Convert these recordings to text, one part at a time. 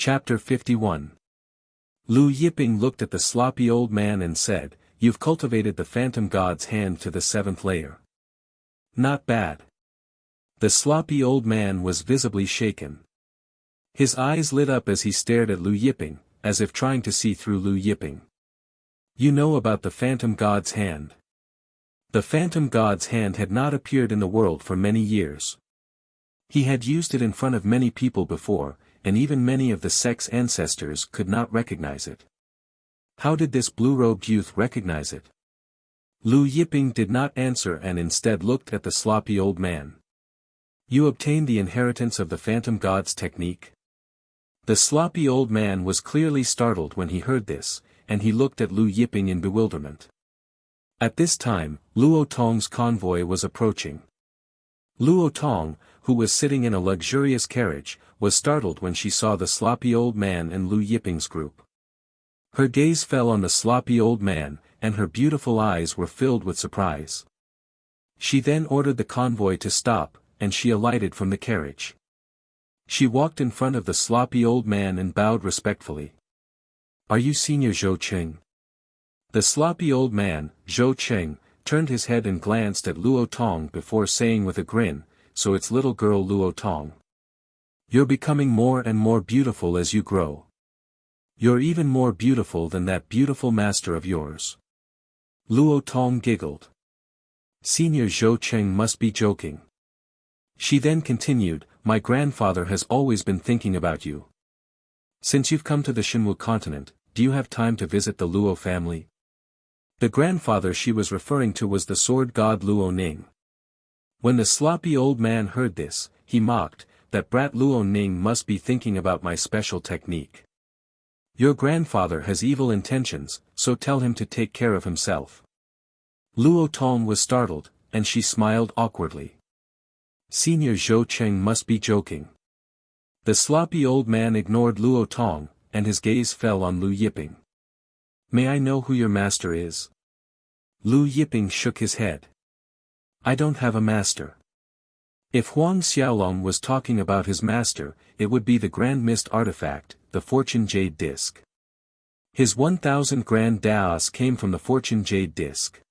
Chapter 51. Lu Yiping looked at the sloppy old man and said, "You've cultivated the phantom god's hand to the 7th layer. Not bad." The sloppy old man was visibly shaken. His eyes lit up as he stared at Lu Yiping, as if trying to see through Lu Yiping. "You know about the phantom god's hand?" The phantom god's hand had not appeared in the world for many years. He had used it in front of many people before, and even many of the sect's ancestors could not recognize it. How did this blue-robed youth recognize it? Lu Yiping did not answer and instead looked at the sloppy old man. "You obtained the inheritance of the phantom god's technique?" The sloppy old man was clearly startled when he heard this, and he looked at Lu Yiping in bewilderment. At this time, Luo Tong's convoy was approaching. Luo Tong, who was sitting in a luxurious carriage, was startled when she saw the sloppy old man and Lu Yiping's group. Her gaze fell on the sloppy old man, and her beautiful eyes were filled with surprise. She then ordered the convoy to stop, and she alighted from the carriage. She walked in front of the sloppy old man and bowed respectfully. "Are you Senior Zhou Qing?" The sloppy old man, Zhou Qing, turned his head and glanced at Luo Tong before saying with a grin, "So it's little girl Luo Tong. You're becoming more and more beautiful as you grow. You're even more beautiful than that beautiful master of yours." Luo Tong giggled. Senior Zhou Qing must be joking. She then continued, "My grandfather has always been thinking about you. Since you've come to the Xinwu continent, do you have time to visit the Luo family?" The grandfather she was referring to was the sword god Luo Ning. When the sloppy old man heard this, he mocked, "That brat Luo Ning must be thinking about my special technique. Your grandfather has evil intentions, so tell him to take care of himself." Luo Tong was startled, and she smiled awkwardly. Senior Zhou Qing must be joking. The sloppy old man ignored Luo Tong, and his gaze fell on Lu Yiping. "May I know who your master is?" Lu Yiping shook his head. "I don't have a master." If Huang Xiaolong was talking about his master, it would be the Grand Mist artifact, the Fortune Jade Disc. His 1,000 Grand Daos came from the Fortune Jade Disc.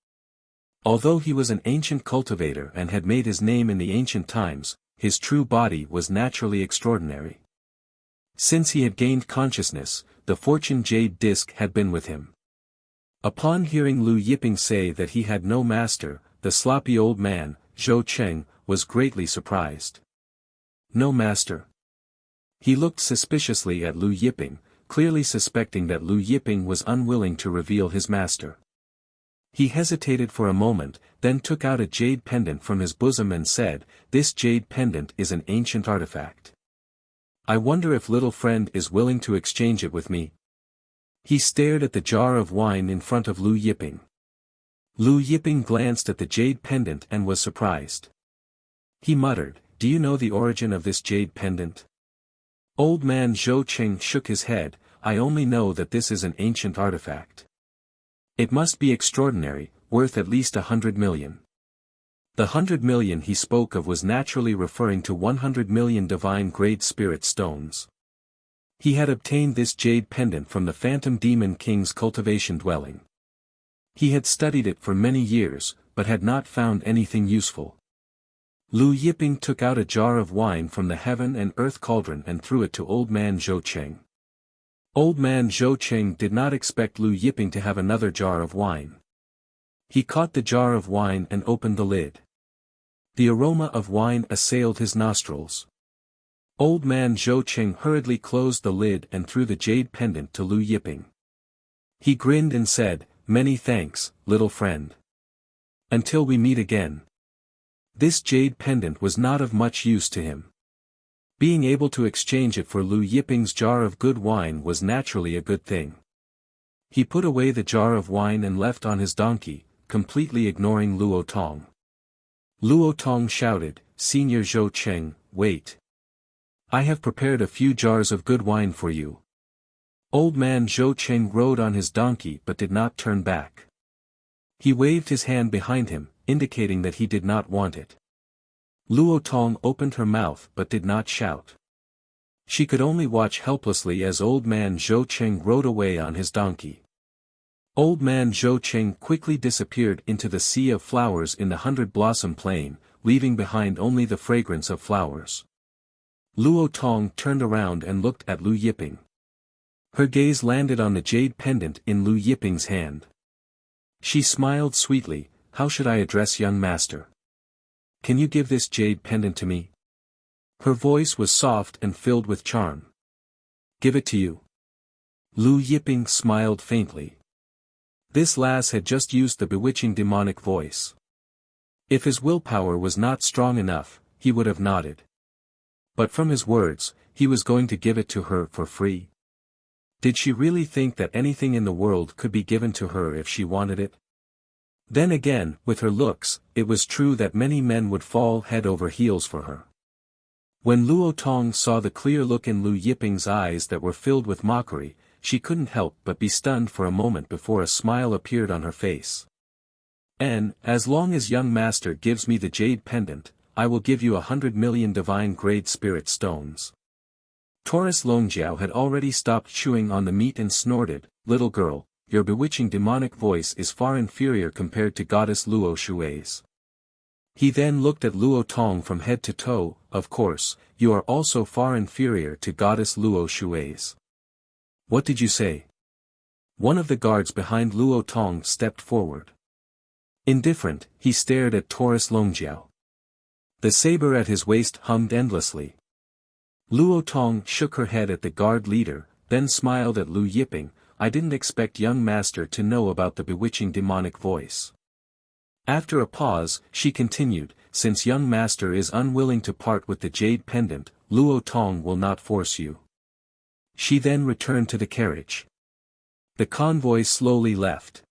Although he was an ancient cultivator and had made his name in the ancient times, his true body was naturally extraordinary. Since he had gained consciousness, the Fortune Jade Disc had been with him. Upon hearing Lu Yiping say that he had no master, the sloppy old man, Zhou Qing, was greatly surprised. No master? He looked suspiciously at Lu Yiping, clearly suspecting that Lu Yiping was unwilling to reveal his master. He hesitated for a moment, then took out a jade pendant from his bosom and said, "This jade pendant is an ancient artifact. I wonder if little friend is willing to exchange it with me." He stared at the jar of wine in front of Lu Yiping. Lu Yiping glanced at the jade pendant and was surprised. He muttered, "Do you know the origin of this jade pendant?" Old man Zhou Qing shook his head, "I only know that this is an ancient artifact. It must be extraordinary, worth at least 100 million. The 100 million he spoke of was naturally referring to 100 million divine grade spirit stones. He had obtained this jade pendant from the Phantom Demon King's cultivation dwelling. He had studied it for many years, but had not found anything useful. Lu Yiping took out a jar of wine from the heaven and earth cauldron and threw it to old man Zhou Qing. Old man Zhou Qing did not expect Lu Yiping to have another jar of wine. He caught the jar of wine and opened the lid. The aroma of wine assailed his nostrils. Old man Zhou Qing hurriedly closed the lid and threw the jade pendant to Lu Yiping. He grinned and said, "Many thanks, little friend. Until we meet again." This jade pendant was not of much use to him. Being able to exchange it for Lu Yiping's jar of good wine was naturally a good thing. He put away the jar of wine and left on his donkey, completely ignoring Luo Tong. Luo Tong shouted, "Senior Zhou Qing, wait. I have prepared a few jars of good wine for you." Old man Zhou Qing rode on his donkey but did not turn back. He waved his hand behind him, indicating that he did not want it. Luo Tong opened her mouth but did not shout. She could only watch helplessly as old man Zhou Cheng rode away on his donkey. Old man Zhou Cheng quickly disappeared into the sea of flowers in the 100-blossom plain, leaving behind only the fragrance of flowers. Luo Tong turned around and looked at Lu Yiping. Her gaze landed on the jade pendant in Lu Yiping's hand. She smiled sweetly. How should I address young master? Can you give this jade pendant to me? Her voice was soft and filled with charm. Give it to you. Lu Yiping smiled faintly. This lass had just used the bewitching demonic voice. If his willpower was not strong enough, he would have nodded. But from his words, he was going to give it to her for free. Did she really think that anything in the world could be given to her if she wanted it? Then again, with her looks, it was true that many men would fall head over heels for her. When Luo Tong saw the clear look in Lu Yiping's eyes that were filled with mockery, she couldn't help but be stunned for a moment before a smile appeared on her face. And, as long as young master gives me the jade pendant, I will give you 100 million divine-grade spirit stones. Taurus Longjiao had already stopped chewing on the meat and snorted, little girl, your bewitching demonic voice is far inferior compared to goddess Luo Shui's. He then looked at Luo Tong from head to toe. Of course, you are also far inferior to goddess Luo Shui's. What did you say? One of the guards behind Luo Tong stepped forward. Indifferent, he stared at Taurus Longjiao. The saber at his waist hummed endlessly. Luo Tong shook her head at the guard leader, then smiled at Lu Yiping. I didn't expect young master to know about the bewitching demonic voice. After a pause, she continued, since young master is unwilling to part with the jade pendant, Luo Tong will not force you. She then returned to the carriage. The convoy slowly left.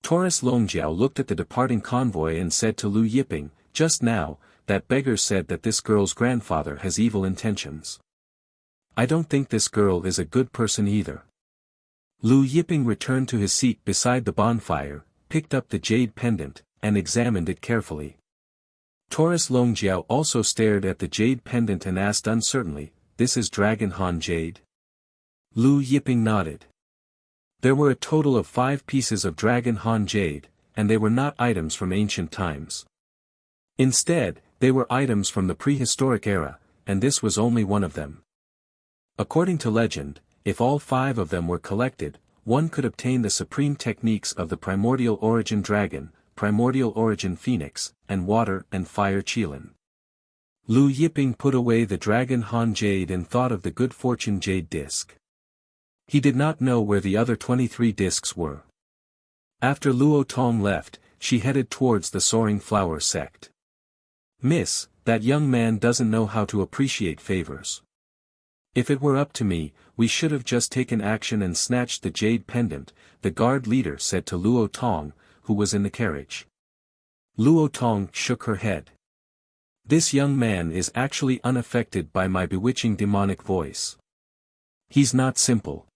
Taurus Longjiao looked at the departing convoy and said to Lu Yiping, just now, that beggar said that this girl's grandfather has evil intentions. I don't think this girl is a good person either. Lu Yiping returned to his seat beside the bonfire, picked up the jade pendant, and examined it carefully. Taurus Longjiao also stared at the jade pendant and asked uncertainly, this is Dragon Han jade? Lu Yiping nodded. There were a total of 5 pieces of Dragon Han jade, and they were not items from ancient times. Instead, they were items from the prehistoric era, and this was only one of them. According to legend, if all 5 of them were collected, one could obtain the supreme techniques of the primordial origin dragon, primordial origin phoenix, and water and fire qilin. Lu Yiping put away the Dragon Han jade and thought of the good fortune jade disc. He did not know where the other 23 discs were. After Luo Tong left, she headed towards the Soaring Flower sect. Miss, that young man doesn't know how to appreciate favors. If it were up to me, we should have just taken action and snatched the jade pendant, the guard leader said to Luo Tong, who was in the carriage. Luo Tong shook her head. This young man is actually unaffected by my bewitching demonic voice. He's not simple.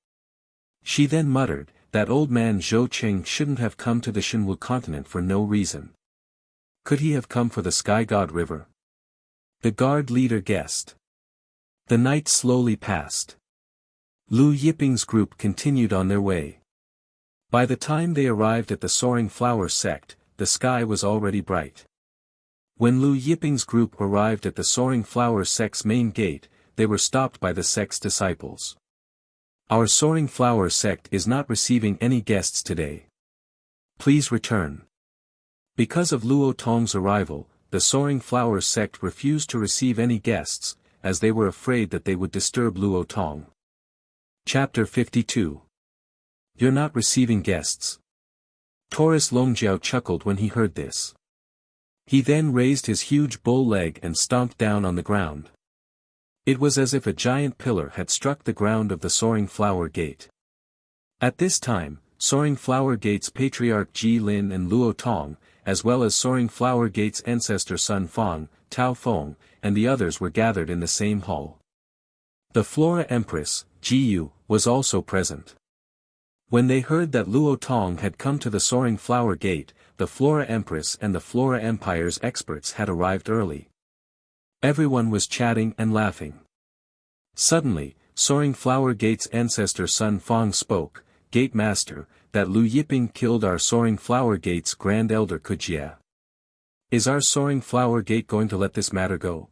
She then muttered, that old man Zhou Cheng shouldn't have come to the Shenwu continent for no reason. Could he have come for the Sky God River? The guard leader guessed. The night slowly passed. Lu Yiping's group continued on their way. By the time they arrived at the Soaring Flower sect, the sky was already bright. When Lu Yiping's group arrived at the Soaring Flower sect's main gate, they were stopped by the sect's disciples. Our Soaring Flower sect is not receiving any guests today. Please return. Because of Luo Tong's arrival, the Soaring Flower sect refused to receive any guests, as they were afraid that they would disturb Luo Tong. Chapter 52. You're not receiving guests. Taurus Longjiao chuckled when he heard this. He then raised his huge bull leg and stomped down on the ground. It was as if a giant pillar had struck the ground of the Soaring Flower Gate. At this time, Soaring Flower Gate's patriarch Ji Lin and Luo Tong, as well as Soaring Flower Gate's ancestor Sun Fong, Tao Feng, and the others were gathered in the same hall. The Flora Empress, Ji Yu, was also present. When they heard that Luo Tong had come to the Soaring Flower Gate, the Flora Empress and the Flora Empire's experts had arrived early. Everyone was chatting and laughing. Suddenly, Soaring Flower Gate's ancestor Sun Fong spoke, "Gate Master, that Lu Yiping killed our Soaring Flower Gate's Grand Elder Kujia. Is our Soaring Flower Gate going to let this matter go?"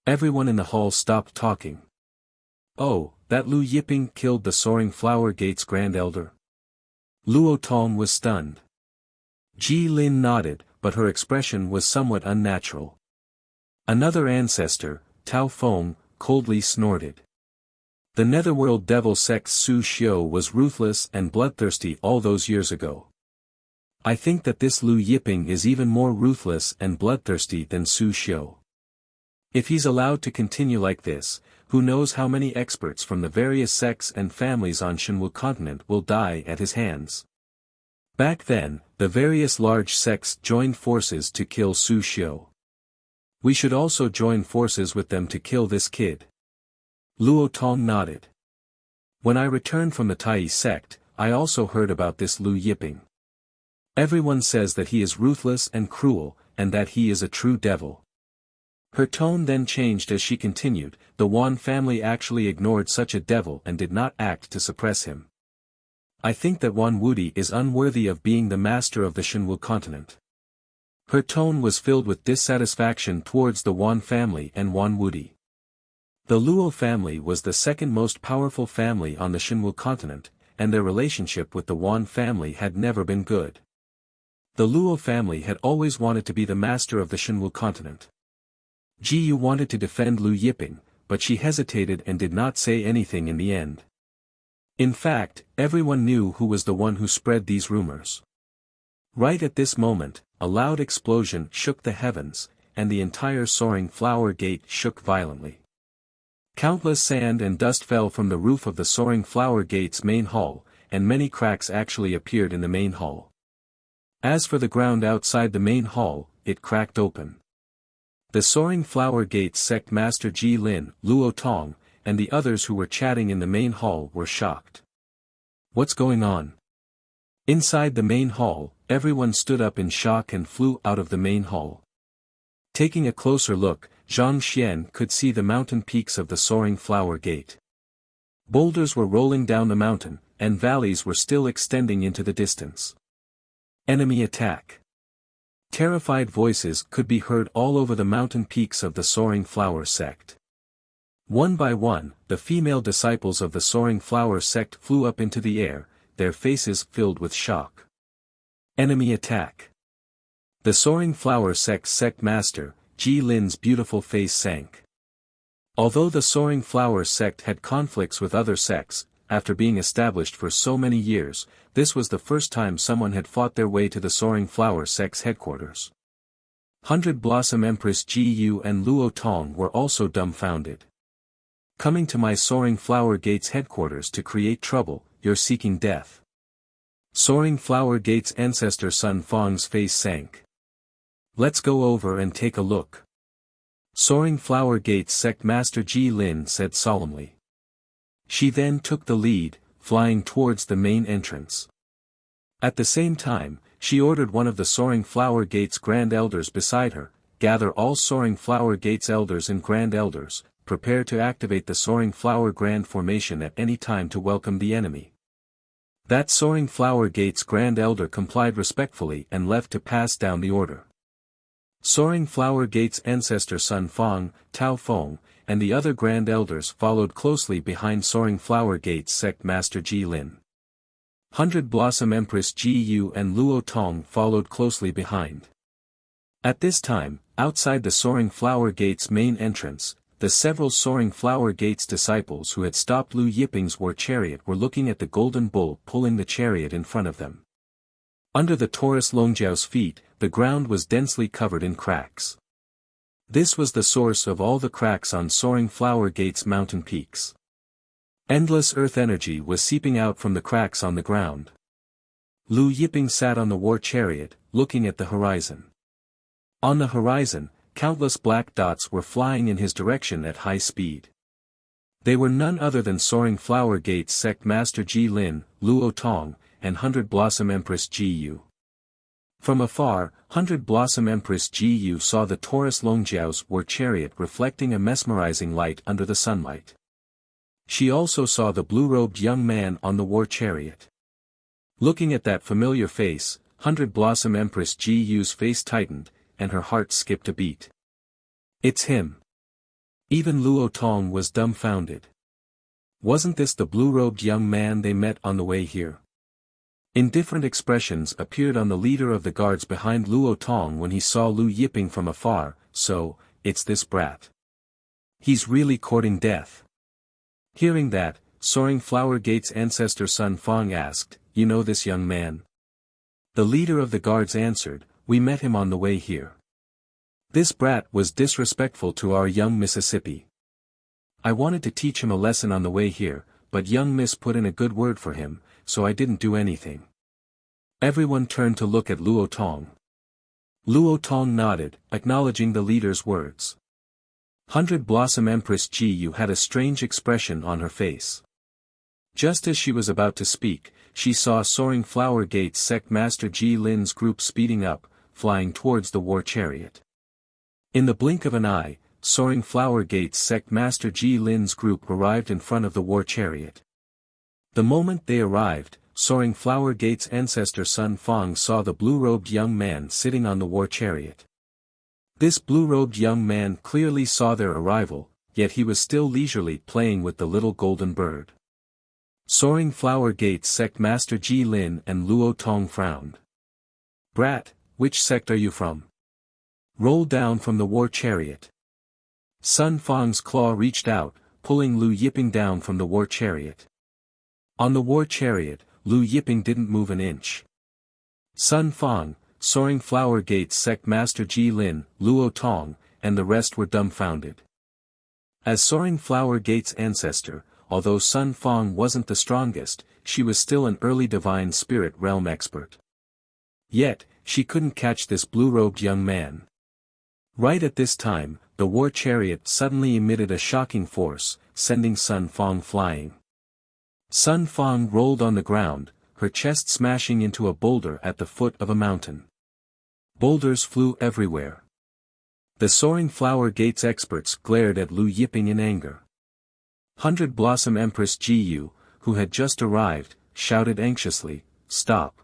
Everyone in the hall stopped talking. "Oh, that Lu Yiping killed the Soaring Flower Gate's Grand Elder?" Luo Tong was stunned. Ji Lin nodded, but her expression was somewhat unnatural. Another ancestor, Tao Feng, coldly snorted. The Netherworld Devil Sect's Su Xiu was ruthless and bloodthirsty all those years ago. I think that this Lu Yiping is even more ruthless and bloodthirsty than Su Xiu. If he's allowed to continue like this, who knows how many experts from the various sects and families on Shenwu continent will die at his hands. Back then, the various large sects joined forces to kill Su Xiu. We should also join forces with them to kill this kid. Luo Tong nodded. When I returned from the Tai sect, I also heard about this Lu Yiping. Everyone says that he is ruthless and cruel, and that he is a true devil. Her tone then changed as she continued, the Wan family actually ignored such a devil and did not act to suppress him. I think that Wan Wudi is unworthy of being the master of the Shenwu continent. Her tone was filled with dissatisfaction towards the Wan family and Wan Wudi. The Luo family was the second most powerful family on the Shenwu continent, and their relationship with the Wan family had never been good. The Luo family had always wanted to be the master of the Shenwu continent. Ji Yu wanted to defend Lu Yiping, but she hesitated and did not say anything in the end. In fact, everyone knew who was the one who spread these rumors. Right at this moment, a loud explosion shook the heavens, and the entire Soaring Flower Gate shook violently. Countless sand and dust fell from the roof of the Soaring Flower Gate's main hall, and many cracks actually appeared in the main hall. As for the ground outside the main hall, it cracked open. The Soaring Flower Gate's sect master Ji Lin, Luo Tong, and the others who were chatting in the main hall were shocked. What's going on? Inside the main hall, everyone stood up in shock and flew out of the main hall. Taking a closer look, Zhang Xian could see the mountain peaks of the Soaring Flower Gate. Boulders were rolling down the mountain, and valleys were still extending into the distance. Enemy attack. Terrified voices could be heard all over the mountain peaks of the Soaring Flower sect. One by one, the female disciples of the Soaring Flower sect flew up into the air, their faces filled with shock. Enemy attack. The Soaring Flower sect's sect master, Ji Lin's beautiful face sank. Although the Soaring Flower sect had conflicts with other sects, after being established for so many years, this was the first time someone had fought their way to the Soaring Flower sect's headquarters. 100 Blossom Empress Ji Yu and Luo Tong were also dumbfounded. Coming to my Soaring Flower Gate's headquarters to create trouble, you're seeking death. Soaring Flower Gate's ancestor Sun Fong's face sank. Let's go over and take a look. Soaring Flower Gate's sect master Ji Lin said solemnly. She then took the lead, flying towards the main entrance. At the same time, she ordered one of the Soaring Flower Gate's Grand Elders beside her, gather all Soaring Flower Gate's Elders and Grand Elders, prepare to activate the Soaring Flower Grand Formation at any time to welcome the enemy. That Soaring Flower Gate's Grand Elder complied respectfully and left to pass down the order. Soaring Flower Gate's ancestor Sun Fong, Tao Feng, and the other Grand Elders followed closely behind Soaring Flower Gate's sect master Ji Lin. 100 Blossom Empress Ji Yu and Luo Tong followed closely behind. At this time, outside the Soaring Flower Gate's main entrance, the several Soaring Flower Gate's disciples who had stopped Lu Yiping's war chariot were looking at the golden bull pulling the chariot in front of them. Under the Taurus Longjiao's feet, the ground was densely covered in cracks. This was the source of all the cracks on Soaring Flower Gate's mountain peaks. Endless earth energy was seeping out from the cracks on the ground. Lu Yiping sat on the war chariot, looking at the horizon. On the horizon, countless black dots were flying in his direction at high speed. They were none other than Soaring Flower Gate's sect master Ji Lin, Luo Tong, and 100 Blossom Empress Ji Yu. From afar, 100 Blossom Empress Ji Yu saw the Taurus Longjiao's war chariot reflecting a mesmerizing light under the sunlight. She also saw the blue-robed young man on the war chariot. Looking at that familiar face, 100 Blossom Empress Ji Yu's face tightened, and her heart skipped a beat. It's him. Even Luo Tong was dumbfounded. Wasn't this the blue-robed young man they met on the way here? Indifferent expressions appeared on the leader of the guards behind Luo Tong when he saw Lu Yiping from afar. So, it's this brat. He's really courting death. Hearing that, Soaring Flower Gate's ancestor Sun Fong asked, "You know this young man?" The leader of the guards answered, "We met him on the way here. This brat was disrespectful to our young Mississippi. I wanted to teach him a lesson on the way here, but young Miss put in a good word for him, so I didn't do anything." Everyone turned to look at Luo Tong. Luo Tong nodded, acknowledging the leader's words. 100 Blossom Empress Ji Yu had a strange expression on her face. Just as she was about to speak, she saw Soaring Flower Gate's sect master Ji Lin's group speeding up, flying towards the war chariot. In the blink of an eye, Soaring Flower Gate's sect master Ji Lin's group arrived in front of the war chariot. The moment they arrived, Soaring Flower Gate's ancestor Sun Fong saw the blue-robed young man sitting on the war chariot. This blue-robed young man clearly saw their arrival, yet he was still leisurely playing with the little golden bird. Soaring Flower Gate's sect master Ji Lin and Luo Tong frowned. "Brat, which sect are you from? Roll down from the war chariot." Sun Fong's claw reached out, pulling Lu Yiping down from the war chariot. On the war chariot, Lu Yiping didn't move an inch. Sun Fong, Soaring Flower Gate's sect master Ji Lin, Luo Tong, and the rest were dumbfounded. As Soaring Flower Gate's ancestor, although Sun Fong wasn't the strongest, she was still an early divine spirit realm expert. Yet, she couldn't catch this blue-robed young man. Right at this time, the war chariot suddenly emitted a shocking force, sending Sun Fong flying. Sun Fong rolled on the ground, her chest smashing into a boulder at the foot of a mountain. Boulders flew everywhere. The Soaring Flower Gate's experts glared at Lu Yiping in anger. 100 Blossom Empress Ji Yu, who had just arrived, shouted anxiously, "Stop."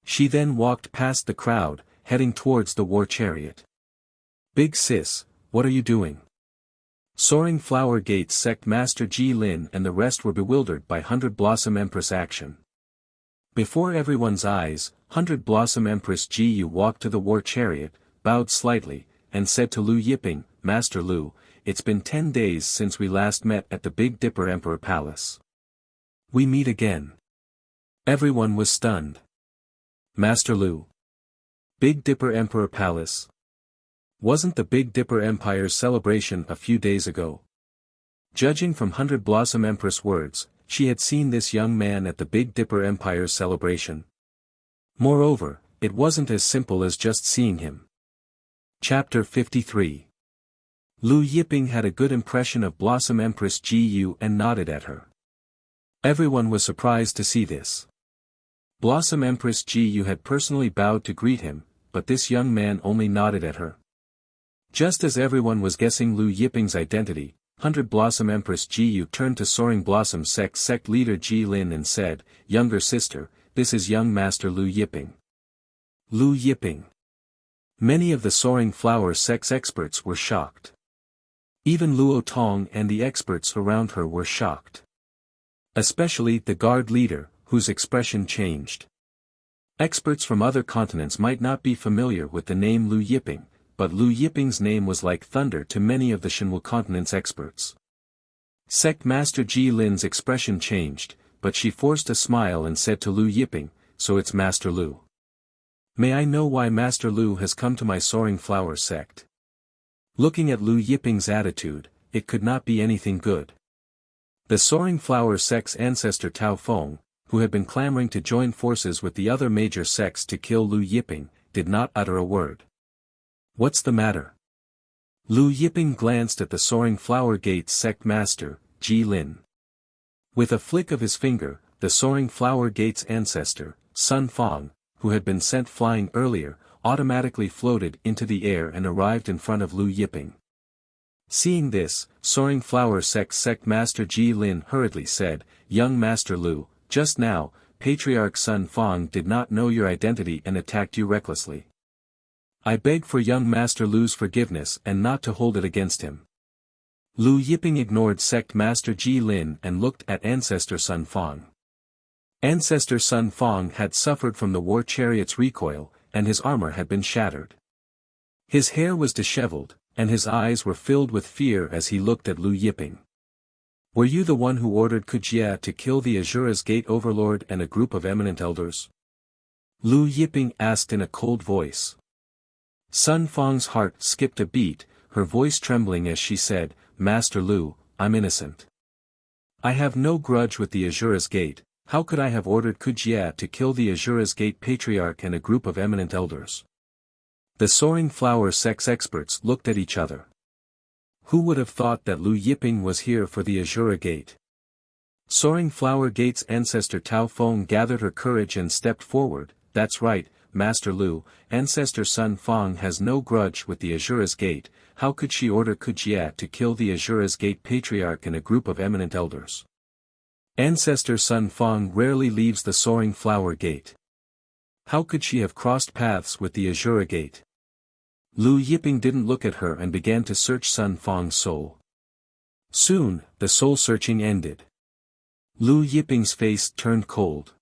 She then walked past the crowd, heading towards the war chariot. "Big sis, what are you doing?" Soaring Flower Gate's sect master Ji Lin and the rest were bewildered by 100 Blossom Empress action. Before everyone's eyes, 100 Blossom Empress Ji Yu walked to the war chariot, bowed slightly, and said to Lu Yiping, "Master Lu, it's been 10 days since we last met at the Big Dipper Emperor Palace. We meet again." Everyone was stunned. "Master Lu? Big Dipper Emperor Palace? Wasn't the Big Dipper Empire's celebration a few days ago?" Judging from 100 Blossom Empress words, she had seen this young man at the Big Dipper Empire's celebration. Moreover, it wasn't as simple as just seeing him. Chapter 53. Lu Yiping had a good impression of Blossom Empress Ji Yu and nodded at her. Everyone was surprised to see this. Blossom Empress Ji Yu had personally bowed to greet him, but this young man only nodded at her. Just as everyone was guessing Lu Yiping's identity, 100 Blossom Empress Ji Yu turned to Soaring Blossom sect leader Ji Lin and said, "Younger sister, this is young master Lu Yiping." Lu Yiping. Many of the Soaring Flower sect's experts were shocked. Even Luo Tong and the experts around her were shocked. Especially the guard leader, whose expression changed. Experts from other continents might not be familiar with the name Lu Yiping, but Lu Yiping's name was like thunder to many of the Shinwu continent's experts. Sect Master Ji Lin's expression changed, but she forced a smile and said to Lu Yiping, "So it's Master Lu. May I know why Master Lu has come to my Soaring Flower sect?" Looking at Lu Yiping's attitude, it could not be anything good. The Soaring Flower sect's ancestor Tao Feng, who had been clamoring to join forces with the other major sects to kill Lu Yiping, did not utter a word. "What's the matter?" Lu Yiping glanced at the Soaring Flower Gate's sect master, Ji Lin. With a flick of his finger, the Soaring Flower Gate's ancestor, Sun Fong, who had been sent flying earlier, automatically floated into the air and arrived in front of Lu Yiping. Seeing this, Soaring Flower Sect Master Ji Lin hurriedly said, "Young Master Lu, just now, Patriarch Sun Fang did not know your identity and attacked you recklessly. I beg for young Master Lu's forgiveness and not to hold it against him." Lu Yiping ignored Sect Master Ji Lin and looked at Ancestor Sun Fang. Ancestor Sun Fang had suffered from the war chariot's recoil, and his armor had been shattered. His hair was disheveled, and his eyes were filled with fear as he looked at Lu Yiping. "Were you the one who ordered Kujia to kill the Azura's Gate Overlord and a group of eminent elders?" Lu Yiping asked in a cold voice. Sun Fang's heart skipped a beat, her voice trembling as she said, "Master Lu, I'm innocent. I have no grudge with the Azura's Gate. How could I have ordered Kujia to kill the Azura's Gate Patriarch and a group of eminent elders?" The Soaring Flower Sect's experts looked at each other. Who would have thought that Lu Yiping was here for the Azura Gate? Soaring Flower Gate's ancestor Tao Feng gathered her courage and stepped forward. "That's right, Master Lu, Ancestor Sun Fang has no grudge with the Azura's Gate. How could she order Kujia to kill the Azura's Gate Patriarch and a group of eminent elders? Ancestor Sun Fang rarely leaves the Soaring Flower Gate. How could she have crossed paths with the Azura Gate?" Lu Yiping didn't look at her and began to search Sun Fang's soul. Soon, the soul-searching ended. Lu Yiping's face turned cold.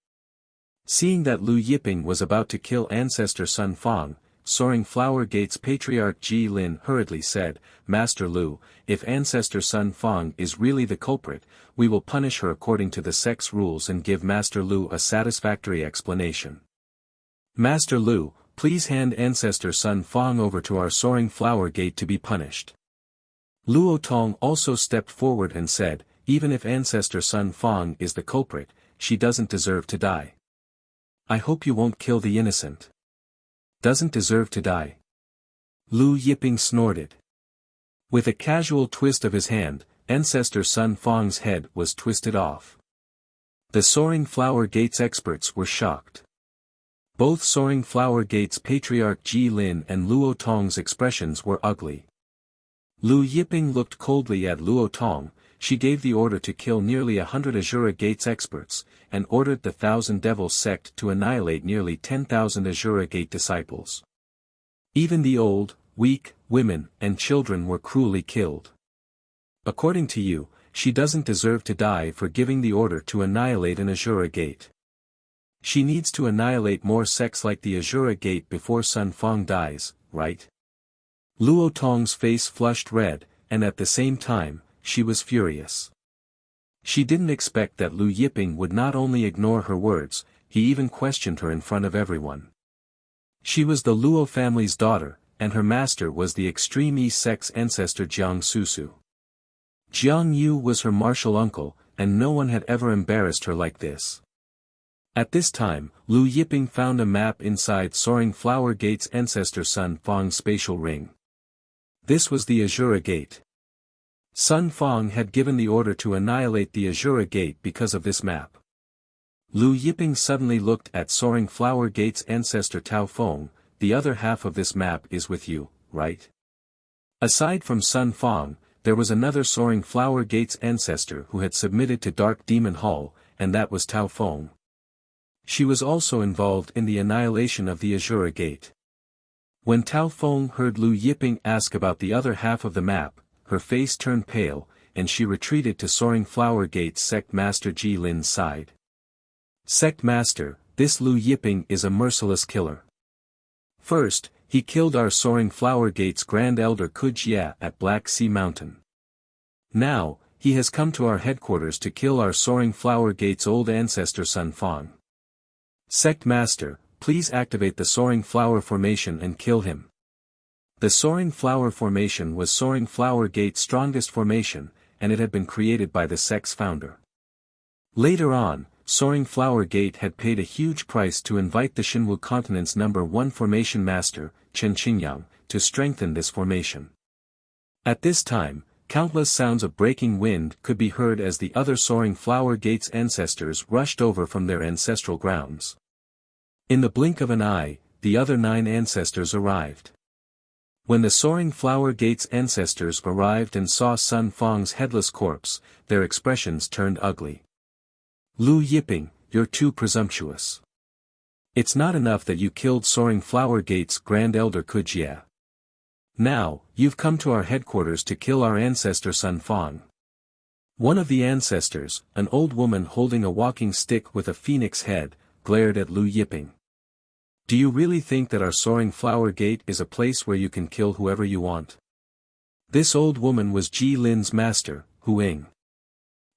Seeing that Lu Yiping was about to kill Ancestor Sun Fang, Soaring Flower Gate's Patriarch Ji Lin hurriedly said, "Master Lu, if Ancestor Sun Fang is really the culprit, we will punish her according to the sect's rules and give Master Lu a satisfactory explanation. Master Lu, please hand Ancestor Sun Fang over to our Soaring Flower Gate to be punished." Luo Tong also stepped forward and said, "Even if Ancestor Sun Fang is the culprit, she doesn't deserve to die. I hope you won't kill the innocent." "Doesn't deserve to die?" Lu Yiping snorted. With a casual twist of his hand, Ancestor Sun Fang's head was twisted off. The Soaring Flower Gate's experts were shocked. Both Soaring Flower Gate's Patriarch Ji Lin and Luo Tong's expressions were ugly. Lu Yiping looked coldly at Luo Tong. She gave the order to kill nearly 100 Azura Gate's experts, and ordered the Thousand Devils sect to annihilate nearly 10,000 Azura Gate disciples. Even the old, weak, women, and children were cruelly killed. According to you, she doesn't deserve to die for giving the order to annihilate an Azura Gate. She needs to annihilate more sects like the Azura Gate before Sun Fang dies, right? Luo Tong's face flushed red, and at the same time, she was furious. She didn't expect that Lu Yiping would not only ignore her words, he even questioned her in front of everyone. She was the Luo family's daughter, and her master was the Extreme East sect's ancestor Jiang Susu. Jiang Yu was her martial uncle, and no one had ever embarrassed her like this. At this time, Lu Yiping found a map inside Soaring Flower Gate's ancestor Sun Fang's spatial ring. This was the Azura Gate. Sun Fang had given the order to annihilate the Azura Gate because of this map. Lu Yiping suddenly looked at Soaring Flower Gate's ancestor Tao Feng. "The other half of this map is with you, right?" Aside from Sun Fang, there was another Soaring Flower Gate's ancestor who had submitted to Dark Demon Hall, and that was Tao Feng. She was also involved in the annihilation of the Azura Gate. When Tao Feng heard Lu Yiping ask about the other half of the map, her face turned pale, and she retreated to Soaring Flower Gate's Sect Master Ji Lin's side. "Sect Master, this Lu Yiping is a merciless killer. First, he killed our Soaring Flower Gate's Grand Elder Kujia at Black Sea Mountain. Now, he has come to our headquarters to kill our Soaring Flower Gate's old ancestor Sun Fang. Sect Master, please activate the Soaring Flower Formation and kill him." The Soaring Flower Formation was Soaring Flower Gate's strongest formation, and it had been created by the sect's founder. Later on, Soaring Flower Gate had paid a huge price to invite the Xinwu continent's #1 formation master, Chen Qingyang, to strengthen this formation. At this time, countless sounds of breaking wind could be heard as the other Soaring Flower Gate's ancestors rushed over from their ancestral grounds. In the blink of an eye, the other 9 ancestors arrived. When the Soaring Flower Gate's ancestors arrived and saw Sun Fang's headless corpse, their expressions turned ugly. Lu Yiping, you're too presumptuous. It's not enough that you killed Soaring Flower Gate's Grand Elder Kujia. Now, you've come to our headquarters to kill our ancestor Sun Fang. One of the ancestors, an old woman holding a walking stick with a phoenix head, glared at Lu Yiping. Do you really think that our Soaring Flower Gate is a place where you can kill whoever you want? This old woman was Ji Lin's master, Hu Ying.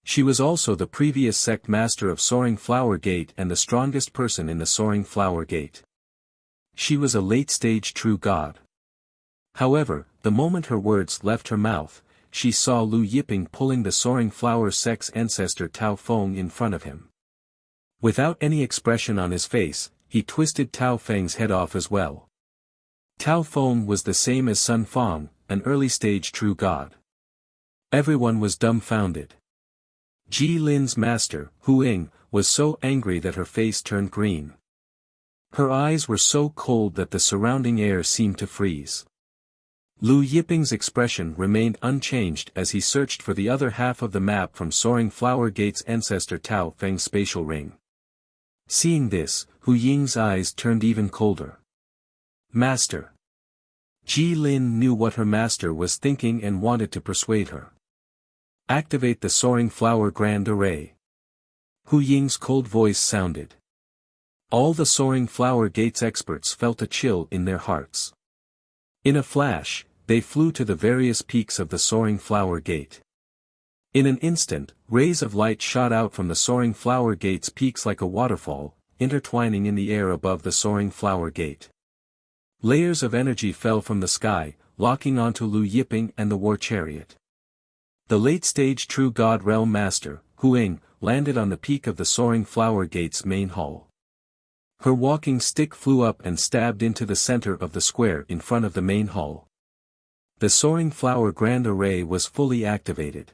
She was also the previous sect master of Soaring Flower Gate and the strongest person in the Soaring Flower Gate. She was a late-stage true god. However, the moment her words left her mouth, she saw Lu Yiping pulling the Soaring Flower sect's ancestor Tao Feng in front of him. Without any expression on his face, he twisted Tao Feng's head off as well. Tao Feng was the same as Sun Fang, an early-stage true god. Everyone was dumbfounded. Ji Lin's master, Hu Ying, was so angry that her face turned green. Her eyes were so cold that the surrounding air seemed to freeze. Lu Yiping's expression remained unchanged as he searched for the other half of the map from Soaring Flower Gate's ancestor Tao Feng's spatial ring. Seeing this, Hu Ying's eyes turned even colder. Master. Ji Lin knew what her master was thinking and wanted to persuade her. Activate the Soaring Flower Grand Array. Hu Ying's cold voice sounded. All the Soaring Flower Gate's experts felt a chill in their hearts. In a flash, they flew to the various peaks of the Soaring Flower Gate. In an instant, rays of light shot out from the Soaring Flower Gate's peaks like a waterfall, intertwining in the air above the Soaring Flower Gate. Layers of energy fell from the sky, locking onto Lu Yiping and the war chariot. The late-stage true god realm master, Hu Ying, landed on the peak of the Soaring Flower Gate's main hall. Her walking stick flew up and stabbed into the center of the square in front of the main hall. The Soaring Flower Grand Array was fully activated.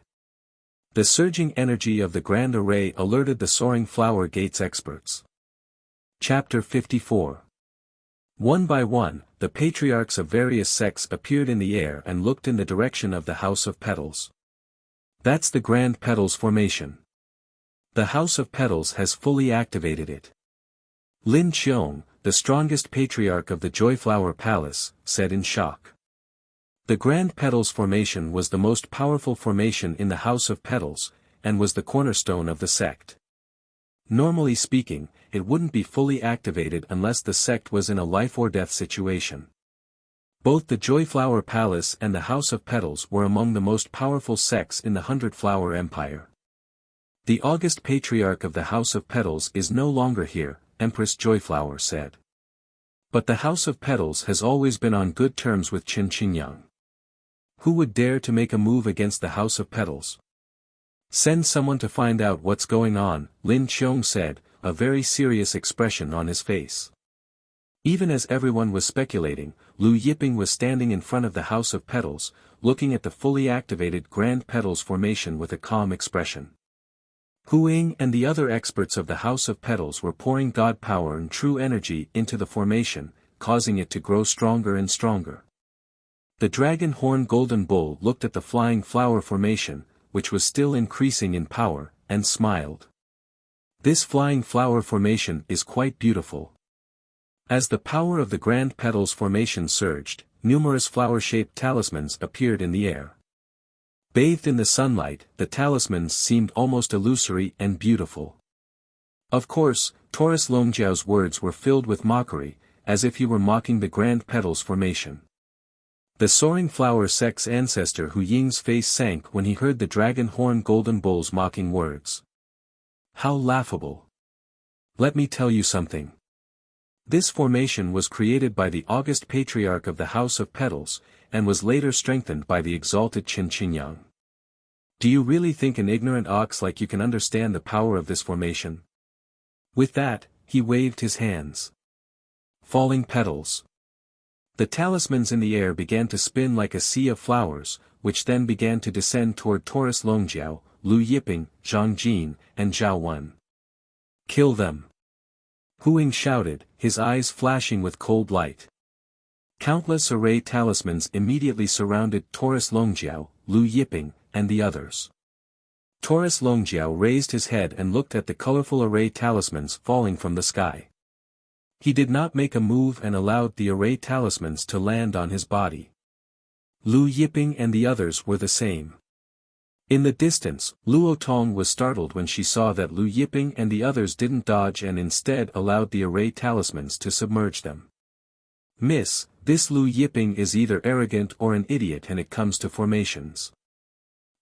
The surging energy of the Grand Array alerted the Soaring Flower Gate's experts. Chapter 54. One by one, the patriarchs of various sects appeared in the air and looked in the direction of the House of Petals. That's the Grand Petals formation. The House of Petals has fully activated it. Lin Qiong, the strongest patriarch of the Joyflower Palace, said in shock. The Grand Petals formation was the most powerful formation in the House of Petals, and was the cornerstone of the sect. Normally speaking, it wouldn't be fully activated unless the sect was in a life-or-death situation. Both the Joyflower Palace and the House of Petals were among the most powerful sects in the Hundred Flower Empire. The august patriarch of the House of Petals is no longer here, Empress Joyflower said. But the House of Petals has always been on good terms with Qinqinyang. Who would dare to make a move against the House of Petals? Send someone to find out what's going on, Lin Qiong said, a very serious expression on his face. Even as everyone was speculating, Lu Yiping was standing in front of the House of Petals, looking at the fully activated Grand Petals formation with a calm expression. Hu Ying and the other experts of the House of Petals were pouring God power and true energy into the formation, causing it to grow stronger and stronger. The Dragon Horn Golden Bull looked at the Flying Flower formation, which was still increasing in power, and smiled. This Flying Flower formation is quite beautiful. As the power of the Grand Petals formation surged, numerous flower-shaped talismans appeared in the air. Bathed in the sunlight, the talismans seemed almost illusory and beautiful. Of course, Taurus Longjiao's words were filled with mockery, as if he were mocking the Grand Petals formation. The Soaring Flower sect's ancestor Hu Ying's face sank when he heard the Dragon Horn Golden Bull's mocking words. How laughable! Let me tell you something. This formation was created by the august patriarch of the House of Petals, and was later strengthened by the exalted Qinqinyang. Do you really think an ignorant ox like you can understand the power of this formation? With that, he waved his hands. Falling petals. The talismans in the air began to spin like a sea of flowers, which then began to descend toward Taurus Longjiao, Lu Yiping, Zhang Jin, and Zhao Wen. Kill them! Hu Ying shouted, his eyes flashing with cold light. Countless array talismans immediately surrounded Taurus Longjiao, Lu Yiping, and the others. Taurus Longjiao raised his head and looked at the colorful array talismans falling from the sky. He did not make a move and allowed the array talismans to land on his body. Lu Yiping and the others were the same. In the distance, Luo Tong was startled when she saw that Lu Yiping and the others didn't dodge and instead allowed the array talismans to submerge them. "Miss, this Lu Yiping is either arrogant or an idiot when it comes to formations."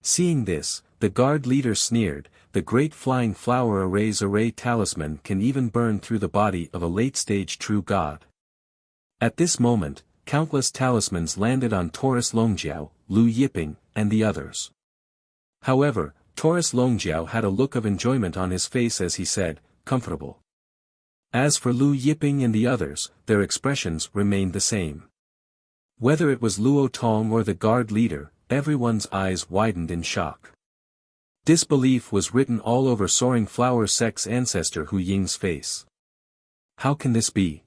Seeing this, the guard leader sneered, "The great flying flower array talisman can even burn through the body of a late-stage true god." At this moment, countless talismans landed on Taurus Longjiao, Lu Yiping, and the others. However, Taurus Longjiao had a look of enjoyment on his face as he said, "Comfortable." As for Lu Yiping and the others, their expressions remained the same. Whether it was Luo Tong or the guard leader, everyone's eyes widened in shock. Disbelief was written all over Soaring Flower Sect's ancestor Hu Ying's face. How can this be?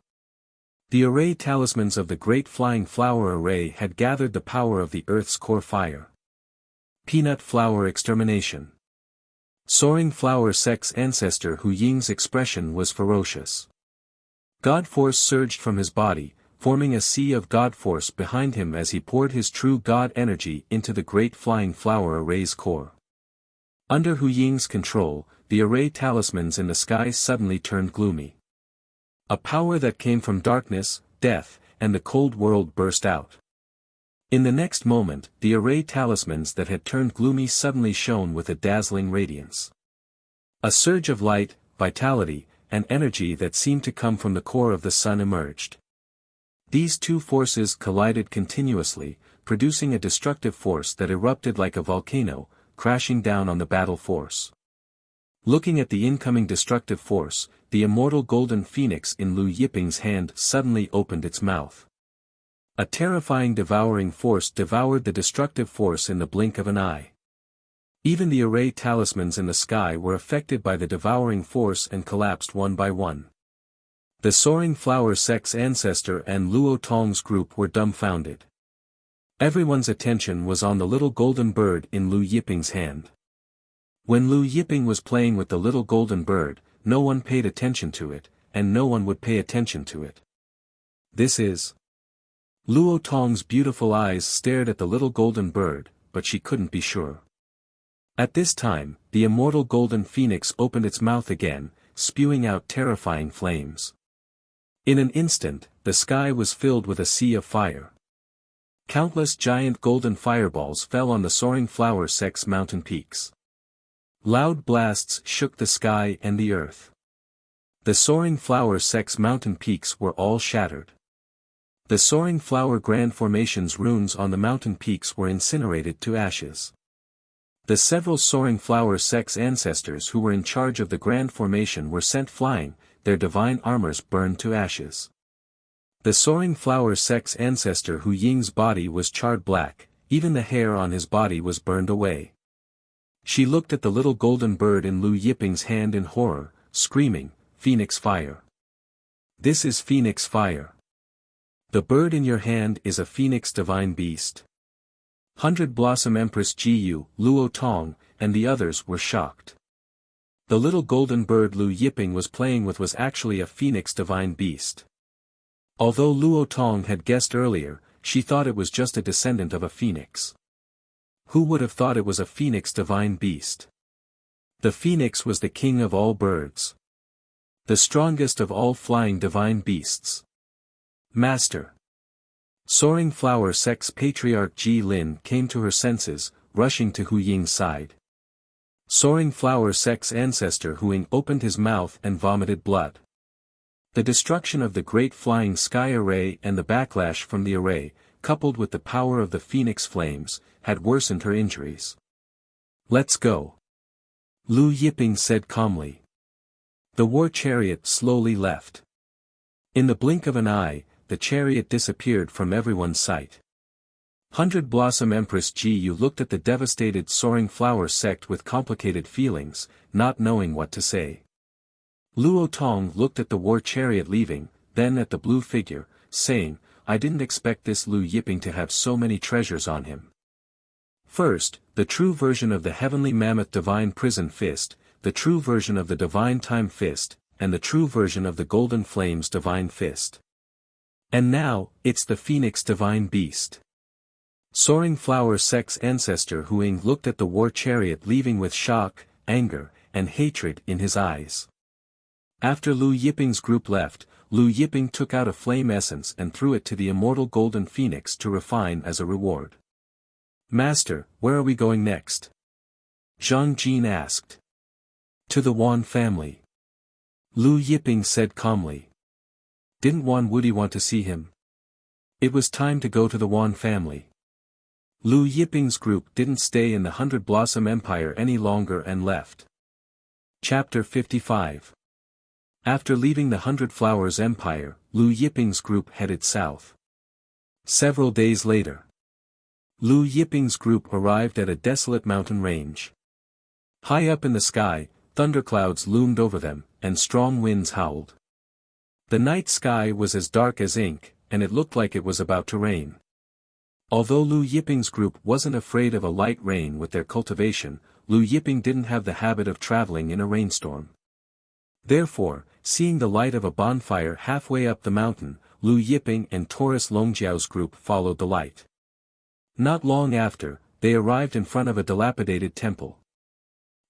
The array talismans of the Great Flying Flower Array had gathered the power of the Earth's core fire. Peanut Flower Extermination. Soaring Flower Sect's ancestor Hu Ying's expression was ferocious. God Force surged from his body, forming a sea of God Force behind him as he poured his true God energy into the Great Flying Flower Array's core. Under Hu Ying's control, the array talismans in the sky suddenly turned gloomy. A power that came from darkness, death, and the cold world burst out. In the next moment, the array talismans that had turned gloomy suddenly shone with a dazzling radiance. A surge of light, vitality, and energy that seemed to come from the core of the sun emerged. These two forces collided continuously, producing a destructive force that erupted like a volcano, crashing down on the battle force. Looking at the incoming destructive force, the immortal golden phoenix in Lu Yiping's hand suddenly opened its mouth. A terrifying devouring force devoured the destructive force in the blink of an eye. Even the array talismans in the sky were affected by the devouring force and collapsed one by one. The Soaring Flower Sect's ancestor and Luo Tong's group were dumbfounded. Everyone's attention was on the little golden bird in Lu Yiping's hand. When Lu Yiping was playing with the little golden bird, no one paid attention to it, and no one would pay attention to it. "This is..." Luo Tong's beautiful eyes stared at the little golden bird, but she couldn't be sure. At this time, the immortal golden phoenix opened its mouth again, spewing out terrifying flames. In an instant, the sky was filled with a sea of fire. Countless giant golden fireballs fell on the Soaring Flower Sect's mountain peaks. Loud blasts shook the sky and the earth. The Soaring Flower Sect's mountain peaks were all shattered. The Soaring Flower Grand Formation's runes on the mountain peaks were incinerated to ashes. The several Soaring Flower Sect's ancestors who were in charge of the Grand Formation were sent flying, their divine armors burned to ashes. The Soaring Flower Sect's ancestor Hu Ying's body was charred black, even the hair on his body was burned away. She looked at the little golden bird in Lu Yiping's hand in horror, screaming, "Phoenix fire! This is Phoenix fire! The bird in your hand is a phoenix divine beast." 100 Blossom Empress Jiyu, Luo Tong, and the others were shocked. The little golden bird Lu Yiping was playing with was actually a phoenix divine beast. Although Luo Tong had guessed earlier, she thought it was just a descendant of a phoenix. Who would have thought it was a phoenix divine beast? The phoenix was the king of all birds. The strongest of all flying divine beasts. Master. Soaring Flower Sect's patriarch Ji Lin came to her senses, rushing to Hu Ying's side. Soaring Flower Sect's ancestor Hu Ying opened his mouth and vomited blood. The destruction of the Great Flying Sky Array and the backlash from the array, coupled with the power of the phoenix flames, had worsened her injuries. "Let's go," Lu Yiping said calmly. The war chariot slowly left. In the blink of an eye, the chariot disappeared from everyone's sight. 100 Blossom Empress Jiyu looked at the devastated Soaring Flower Sect with complicated feelings, not knowing what to say. Luo Tong looked at the war chariot leaving, then at the blue figure, saying, I didn't expect this Lu Yiping to have so many treasures on him. First, the true version of the Heavenly Mammoth Divine Prison Fist, the true version of the Divine Time Fist, and the true version of the Golden Flames Divine Fist. And now, it's the Phoenix Divine Beast. Soaring Flower Sex Ancestor Huang looked at the war chariot leaving with shock, anger, and hatred in his eyes. After Lu Yiping's group left, Lu Yiping took out a flame essence and threw it to the immortal Golden Phoenix to refine as a reward. Master, where are we going next? Zhang Jin asked. To the Wan family. Lu Yiping said calmly. Didn't Wan Wudi want to see him? It was time to go to the Wan family. Lu Yiping's group didn't stay in the Hundred Blossom Empire any longer and left. Chapter 55. After leaving the Hundred Flowers Empire, Lu Yiping's group headed south. Several days later, Lu Yiping's group arrived at a desolate mountain range. High up in the sky, thunderclouds loomed over them, and strong winds howled. The night sky was as dark as ink, and it looked like it was about to rain. Although Lu Yiping's group wasn't afraid of a light rain with their cultivation, Lu Yiping didn't have the habit of traveling in a rainstorm. Therefore, seeing the light of a bonfire halfway up the mountain, Lu Yiping and Taurus Longjiao's group followed the light. Not long after, they arrived in front of a dilapidated temple.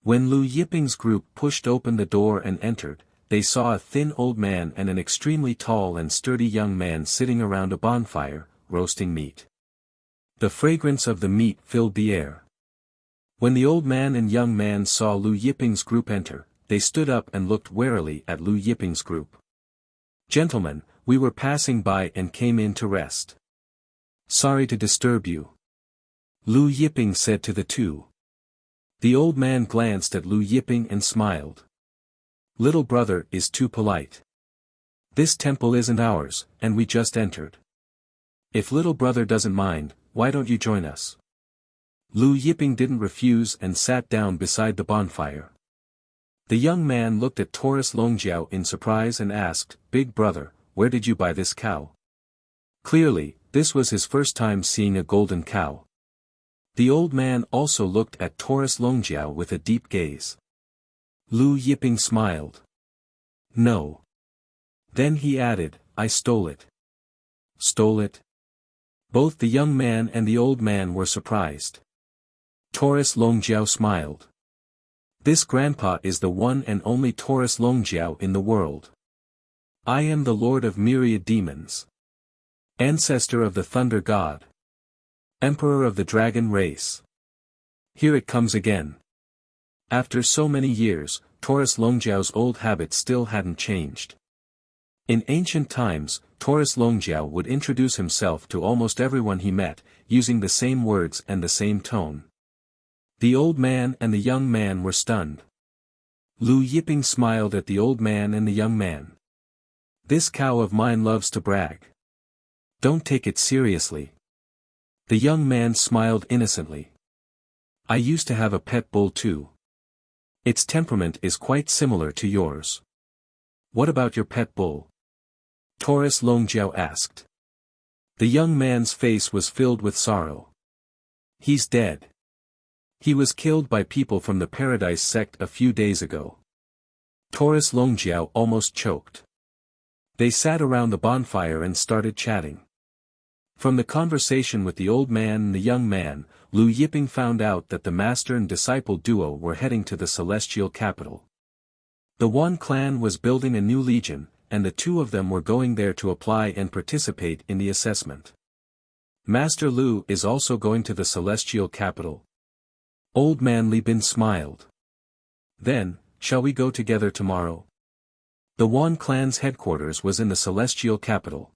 When Lu Yiping's group pushed open the door and entered, they saw a thin old man and an extremely tall and sturdy young man sitting around a bonfire, roasting meat. The fragrance of the meat filled the air. When the old man and young man saw Lu Yiping's group enter, they stood up and looked warily at Lu Yiping's group. Gentlemen, we were passing by and came in to rest. Sorry to disturb you. Lu Yiping said to the two. The old man glanced at Lu Yiping and smiled. Little brother is too polite. This temple isn't ours, and we just entered. If little brother doesn't mind, why don't you join us? Lu Yiping didn't refuse and sat down beside the bonfire. The young man looked at Taurus Longjiao in surprise and asked, Big brother, where did you buy this cow? Clearly, this was his first time seeing a golden cow. The old man also looked at Taurus Longjiao with a deep gaze. Lu Yiping smiled. No. Then he added, I stole it. Stole it? Both the young man and the old man were surprised. Taurus Longjiao smiled. This grandpa is the one and only Taurus Longjiao in the world. I am the lord of myriad demons. Ancestor of the thunder god. Emperor of the dragon race. Here it comes again. After so many years, Taurus Longjiao's old habits still hadn't changed. In ancient times, Taurus Longjiao would introduce himself to almost everyone he met, using the same words and the same tone. The old man and the young man were stunned. Lu Yiping smiled at the old man and the young man. This cow of mine loves to brag. Don't take it seriously. The young man smiled innocently. I used to have a pet bull too. Its temperament is quite similar to yours. What about your pet bull? Taurus Longjiao asked. The young man's face was filled with sorrow. He's dead. He was killed by people from the Paradise sect a few days ago. Taurus Longjiao almost choked. They sat around the bonfire and started chatting. From the conversation with the old man and the young man, Lu Yiping found out that the master and disciple duo were heading to the celestial capital. The Wan clan was building a new legion, and the two of them were going there to apply and participate in the assessment. Master Lu is also going to the celestial capital. Old man Li Bin smiled. Then, shall we go together tomorrow? The Wan clan's headquarters was in the celestial capital.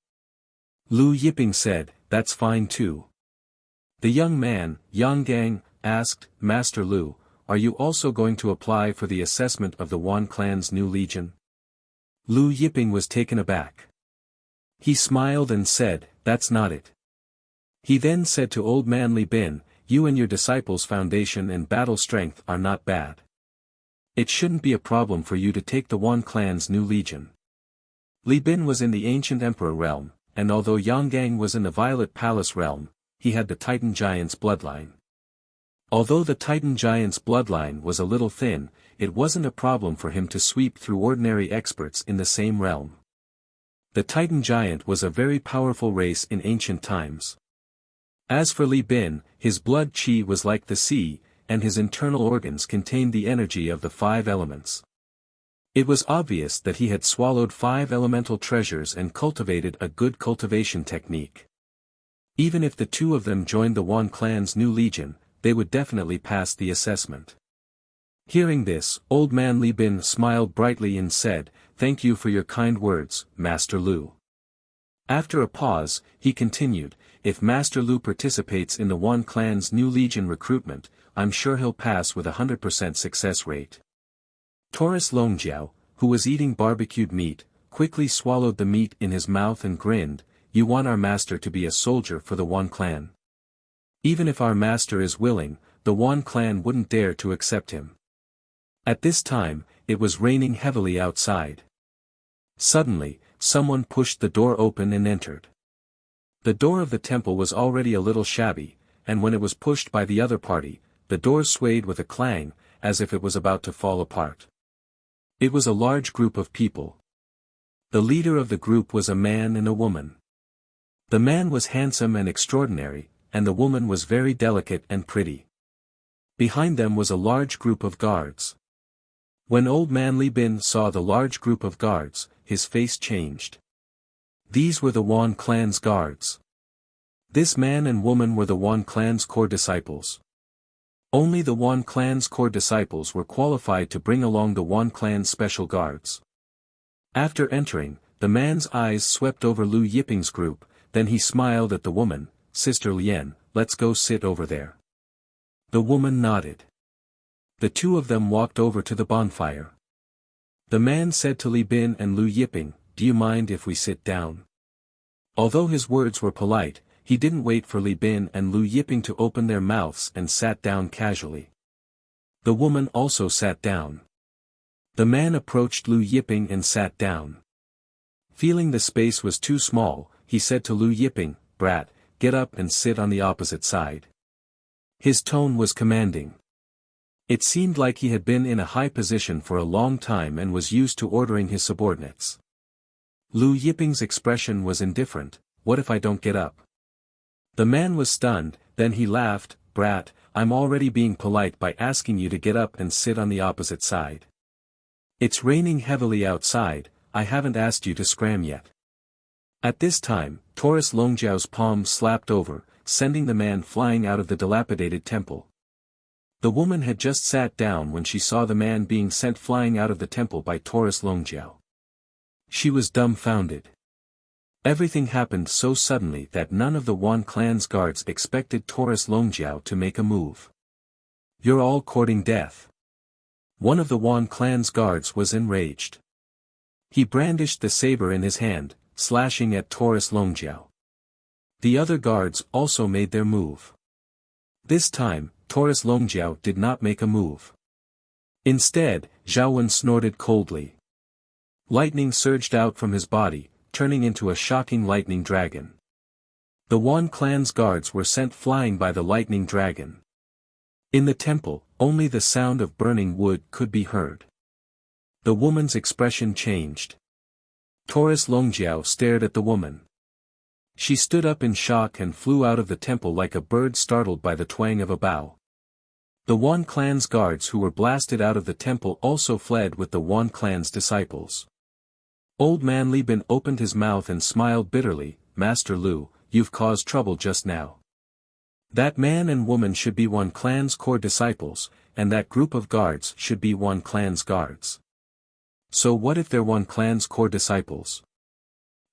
Lu Yiping said, that's fine too. The young man, Yang Gang, asked, Master Lu, are you also going to apply for the assessment of the Wan clan's new legion? Lu Yiping was taken aback. He smiled and said, that's not it. He then said to old man Li Bin, you and your disciples' foundation and battle strength are not bad. It shouldn't be a problem for you to take the Wan clan's new legion. Li Bin was in the ancient emperor realm, and although Yonggang was in the Violet Palace realm, he had the Titan Giant's bloodline. Although the Titan Giant's bloodline was a little thin, it wasn't a problem for him to sweep through ordinary experts in the same realm. The Titan Giant was a very powerful race in ancient times. As for Li Bin, his blood qi was like the sea, and his internal organs contained the energy of the 5 elements. It was obvious that he had swallowed 5 elemental treasures and cultivated a good cultivation technique. Even if the 2 of them joined the Wan clan's new legion, they would definitely pass the assessment. Hearing this, old man Li Bin smiled brightly and said, "Thank you for your kind words, Master Lu." After a pause, he continued, "If Master Lu participates in the Wan clan's new legion recruitment, I'm sure he'll pass with a 100% success rate." Taurus Longjiao, who was eating barbecued meat, quickly swallowed the meat in his mouth and grinned, "You want our master to be a soldier for the Wan clan? Even if our master is willing, the Wan clan wouldn't dare to accept him." At this time, it was raining heavily outside. Suddenly, someone pushed the door open and entered. The door of the temple was already a little shabby, and when it was pushed by the other party, the door swayed with a clang, as if it was about to fall apart. It was a large group of people. The leader of the group was a man and a woman. The man was handsome and extraordinary, and the woman was very delicate and pretty. Behind them was a large group of guards. When old man Li Bin saw the large group of guards, his face changed. These were the Wan clan's guards. This man and woman were the Wan clan's core disciples. Only the Wan clan's core disciples were qualified to bring along the Wan clan's special guards. After entering, the man's eyes swept over Lu Yiping's group, then he smiled at the woman, "Sister Lian, let's go sit over there." The woman nodded. The 2 of them walked over to the bonfire. The man said to Li Bin and Lu Yiping, "Do you mind if we sit down?" Although his words were polite, he didn't wait for Li Bin and Lu Yiping to open their mouths and sat down casually. The woman also sat down. The man approached Lu Yiping and sat down. Feeling the space was too small, he said to Lu Yiping, "Brat, get up and sit on the opposite side." His tone was commanding. It seemed like he had been in a high position for a long time and was used to ordering his subordinates. Lu Yiping's expression was indifferent. "What if I don't get up?" The man was stunned, then he laughed, "Brat, I'm already being polite by asking you to get up and sit on the opposite side. It's raining heavily outside, I haven't asked you to scram yet." At this time, Taurus Longjiao's palm slapped over, sending the man flying out of the dilapidated temple. The woman had just sat down when she saw the man being sent flying out of the temple by Taurus Longjiao. She was dumbfounded. Everything happened so suddenly that none of the Wan clan's guards expected Taurus Longjiao to make a move. "You're all courting death." One of the Wan clan's guards was enraged. He brandished the saber in his hand, slashing at Taurus Longjiao. The other guards also made their move. This time, Taurus Longjiao did not make a move. Instead, Zhao Wen snorted coldly. Lightning surged out from his body, turning into a shocking lightning dragon. The Wan clan's guards were sent flying by the lightning dragon. In the temple, only the sound of burning wood could be heard. The woman's expression changed. Taurus Longjiao stared at the woman. She stood up in shock and flew out of the temple like a bird startled by the twang of a bow. The Wan clan's guards who were blasted out of the temple also fled with the Wan clan's disciples. Old man Li Bin opened his mouth and smiled bitterly, "Master Lu, you've caused trouble just now. That man and woman should be Wan clan's core disciples, and that group of guards should be Wan clan's guards. So what if they're Wan clan's core disciples?"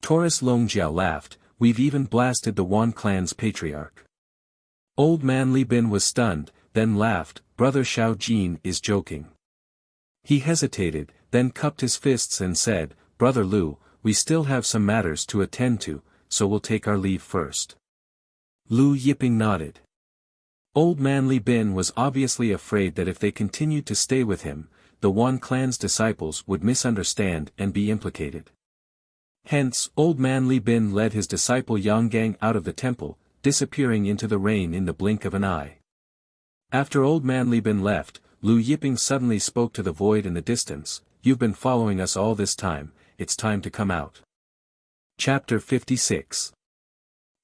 Taurus Longjiao laughed, "We've even blasted the Wan clan's patriarch." Old man Li Bin was stunned, then laughed, "Brother Xiao Jin is joking." He hesitated, then cupped his fists and said, "Brother Lu, we still have some matters to attend to, so we'll take our leave first." Lu Yiping nodded. Old man Li Bin was obviously afraid that if they continued to stay with him, the Wan clan's disciples would misunderstand and be implicated. Hence, old man Li Bin led his disciple Yang out of the temple, disappearing into the rain in the blink of an eye. After old man Li Bin left, Lu Yiping suddenly spoke to the void in the distance, "You've been following us all this time, it's time to come out." Chapter 56.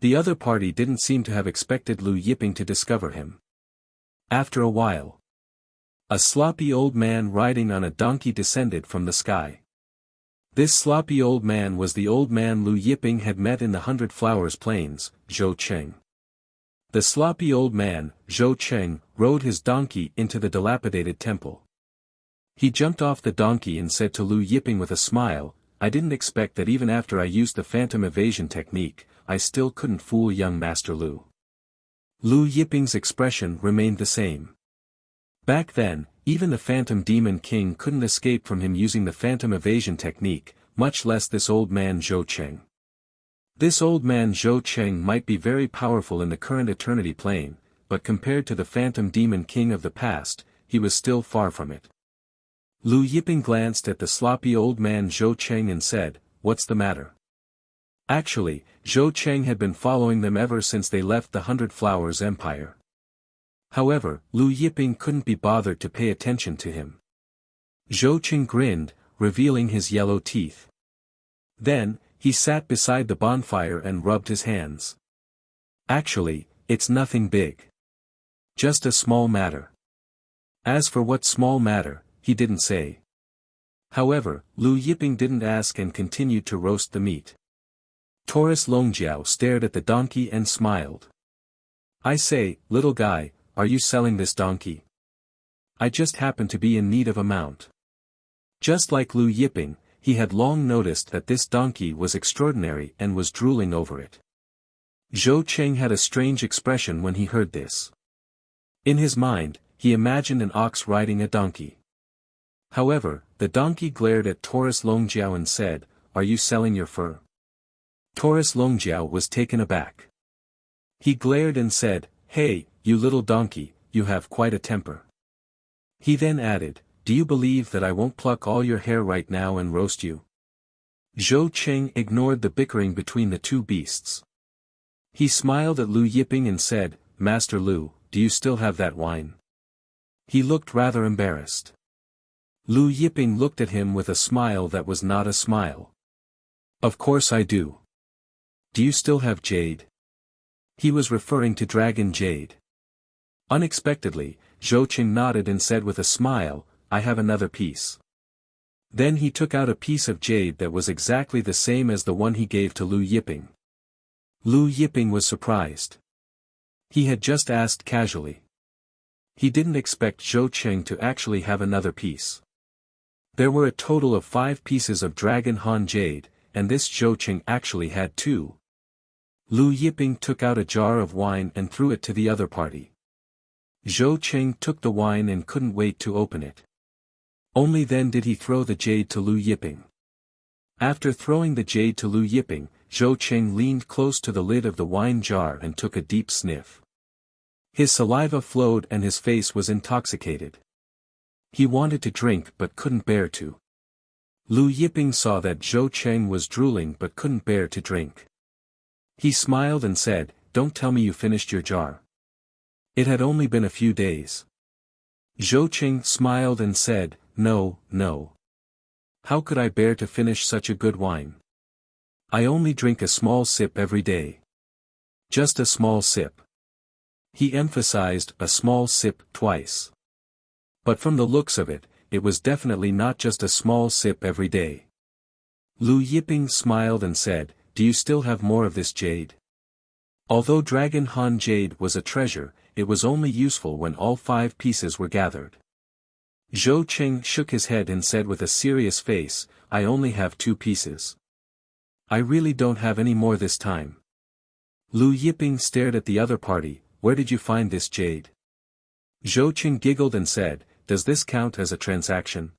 The other party didn't seem to have expected Lu Yiping to discover him. After a while, a sloppy old man riding on a donkey descended from the sky. This sloppy old man was the old man Lu Yiping had met in the 100 Flowers Plains, Zhou Cheng. The sloppy old man, Zhou Cheng, rode his donkey into the dilapidated temple. He jumped off the donkey and said to Lu Yiping with a smile, "I didn't expect that even after I used the phantom evasion technique, I still couldn't fool young Master Lu." Lu Yiping's expression remained the same. Back then, even the Phantom Demon King couldn't escape from him using the phantom evasion technique, much less this old man Zhou Cheng. This old man Zhou Cheng might be very powerful in the current Eternity Plane, but compared to the Phantom Demon King of the past, he was still far from it. Lu Yiping glanced at the sloppy old man Zhou Cheng and said, "What's the matter?" Actually, Zhou Cheng had been following them ever since they left the 100 Flowers Empire. However, Lu Yiping couldn't be bothered to pay attention to him. Zhou Cheng grinned, revealing his yellow teeth. Then, he sat beside the bonfire and rubbed his hands. "Actually, it's nothing big. Just a small matter." As for what small matter, he didn't say. However, Lu Yiping didn't ask and continued to roast the meat. Taurus Longjiao stared at the donkey and smiled. "I say, little guy, are you selling this donkey? I just happen to be in need of a mount." Just like Lu Yiping, he had long noticed that this donkey was extraordinary and was drooling over it. Zhou Cheng had a strange expression when he heard this. In his mind, he imagined an ox riding a donkey. However, the donkey glared at Taurus Longjiao and said, "Are you selling your fur?" Taurus Longjiao was taken aback. He glared and said, "Hey, you little donkey, you have quite a temper." He then added, "Do you believe that I won't pluck all your hair right now and roast you?" Zhou Cheng ignored the bickering between the two beasts. He smiled at Lu Yiping and said, "Master Lu, do you still have that wine?" He looked rather embarrassed. Lu Yiping looked at him with a smile that was not a smile. "Of course I do. Do you still have jade?" He was referring to dragon jade. Unexpectedly, Zhou Cheng nodded and said with a smile, "I have another piece." Then he took out a piece of jade that was exactly the same as the one he gave to Lu Yiping. Lu Yiping was surprised. He had just asked casually. He didn't expect Zhou Cheng to actually have another piece. There were a total of 5 pieces of Dragon Han jade, and this Zhou Cheng actually had 2. Lu Yiping took out a jar of wine and threw it to the other party. Zhou Cheng took the wine and couldn't wait to open it. Only then did he throw the jade to Lu Yiping. After throwing the jade to Lu Yiping, Zhou Cheng leaned close to the lid of the wine jar and took a deep sniff. His saliva flowed and his face was intoxicated. He wanted to drink but couldn't bear to. Lu Yiping saw that Zhou Cheng was drooling but couldn't bear to drink. He smiled and said, "Don't tell me you finished your jar. It had only been a few days." Zhou Cheng smiled and said, No. How could I bear to finish such a good wine? I only drink a small sip every day. Just a small sip." He emphasized a small sip twice. But from the looks of it, it was definitely not just a small sip every day. Lu Yiping smiled and said, "Do you still have more of this jade?" Although Dragon Han jade was a treasure, it was only useful when all 5 pieces were gathered. Zhou Cheng shook his head and said with a serious face, "I only have 2 pieces. I really don't have any more this time." Lu Yiping stared at the other party, "Where did you find this jade?" Zhou Cheng giggled and said, "Does this count as a transaction?"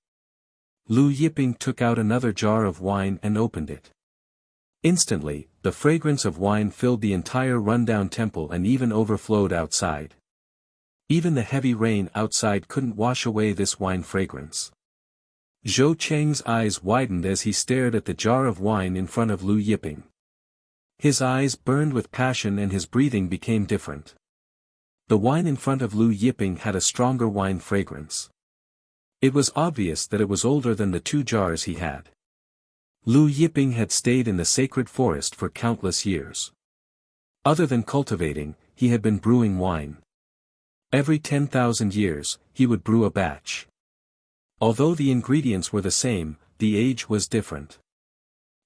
Lu Yiping took out another jar of wine and opened it. Instantly, the fragrance of wine filled the entire rundown temple and even overflowed outside. Even the heavy rain outside couldn't wash away this wine fragrance. Zhou Cheng's eyes widened as he stared at the jar of wine in front of Lu Yiping. His eyes burned with passion and his breathing became different. The wine in front of Lu Yiping had a stronger wine fragrance. It was obvious that it was older than the 2 jars he had. Lu Yiping had stayed in the sacred forest for countless years. Other than cultivating, he had been brewing wine. Every 10,000 years, he would brew a batch. Although the ingredients were the same, the age was different.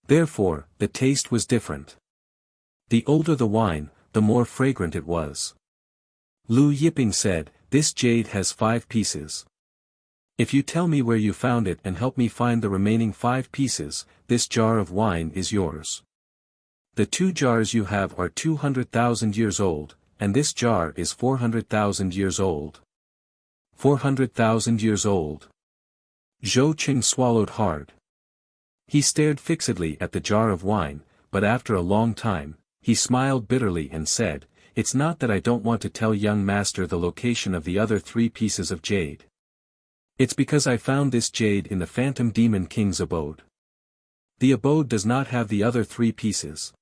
Therefore, the taste was different. The older the wine, the more fragrant it was. Lu Yiping said, "This jade has 5 pieces. If you tell me where you found it and help me find the remaining 5 pieces, this jar of wine is yours. The 2 jars you have are 200,000 years old, and this jar is 400,000 years old." 400,000 years old. Zhou Qing swallowed hard. He stared fixedly at the jar of wine, but after a long time, he smiled bitterly and said, "It's not that I don't want to tell young master the location of the other 3 pieces of jade. It's because I found this jade in the Phantom Demon King's abode. The abode does not have the other 3 pieces.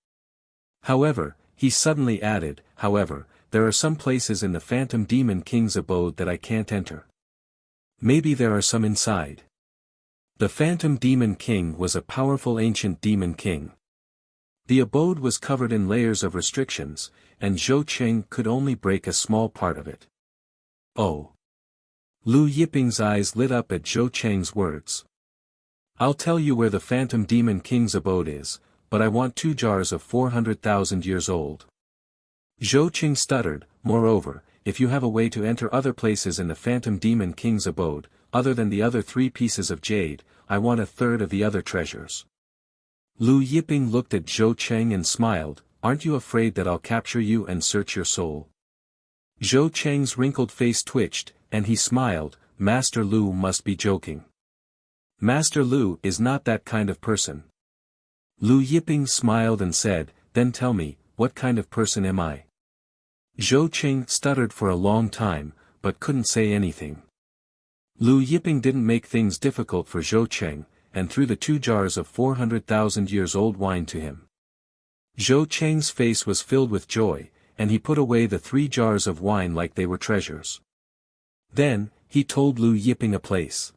However," he suddenly added, "however, there are some places in the Phantom Demon King's abode that I can't enter. Maybe there are some inside." The Phantom Demon King was a powerful ancient demon king. The abode was covered in layers of restrictions, and Zhou Qing could only break a small part of it. "Oh." Lu Yiping's eyes lit up at Zhou Cheng's words. "I'll tell you where the Phantom Demon King's abode is, but I want 2 jars of 400,000 years old." Zhou Qing stuttered, "Moreover, if you have a way to enter other places in the Phantom Demon King's abode, other than the other 3 pieces of jade, I want 1/3 of the other treasures." Lu Yiping looked at Zhou Cheng and smiled, "Aren't you afraid that I'll capture you and search your soul?" Zhou Cheng's wrinkled face twitched, and he smiled, "Master Lu must be joking. Master Lu is not that kind of person." Lu Yiping smiled and said, "Then tell me, what kind of person am I?" Zhou Cheng stuttered for a long time, but couldn't say anything. Lu Yiping didn't make things difficult for Zhou Cheng, and threw the 2 jars of 400,000 years old wine to him. Zhou Cheng's face was filled with joy, and he put away the 3 jars of wine like they were treasures. Then, he told Lu Yiping a place.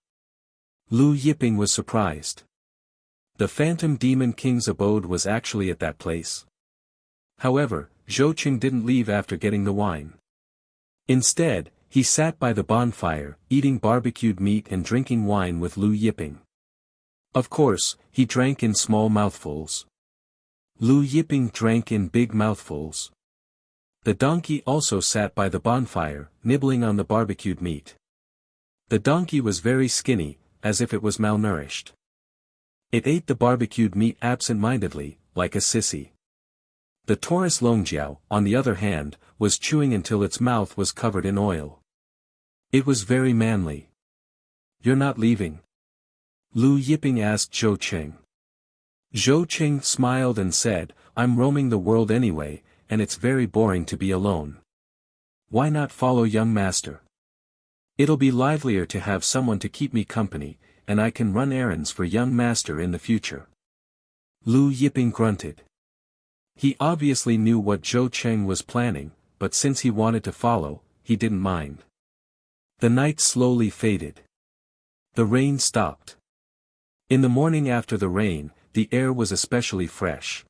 Lu Yiping was surprised. The Phantom Demon King's abode was actually at that place. However, Zhou Cheng didn't leave after getting the wine. Instead, he sat by the bonfire, eating barbecued meat and drinking wine with Lu Yiping. Of course, he drank in small mouthfuls. Lu Yiping drank in big mouthfuls. The donkey also sat by the bonfire, nibbling on the barbecued meat. The donkey was very skinny, as if it was malnourished. It ate the barbecued meat absent-mindedly, like a sissy. The Taurus Longjiao, on the other hand, was chewing until its mouth was covered in oil. It was very manly. "You're not leaving?" Lu Yiping asked Zhou Cheng. Zhou Cheng smiled and said, "I'm roaming the world anyway, and it's very boring to be alone. Why not follow young master? It'll be livelier to have someone to keep me company, and I can run errands for young master in the future." Lu Yiping grunted. He obviously knew what Zhou Cheng was planning, but since he wanted to follow, he didn't mind. The night slowly faded. The rain stopped. In the morning after the rain, the air was especially fresh.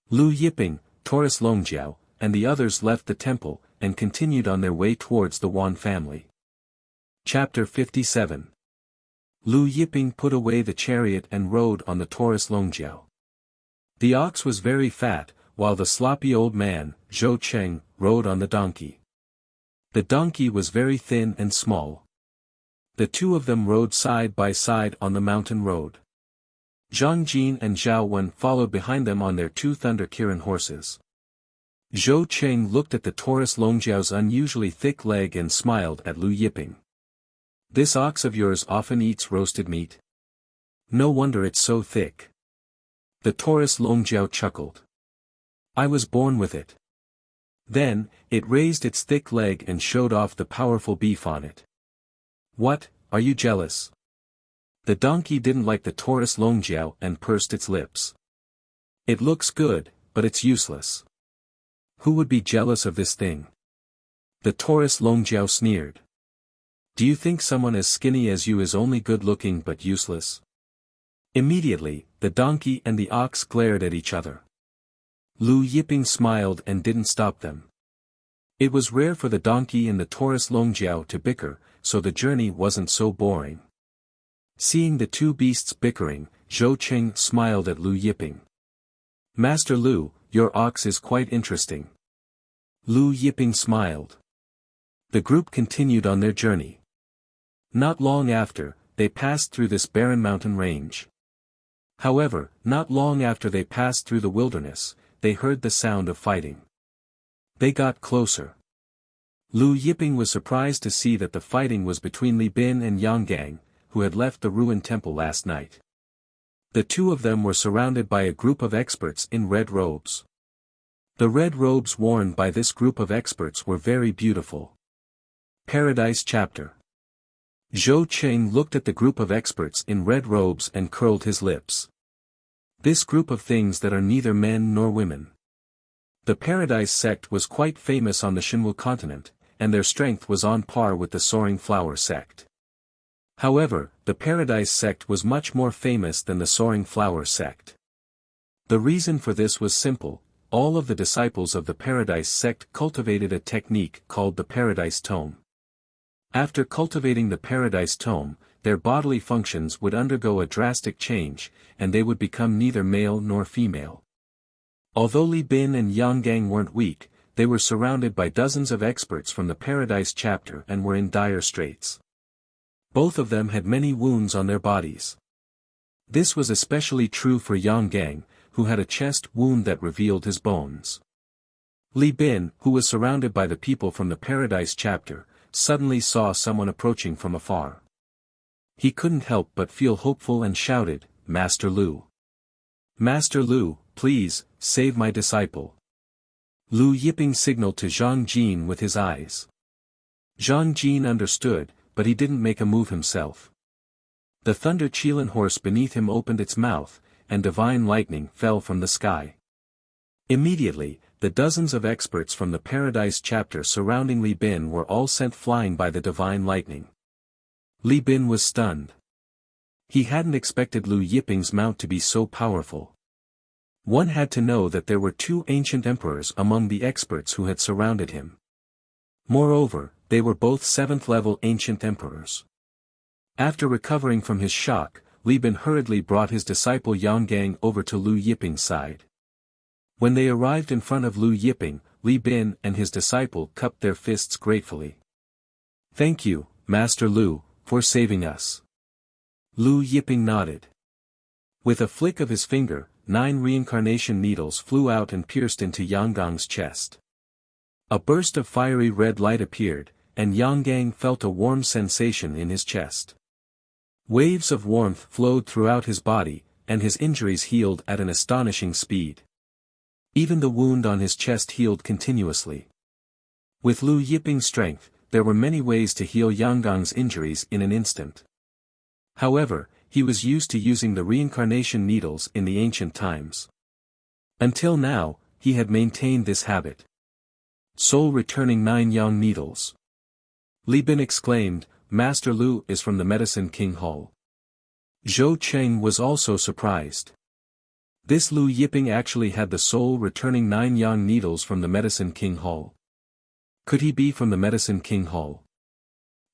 Lu Yiping, Taurus Longjiao, and the others left the temple, and continued on their way towards the Wan family. Chapter 57. Lu Yiping put away the chariot and rode on the Taurus Longjiao. The ox was very fat, while the sloppy old man, Zhou Cheng, rode on the donkey. The donkey was very thin and small. The 2 of them rode side by side on the mountain road. Zhang Jin and Zhao Wen followed behind them on their 2 Thunder Kirin horses. Zhou Cheng looked at the Taurus Longjiao's unusually thick leg and smiled at Lu Yiping. "This ox of yours often eats roasted meat? No wonder it's so thick." The Taurus Longjiao chuckled. "I was born with it." Then, it raised its thick leg and showed off the powerful beef on it. "What, are you jealous?" The donkey didn't like the Taurus Longjiao and pursed its lips. It looks good, but it's useless. Who would be jealous of this thing? The Taurus Longjiao sneered. Do you think someone as skinny as you is only good-looking but useless? Immediately, the donkey and the ox glared at each other. Lu Yiping smiled and didn't stop them. It was rare for the donkey and the Taurus Longjiao to bicker, so the journey wasn't so boring. Seeing the two beasts bickering, Zhou Qing smiled at Lu Yiping. Master Lu, your ox is quite interesting. Lu Yiping smiled. The group continued on their journey. Not long after, they passed through this barren mountain range. However, not long after they passed through the wilderness, they heard the sound of fighting. They got closer. Lu Yiping was surprised to see that the fighting was between Li Bin and Yang Gang, who had left the ruined temple last night. The two of them were surrounded by a group of experts in red robes. The red robes worn by this group of experts were very beautiful. Paradise Chapter. Zhou Qing looked at the group of experts in red robes and curled his lips. This group of things that are neither men nor women. The Paradise sect was quite famous on the Shinwu continent, and their strength was on par with the Soaring Flower sect. However, the Paradise sect was much more famous than the Soaring Flower sect. The reason for this was simple: all of the disciples of the Paradise sect cultivated a technique called the Paradise Tome. After cultivating the Paradise Tome, their bodily functions would undergo a drastic change, and they would become neither male nor female. Although Li Bin and Yang Gang weren't weak, they were surrounded by dozens of experts from the Paradise chapter and were in dire straits. Both of them had many wounds on their bodies. This was especially true for Yang Gang, who had a chest wound that revealed his bones. Li Bin, who was surrounded by the people from the Paradise chapter, suddenly saw someone approaching from afar. He couldn't help but feel hopeful and shouted, "Master Lu! Master Lu, please, save my disciple." Lu Yiping signaled to Zhang Jin with his eyes. Zhang Jin understood, but he didn't make a move himself. The thunder Qilin horse beneath him opened its mouth, and divine lightning fell from the sky. Immediately, the dozens of experts from the Paradise chapter surrounding Li Bin were all sent flying by the divine lightning. Li Bin was stunned. He hadn't expected Lu Yiping's mount to be so powerful. One had to know that there were two ancient emperors among the experts who had surrounded him. Moreover, they were both 7th-level ancient emperors. After recovering from his shock, Li Bin hurriedly brought his disciple Yang Gang over to Lu Yiping's side. When they arrived in front of Lu Yiping, Li Bin and his disciple cupped their fists gratefully. "Thank you, Master Lu, for saving us." Lu Yiping nodded. With a flick of his finger, 9 reincarnation needles flew out and pierced into Yang Gang's chest. A burst of fiery red light appeared, and Yang Gang felt a warm sensation in his chest. Waves of warmth flowed throughout his body, and his injuries healed at an astonishing speed. Even the wound on his chest healed continuously. With Lu Yiping's strength, there were many ways to heal Yang Gang's injuries in an instant. However, he was used to using the reincarnation needles in the ancient times. Until now, he had maintained this habit. Soul returning 9 yang needles. Li Bin exclaimed, "Master Lu is from the Medicine King Hall." Zhou Cheng was also surprised. This Lu Yiping actually had the soul returning 9 yang needles from the Medicine King Hall. Could he be from the Medicine King Hall?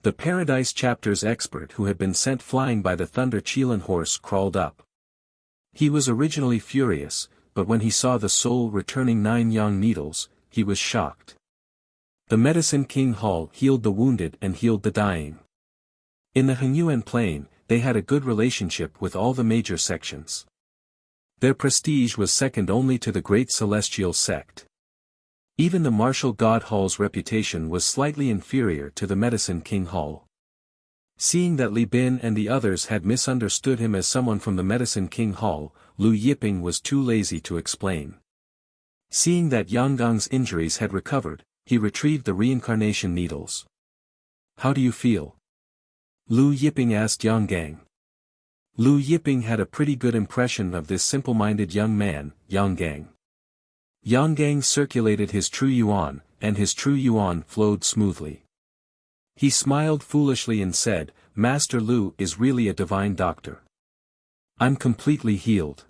The Paradise chapter's expert who had been sent flying by the Thunder Qilin horse crawled up. He was originally furious, but when he saw the soul returning 9 yang needles, he was shocked. The Medicine King Hall healed the wounded and healed the dying. In the Henyuan Plain, they had a good relationship with all the major sections. Their prestige was second only to the Great Celestial Sect. Even the Martial God Hall's reputation was slightly inferior to the Medicine King Hall. Seeing that Li Bin and the others had misunderstood him as someone from the Medicine King Hall, Lu Yiping was too lazy to explain. Seeing that Yang Gang's injuries had recovered, he retrieved the reincarnation needles. "How do you feel?" Lu Yiping asked Yang Gang. Lu Yiping had a pretty good impression of this simple-minded young man, Yang Gang. Yang Gang circulated his true yuan, and his true yuan flowed smoothly. He smiled foolishly and said, "Master Lu is really a divine doctor. I'm completely healed."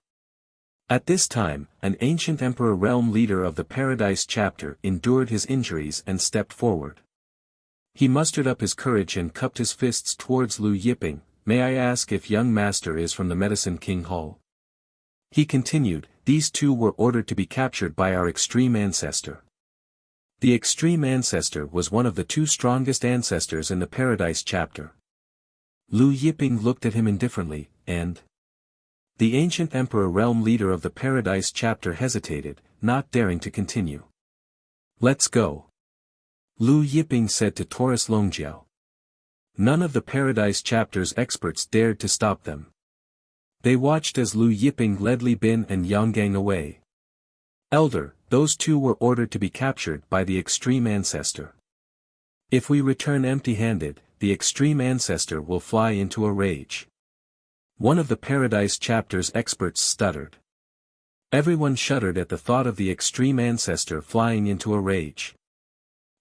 At this time, an ancient emperor realm leader of the Paradise chapter endured his injuries and stepped forward. He mustered up his courage and cupped his fists towards Lu Yiping. "May I ask if young master is from the Medicine King Hall?" He continued, "These two were ordered to be captured by our extreme ancestor." The extreme ancestor was one of the two strongest ancestors in the Paradise chapter. Lu Yiping looked at him indifferently, and the ancient emperor realm leader of the Paradise chapter hesitated, not daring to continue. "Let's go," Lu Yiping said to Taurus Longjiao. None of the Paradise chapter's experts dared to stop them. They watched as Lu Yiping led Li Bin and Yang Gang away. "Elder, those two were ordered to be captured by the extreme ancestor. If we return empty-handed, the extreme ancestor will fly into a rage." One of the Paradise chapter's experts stuttered. Everyone shuddered at the thought of the extreme ancestor flying into a rage.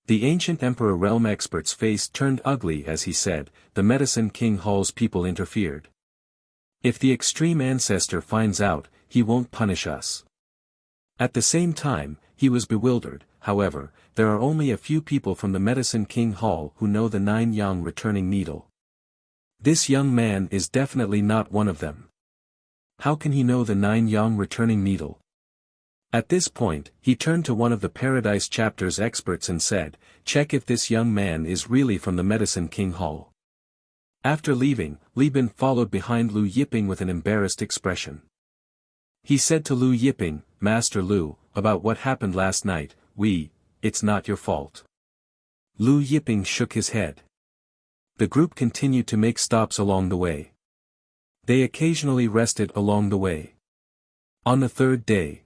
The ancient emperor realm expert's face turned ugly as he said, "The Medicine King Hall's people interfered. If the extreme ancestor finds out, he won't punish us." At the same time, he was bewildered. However, there are only a few people from the Medicine King Hall who know the 9-yang returning needle. This young man is definitely not one of them. How can he know the 9-yang returning needle? At this point, he turned to one of the Paradise chapter's experts and said, "Check if this young man is really from the Medicine King Hall." After leaving, Li Bin followed behind Lu Yiping with an embarrassed expression. He said to Lu Yiping, "Master Lu, about what happened last night, it's not your fault." Lu Yiping shook his head. The group continued to make stops along the way. They occasionally rested along the way. On the third day,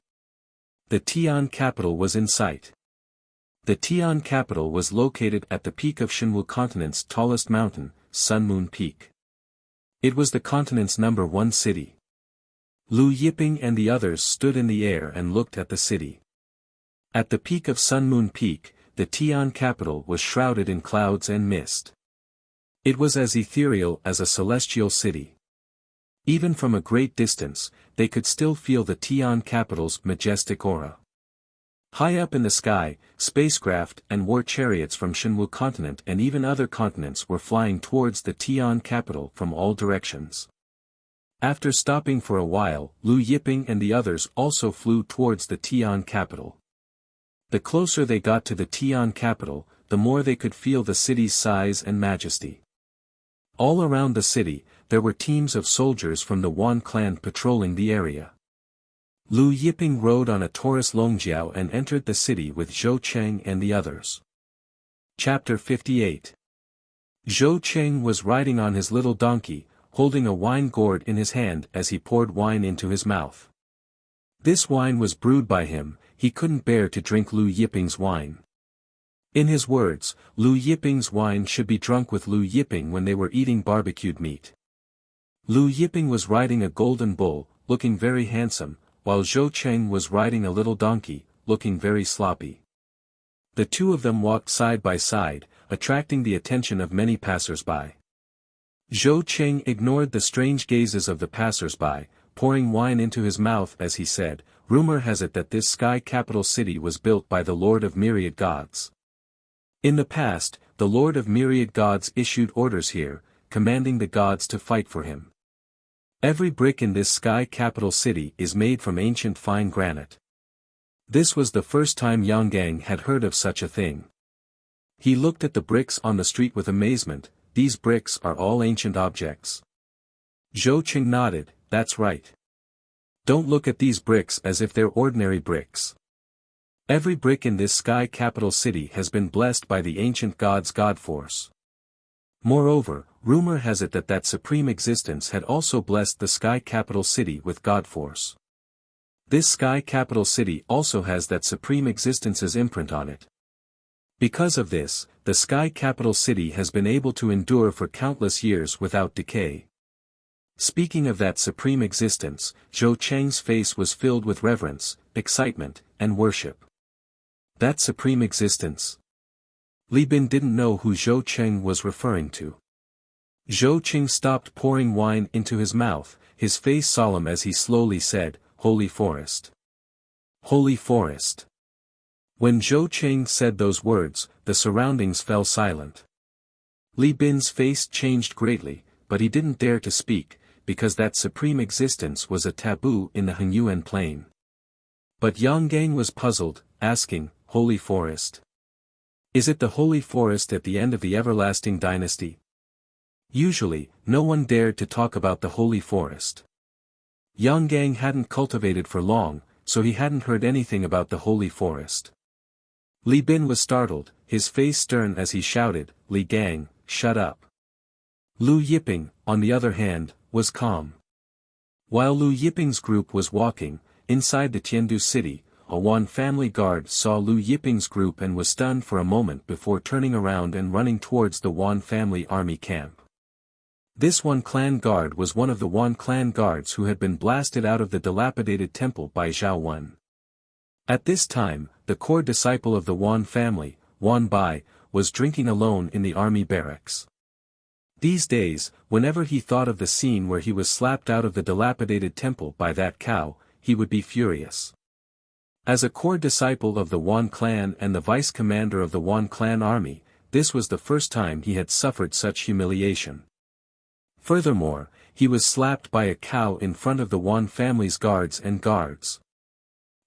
the Tian capital was in sight. The Tian capital was located at the peak of Shenwu continent's tallest mountain, Sun Moon Peak. It was the continent's #1 city. Lu Yiping and the others stood in the air and looked at the city. At the peak of Sun Moon Peak, the Tian capital was shrouded in clouds and mist. It was as ethereal as a celestial city. Even from a great distance, they could still feel the Tian capital's majestic aura. High up in the sky, spacecraft and war chariots from Shenwu continent and even other continents were flying towards the Tian capital from all directions. After stopping for a while, Lu Yiping and the others also flew towards the Tian capital. The closer they got to the Tian capital, the more they could feel the city's size and majesty. All around the city, there were teams of soldiers from the Wan clan patrolling the area. Lu Yiping rode on a Taurus Longjiao and entered the city with Zhou Cheng and the others. Chapter 58. Zhou Cheng was riding on his little donkey, holding a wine gourd in his hand as he poured wine into his mouth. This wine was brewed by him, he couldn't bear to drink Lu Yiping's wine. In his words, Lu Yiping's wine should be drunk with Lu Yiping when they were eating barbecued meat. Lu Yiping was riding a golden bull, looking very handsome, while Zhou Cheng was riding a little donkey, looking very sloppy. The two of them walked side by side, attracting the attention of many passers-by. Zhou Cheng ignored the strange gazes of the passers-by, pouring wine into his mouth as he said, "Rumor has it that this sky capital city was built by the Lord of Myriad Gods. In the past, the Lord of Myriad Gods issued orders here, commanding the gods to fight for him. Every brick in this sky capital city is made from ancient fine granite." This was the first time Yang Gang had heard of such a thing. He looked at the bricks on the street with amazement. "These bricks are all ancient objects." Zhou Cheng nodded, "That's right. Don't look at these bricks as if they're ordinary bricks. Every brick in this sky capital city has been blessed by the ancient god's god force. Moreover, rumor has it that that supreme existence had also blessed the sky capital city with god force. This sky capital city also has that supreme existence's imprint on it. Because of this, the sky capital city has been able to endure for countless years without decay. Speaking of that supreme existence, Zhou Cheng's face was filled with reverence, excitement, and worship. That supreme existence? Li Bin didn't know who Zhou Cheng was referring to. Zhou Cheng stopped pouring wine into his mouth, his face solemn as he slowly said, "Holy Forest. Holy Forest." When Zhou Cheng said those words, the surroundings fell silent. Li Bin's face changed greatly, but he didn't dare to speak, because that supreme existence was a taboo in the Hengyuan plain. But Yang Gang was puzzled, asking, "Holy Forest? Is it the Holy Forest at the end of the everlasting dynasty?" Usually, no one dared to talk about the Holy Forest. Yang Gang hadn't cultivated for long, so he hadn't heard anything about the Holy Forest. Li Bin was startled, his face stern as he shouted, "Li Gang, shut up." Lu Yiping, on the other hand, was calm. While Lu Yiping's group was walking, inside the Tiandu city, a Wan family guard saw Lu Yiping's group and was stunned for a moment before turning around and running towards the Wan family army camp. This Wan clan guard was one of the Wan clan guards who had been blasted out of the dilapidated temple by Zhao Wen. At this time, the core disciple of the Wan family, Wan Bai, was drinking alone in the army barracks. These days, whenever he thought of the scene where he was slapped out of the dilapidated temple by that cow, he would be furious. As a core disciple of the Wan clan and the vice commander of the Wan clan army, this was the first time he had suffered such humiliation. Furthermore, he was slapped by a cow in front of the Wan family's guards and guards.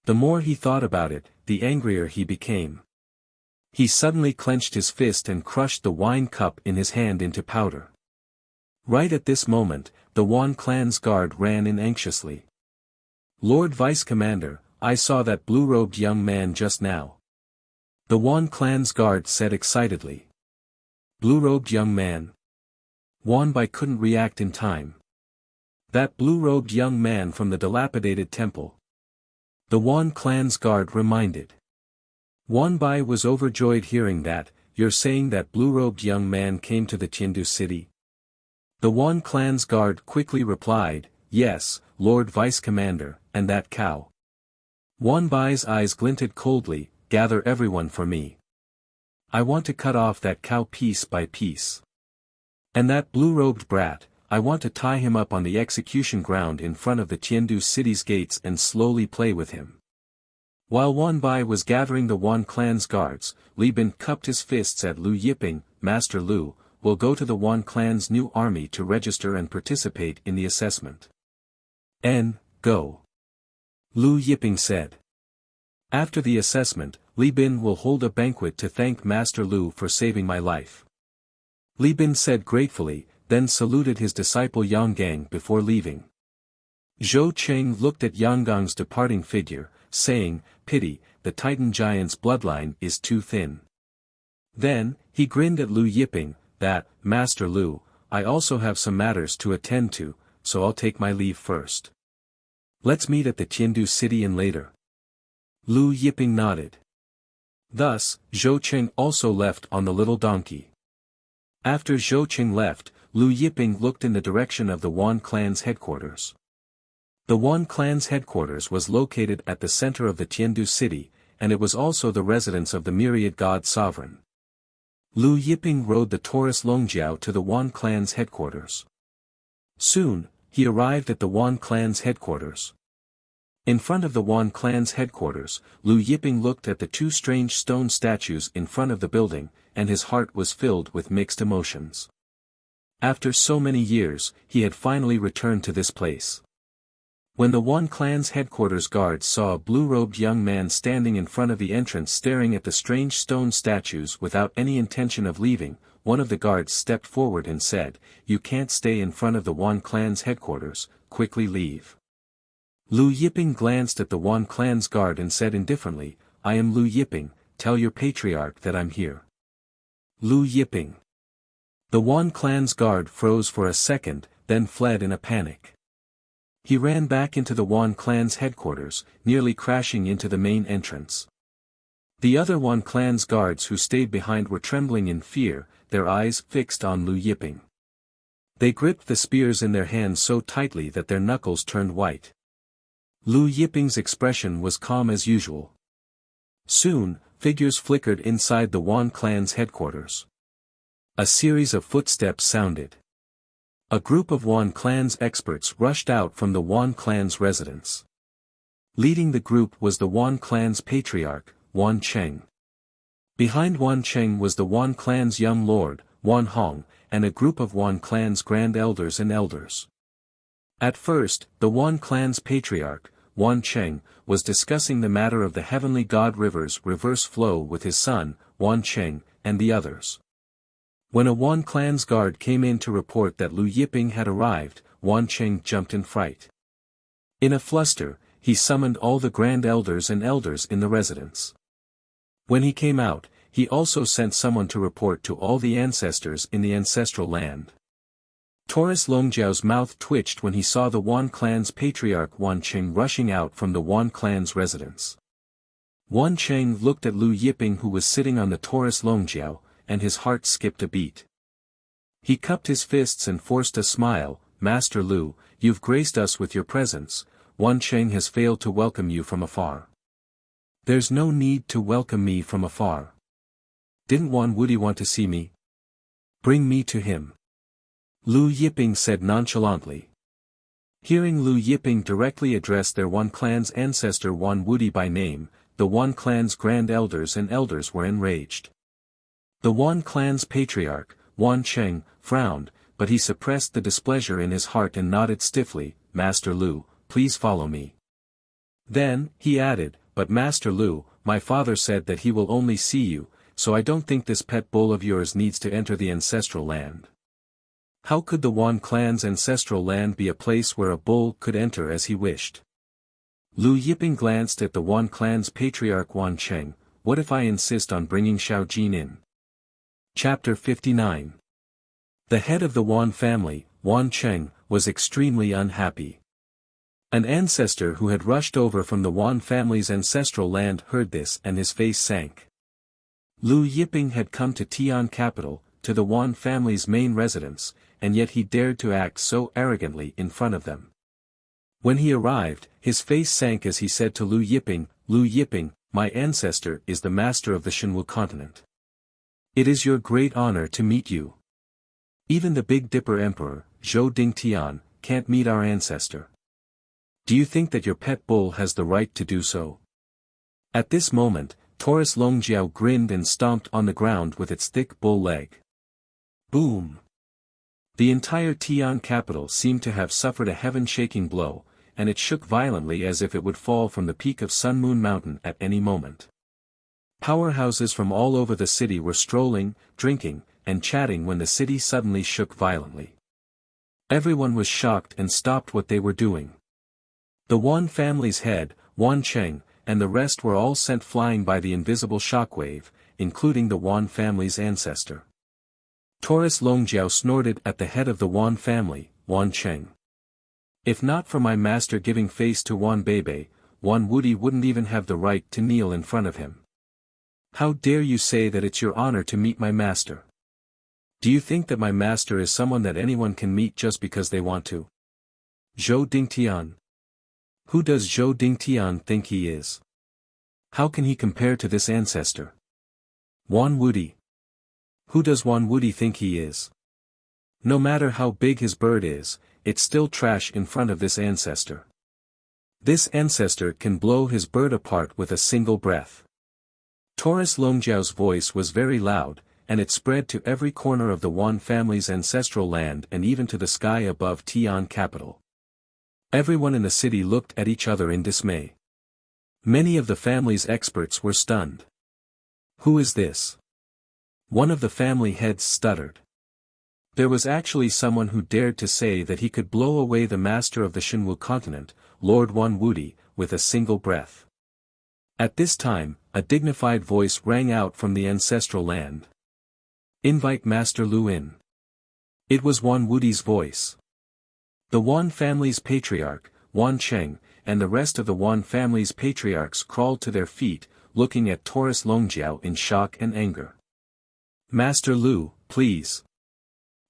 The more he thought about it, the angrier he became. He suddenly clenched his fist and crushed the wine cup in his hand into powder. Right at this moment, the Wan clan's guard ran in anxiously. "Lord Vice Commander, I saw that blue-robed young man just now," the Wan clan's guard said excitedly. "Blue-robed young man?" Wan Bai couldn't react in time. "That blue-robed young man from the dilapidated temple," the Wan clan's guard reminded. Wan Bai was overjoyed hearing that. "You're saying that blue-robed young man came to the Tiandu city?" The Wan clan's guard quickly replied, "Yes, Lord Vice Commander, and that cow." Wan Bai's eyes glinted coldly, "Gather everyone for me. I want to cut off that cow piece by piece. And that blue-robed brat, I want to tie him up on the execution ground in front of the Tiandu city's gates and slowly play with him." While Wan Bai was gathering the Wan clan's guards, Li Bin cupped his fists at Lu Yiping. "Master Lu, we'll go to the Wan clan's new army to register and participate in the assessment." Go. Lu Yiping said. "After the assessment, Li Bin will hold a banquet to thank Master Lu for saving my life." Li Bin said gratefully, then saluted his disciple Yang Gang before leaving. Zhou Cheng looked at Yang Gang's departing figure, saying, "Pity, the Titan giant's bloodline is too thin." Then, he grinned at Lu Yiping, "That, Master Lu, I also have some matters to attend to, so I'll take my leave first. Let's meet at the Tiandu city and later." Lu Yiping nodded. Thus, Zhou Cheng also left on the little donkey. After Zhou Cheng left, Lu Yiping looked in the direction of the Wan clan's headquarters. The Wan clan's headquarters was located at the center of the Tiandu city, and it was also the residence of the myriad god sovereign. Lu Yiping rode the Taurus Longjiao to the Wan clan's headquarters. Soon, he arrived at the Wan clan's headquarters. In front of the Wan clan's headquarters, Lu Yiping looked at the two strange stone statues in front of the building, and his heart was filled with mixed emotions. After so many years, he had finally returned to this place. When the Wan clan's headquarters guards saw a blue-robed young man standing in front of the entrance staring at the strange stone statues without any intention of leaving, one of the guards stepped forward and said, "You can't stay in front of the Wan clan's headquarters, quickly leave." Lu Yiping glanced at the Wan clan's guard and said indifferently, "I am Lu Yiping, tell your patriarch that I'm here." Lu Yiping. The Wan clan's guard froze for a second, then fled in a panic. He ran back into the Wan clan's headquarters, nearly crashing into the main entrance. The other Wan clan's guards who stayed behind were trembling in fear, their eyes fixed on Lu Yiping. They gripped the spears in their hands so tightly that their knuckles turned white. Lu Yiping's expression was calm as usual. Soon, figures flickered inside the Wan clan's headquarters. A series of footsteps sounded. A group of Wan clan's experts rushed out from the Wan clan's residence. Leading the group was the Wan clan's patriarch, Wan Cheng. Behind Wan Cheng was the Wan clan's young lord, Wan Hong, and a group of Wan clan's grand elders and elders. At first, the Wan clan's patriarch, Wan Cheng, was discussing the matter of the heavenly god river's reverse flow with his son, Wan Cheng, and the others. When a Wan clan's guard came in to report that Lu Yiping had arrived, Wan Cheng jumped in fright. In a fluster, he summoned all the grand elders and elders in the residence. When he came out, he also sent someone to report to all the ancestors in the ancestral land. Taurus Longjiao's mouth twitched when he saw the Wan clan's patriarch Wan Cheng rushing out from the Wan clan's residence. Wan Cheng looked at Lu Yiping who was sitting on the Taurus Longjiao, and his heart skipped a beat. He cupped his fists and forced a smile. "Master Lu, you've graced us with your presence. Wan Cheng has failed to welcome you from afar." "There's no need to welcome me from afar. Didn't Wan Wudi want to see me? Bring me to him," Lu Yiping said nonchalantly. Hearing Lu Yiping directly address their Wan clan's ancestor Wan Wudi by name, the Wan clan's grand elders and elders were enraged. The Wan clan's patriarch, Wan Cheng, frowned, but he suppressed the displeasure in his heart and nodded stiffly. "Master Lu, please follow me." Then, he added, "But Master Lu, my father said that he will only see you, so I don't think this pet bull of yours needs to enter the ancestral land." How could the Wan clan's ancestral land be a place where a bull could enter as he wished? Lu Yiping glanced at the Wan clan's patriarch Wan Cheng. "What if I insist on bringing Xiao Jin in?" Chapter 59. The head of the Wan family, Wan Cheng, was extremely unhappy. An ancestor who had rushed over from the Wan family's ancestral land heard this and his face sank. Lu Yiping had come to Tian capital, to the Wan family's main residence, and yet he dared to act so arrogantly in front of them. When he arrived, his face sank as he said to Lu Yiping, "Lu Yiping, my ancestor is the master of the Shenwu continent. It is your great honor to meet you. Even the Big Dipper Emperor, Zhou Dingtian, can't meet our ancestor. Do you think that your pet bull has the right to do so?" At this moment, Taurus Longjiao grinned and stomped on the ground with its thick bull leg. Boom! The entire Tian capital seemed to have suffered a heaven-shaking blow, and it shook violently as if it would fall from the peak of Sun Moon Mountain at any moment. Powerhouses from all over the city were strolling, drinking, and chatting when the city suddenly shook violently. Everyone was shocked and stopped what they were doing. The Wan family's head, Wan Cheng, and the rest were all sent flying by the invisible shockwave, including the Wan family's ancestor. Taurus Longjiao snorted at the head of the Wan family, Wan Cheng. "If not for my master giving face to Wan Bebe, Wan Wudi wouldn't even have the right to kneel in front of him. How dare you say that it's your honor to meet my master? Do you think that my master is someone that anyone can meet just because they want to? Zhou Dingtian? Who does Zhou Dingtian think he is? How can he compare to this ancestor? Wan Wudi? Who does Wan Wudi think he is? No matter how big his bird is, it's still trash in front of this ancestor. This ancestor can blow his bird apart with a single breath." Taurus Longjiao's voice was very loud, and it spread to every corner of the Wan family's ancestral land and even to the sky above Tian capital. Everyone in the city looked at each other in dismay. Many of the family's experts were stunned. "Who is this?" One of the family heads stuttered. There was actually someone who dared to say that he could blow away the master of the Shenwu continent, Lord Wan Wudi, with a single breath. At this time, a dignified voice rang out from the ancestral land. "Invite Master Lu in." It was Wan Wudi's voice. The Wan family's patriarch, Wan Cheng, and the rest of the Wan family's patriarchs crawled to their feet, looking at Taurus Longjiao in shock and anger. "Master Lu, please.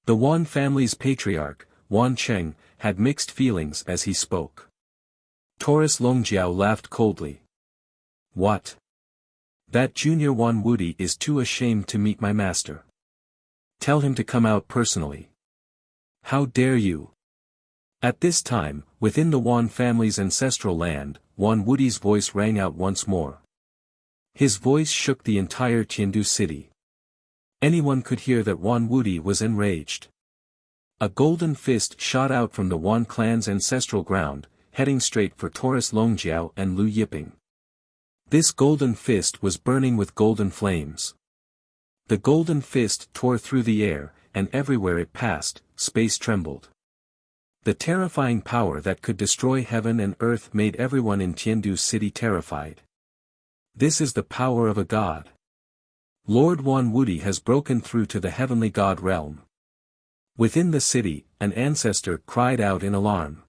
The Wan family's patriarch, Wan Cheng, had mixed feelings as he spoke. Taurus Longjiao laughed coldly. What? That junior Wan Wudi is too ashamed to meet my master. Tell him to come out personally. How dare you? At this time, within the Wan family's ancestral land, Wan Wudi's voice rang out once more. His voice shook the entire Tiandu city. Anyone could hear that Wan Wudi was enraged. A golden fist shot out from the Wan clan's ancestral ground, heading straight for Taurus Longjiao and Lu Yiping. This golden fist was burning with golden flames. The golden fist tore through the air, and everywhere it passed, space trembled. The terrifying power that could destroy heaven and earth made everyone in Tiandu city terrified. This is the power of a god. Lord Wan Wudi has broken through to the heavenly god realm. Within the city, an ancestor cried out in alarm.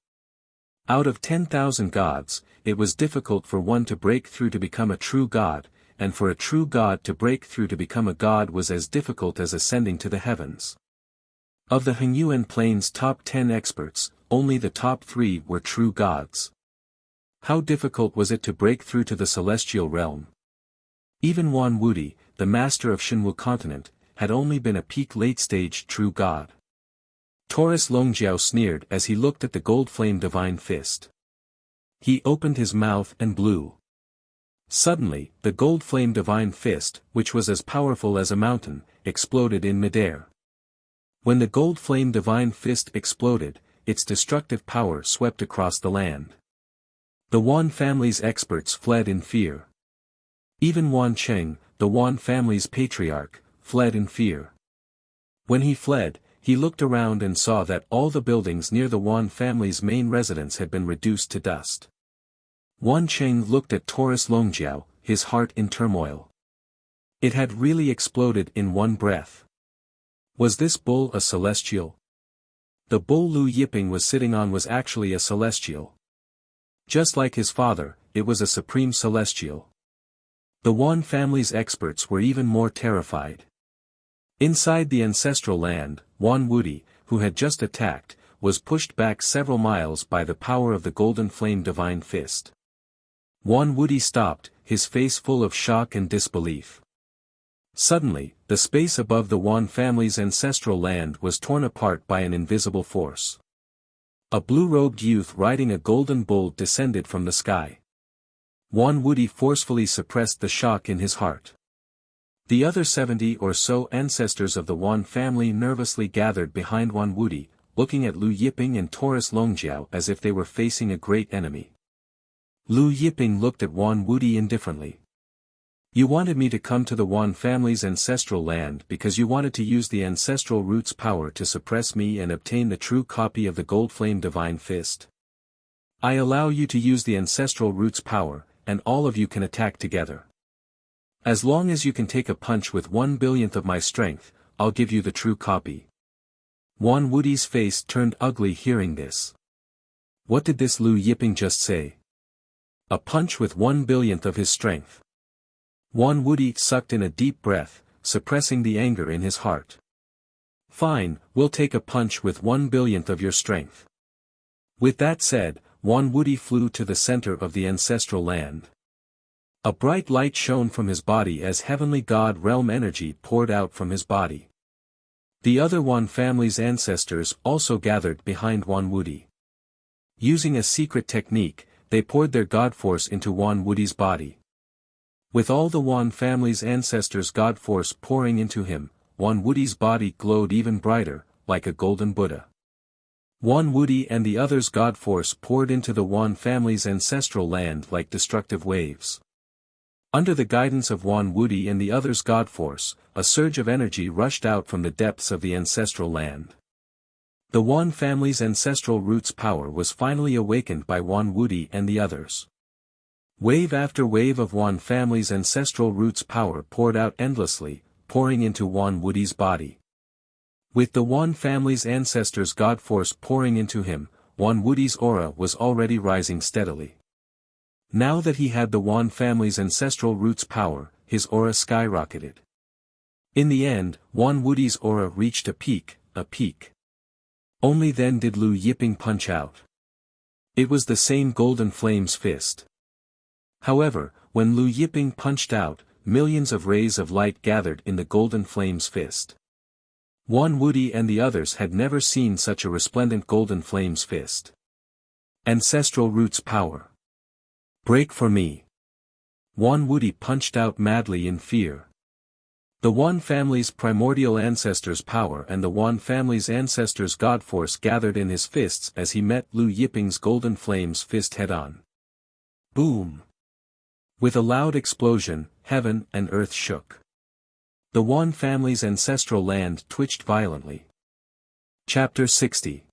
Out of 10,000 gods, it was difficult for one to break through to become a true god, and for a true god to break through to become a god was as difficult as ascending to the heavens. Of the Hengyuan Plain's top 10 experts, only the top 3 were true gods. How difficult was it to break through to the celestial realm? Even Wan Wudi, the master of Shenwu continent, had only been a peak late-stage true god. Taurus Longjiao sneered as he looked at the gold-flame divine fist. He opened his mouth and blew. Suddenly, the gold-flame divine fist, which was as powerful as a mountain, exploded in midair. When the gold-flame divine fist exploded, its destructive power swept across the land. The Wan family's experts fled in fear. Even Wan Cheng, the Wan family's patriarch, fled in fear. When he fled, he looked around and saw that all the buildings near the Wan family's main residence had been reduced to dust. Wan Cheng looked at Taurus Longjiao, his heart in turmoil. It had really exploded in one breath. Was this bull a celestial? The bull Lu Yiping was sitting on was actually a celestial. Just like his father, it was a supreme celestial. The Wan family's experts were even more terrified. Inside the ancestral land, Wan Wudi, who had just attacked, was pushed back several miles by the power of the golden flame divine fist. Wan Wudi stopped, his face full of shock and disbelief. Suddenly, the space above the Wan family's ancestral land was torn apart by an invisible force. A blue-robed youth riding a golden bull descended from the sky. Wan Wudi forcefully suppressed the shock in his heart. The other 70 or so ancestors of the Wan family nervously gathered behind Wan Wudi, looking at Lu Yiping and Taurus Longjiao as if they were facing a great enemy. Lu Yiping looked at Wan Wudi indifferently. You wanted me to come to the Wan family's ancestral land because you wanted to use the ancestral root's power to suppress me and obtain the true copy of the gold flame divine fist. I allow you to use the ancestral root's power, and all of you can attack together. As long as you can take a punch with 1/1000th of my strength, I'll give you the true copy. Wan Wudi's face turned ugly hearing this. What did this Lu Yiping just say? A punch with 1/1000th of his strength. Wan Wudi sucked in a deep breath, suppressing the anger in his heart. Fine, we'll take a punch with 1/1000th of your strength. With that said, Wan Wudi flew to the center of the ancestral land. A bright light shone from his body as heavenly god realm energy poured out from his body. The other Wan family's ancestors also gathered behind Wan Wudi. Using a secret technique, they poured their god force into Wan Wudi's body. With all the Wan family's ancestors' god force pouring into him, Wan Wudi's body glowed even brighter, like a golden Buddha. Wan Wudi and the others' god force poured into the Wan family's ancestral land like destructive waves. Under the guidance of Wan Wudi and the others' god force, a surge of energy rushed out from the depths of the ancestral land. The Wan family's ancestral root's power was finally awakened by Wan Wudi and the others. Wave after wave of Wan family's ancestral root's power poured out endlessly, pouring into Wan Wudi's body. With the Wan family's ancestors' god force pouring into him, Wan Wudi's aura was already rising steadily. Now that he had the Wan family's ancestral root's power, his aura skyrocketed. In the end, Wan Wudi's aura reached a peak, a peek. Only then did Lu Yiping punch out. It was the same Golden Flame's fist. However, when Lu Yiping punched out, millions of rays of light gathered in the Golden Flame's fist. Wan Wudi and the others had never seen such a resplendent Golden Flame's fist. Ancestral Roots Power. Break for me. Wan Wudi punched out madly in fear. The Wan family's primordial ancestors' power and the Wan family's ancestors' god force gathered in his fists as he met Lu Yiping's Golden Flame's fist head-on. Boom! With a loud explosion, heaven and earth shook. The Wan family's ancestral land twitched violently. Chapter 60.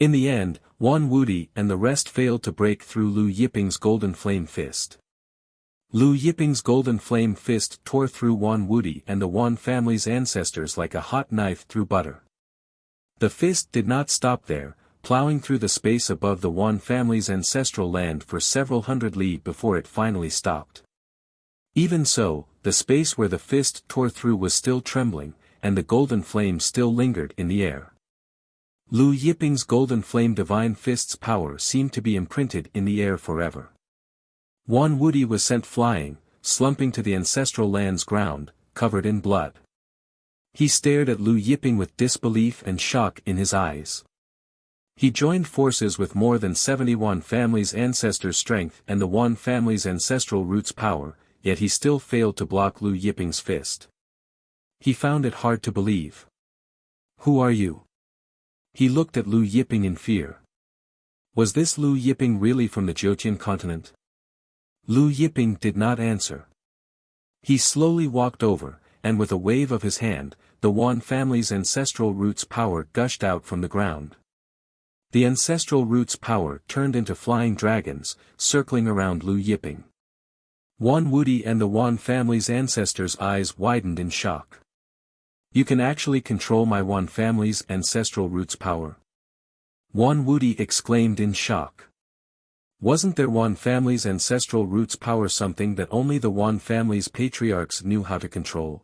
In the end, Wan Wudi and the rest failed to break through Lu Yiping's Golden Flame fist. Lu Yiping's Golden Flame fist tore through Wan Wudi and the Wan family's ancestors like a hot knife through butter. The fist did not stop there, plowing through the space above the Wan family's ancestral land for several hundred li before it finally stopped. Even so, the space where the fist tore through was still trembling, and the Golden Flame still lingered in the air. Lu Yiping's Golden Flame Divine Fist's power seemed to be imprinted in the air forever. Wan Wudi was sent flying, slumping to the ancestral land's ground, covered in blood. He stared at Lu Yiping with disbelief and shock in his eyes. He joined forces with more than 71 families' ancestors' strength and the Wan family's ancestral roots power, yet he still failed to block Lu Yiping's fist. He found it hard to believe. Who are you? He looked at Lu Yiping in fear. Was this Lu Yiping really from the Jiotian continent? Lu Yiping did not answer. He slowly walked over, and with a wave of his hand, the Wan family's ancestral roots power gushed out from the ground. The ancestral roots power turned into flying dragons, circling around Lu Yiping. Wan Wudi and the Wan family's ancestors' eyes widened in shock. You can actually control my Wan family's ancestral roots power? Wan Wudi exclaimed in shock. Wasn't their Wan family's ancestral roots power something that only the Wan family's patriarchs knew how to control?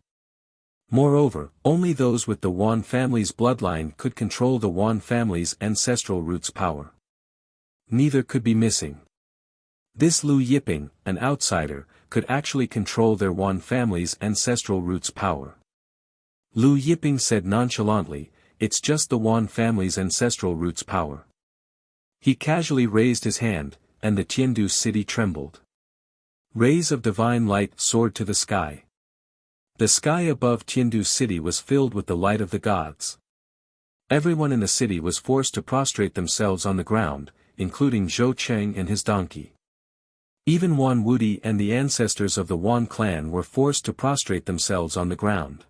Moreover, only those with the Wan family's bloodline could control the Wan family's ancestral roots power. Neither could be missing. This Lu Yiping, an outsider, could actually control their Wan family's ancestral roots power. Lu Yiping said nonchalantly, it's just the Wan family's ancestral roots power. He casually raised his hand, and the Tiandu city trembled. Rays of divine light soared to the sky. The sky above Tiandu city was filled with the light of the gods. Everyone in the city was forced to prostrate themselves on the ground, including Zhou Cheng and his donkey. Even Wan Wudi and the ancestors of the Wan clan were forced to prostrate themselves on the ground.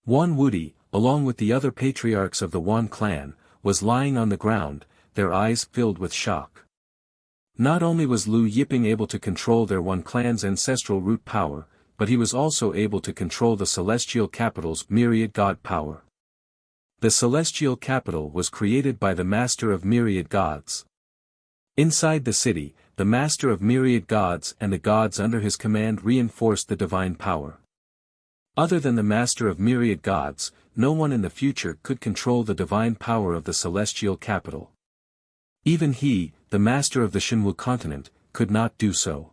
Wan Wudi, along with the other patriarchs of the Wan clan, was lying on the ground, their eyes filled with shock. Not only was Lu Yiping able to control their Wan clan's ancestral root power, but he was also able to control the celestial capital's myriad god power. The celestial capital was created by the master of myriad gods. Inside the city, the master of myriad gods and the gods under his command reinforced the divine power. Other than the master of myriad gods, no one in the future could control the divine power of the celestial capital. Even he, the master of the Shenwu continent, could not do so.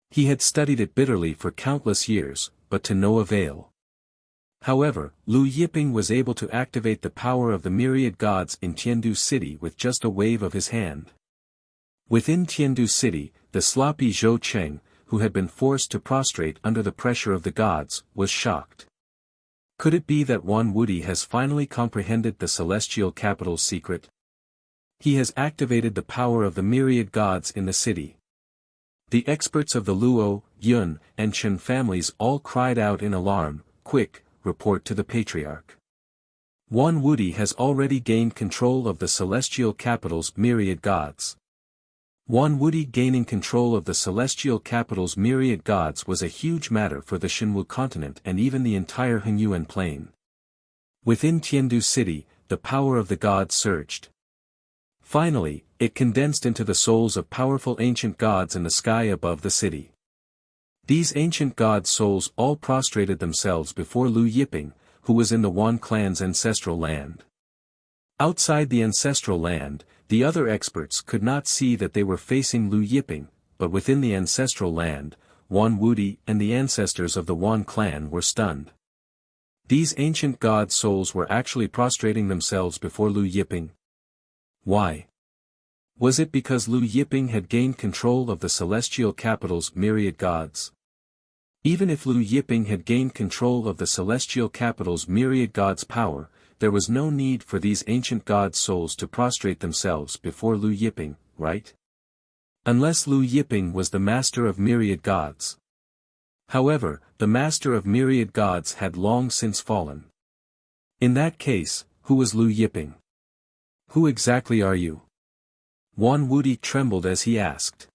He had studied it bitterly for countless years, but to no avail. However, Lu Yiping was able to activate the power of the myriad gods in Tiandu city with just a wave of his hand. Within Tiandu city, the sloppy Zhou Cheng, who had been forced to prostrate under the pressure of the gods, was shocked. Could it be that Wan Wudi has finally comprehended the celestial capital's secret? He has activated the power of the myriad gods in the city. The experts of the Luo, Yun, and Chen families all cried out in alarm, quick, report to the patriarch. Wan Wudi has already gained control of the celestial capital's myriad gods. Wan Wudi gaining control of the celestial capital's myriad gods was a huge matter for the Shenwu continent and even the entire Hengyuan plain. Within Tiandu city, the power of the gods surged. Finally, it condensed into the souls of powerful ancient gods in the sky above the city. These ancient god souls all prostrated themselves before Lu Yiping, who was in the Wan clan's ancestral land. Outside the ancestral land, the other experts could not see that they were facing Lu Yiping, but within the ancestral land, Wan Wudi and the ancestors of the Wan clan were stunned. These ancient god souls were actually prostrating themselves before Lu Yiping. Why? Was it because Lu Yiping had gained control of the celestial capital's myriad gods? Even if Lu Yiping had gained control of the celestial capital's myriad gods' power, there was no need for these ancient god souls to prostrate themselves before Lu Yiping, right? Unless Lu Yiping was the master of myriad gods. However, the master of myriad gods had long since fallen. In that case, who was Lu Yiping? Who exactly are you? Wan Wudi trembled as he asked.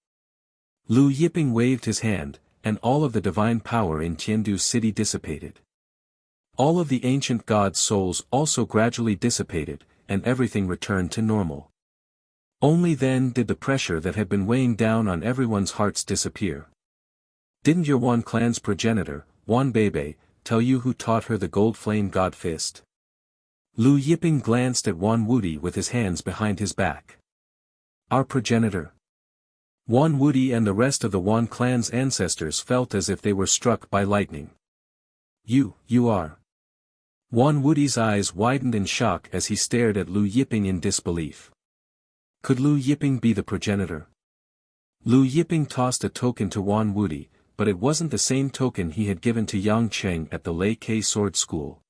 Lu Yiping waved his hand, and all of the divine power in Tiandu's city dissipated. All of the ancient gods' souls also gradually dissipated, and everything returned to normal. Only then did the pressure that had been weighing down on everyone's hearts disappear. Didn't your Wan clan's progenitor, Wan Bebe, tell you who taught her the gold flame god fist? Lu Yiping glanced at Wan Wudi with his hands behind his back. Our progenitor? Wan Wudi and the rest of the Wan clan's ancestors felt as if they were struck by lightning. You are. Wan Wudi's eyes widened in shock as he stared at Lu Yiping in disbelief. Could Lu Yiping be the progenitor? Lu Yiping tossed a token to Wan Wudi, but it wasn't the same token he had given to Yang Cheng at the Lei Ke Sword School.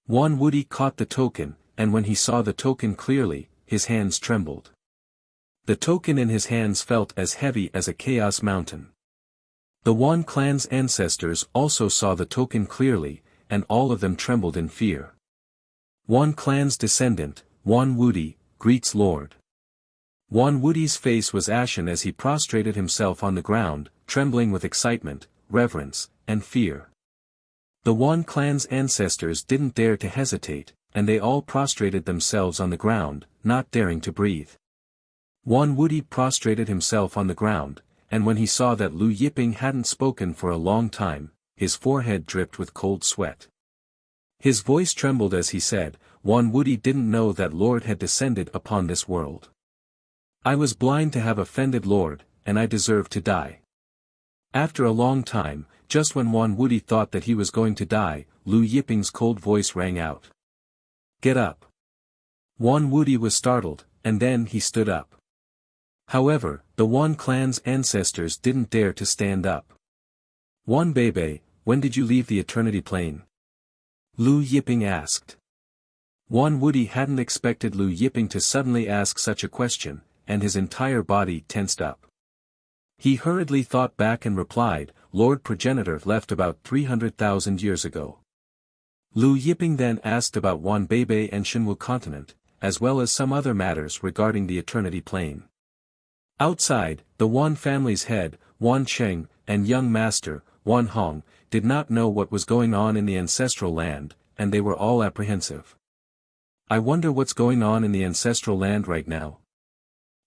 Wan Wudi caught the token, and when he saw the token clearly, his hands trembled. The token in his hands felt as heavy as a chaos mountain. The Wan clan's ancestors also saw the token clearly, and all of them trembled in fear. Wan clan's descendant, Wan Wudi, greets Lord. Wan Wudi's face was ashen as he prostrated himself on the ground, trembling with excitement, reverence, and fear. The Wan clan's ancestors didn't dare to hesitate, and they all prostrated themselves on the ground, not daring to breathe. Wan Wudi prostrated himself on the ground, and when he saw that Lu Yiping hadn't spoken for a long time, his forehead dripped with cold sweat. His voice trembled as he said, Wan Wudi didn't know that Lord had descended upon this world. I was blind to have offended Lord, and I deserve to die. After a long time, just when Wan Wudi thought that he was going to die, Lu Yiping's cold voice rang out. Get up. Wan Wudi was startled, and then he stood up. However, the Wan clan's ancestors didn't dare to stand up. Wan Bebe, when did you leave the Eternity Plane? Lu Yiping asked. Wan Wudi hadn't expected Lu Yiping to suddenly ask such a question, and his entire body tensed up. He hurriedly thought back and replied, Lord Progenitor left about 300,000 years ago. Lu Yiping then asked about Wan Bebe and Shenwu continent, as well as some other matters regarding the Eternity Plane. Outside, the Wan family's head, Wan Cheng, and young master, Wan Hong, did not know what was going on in the ancestral land, and they were all apprehensive. I wonder what's going on in the ancestral land right now.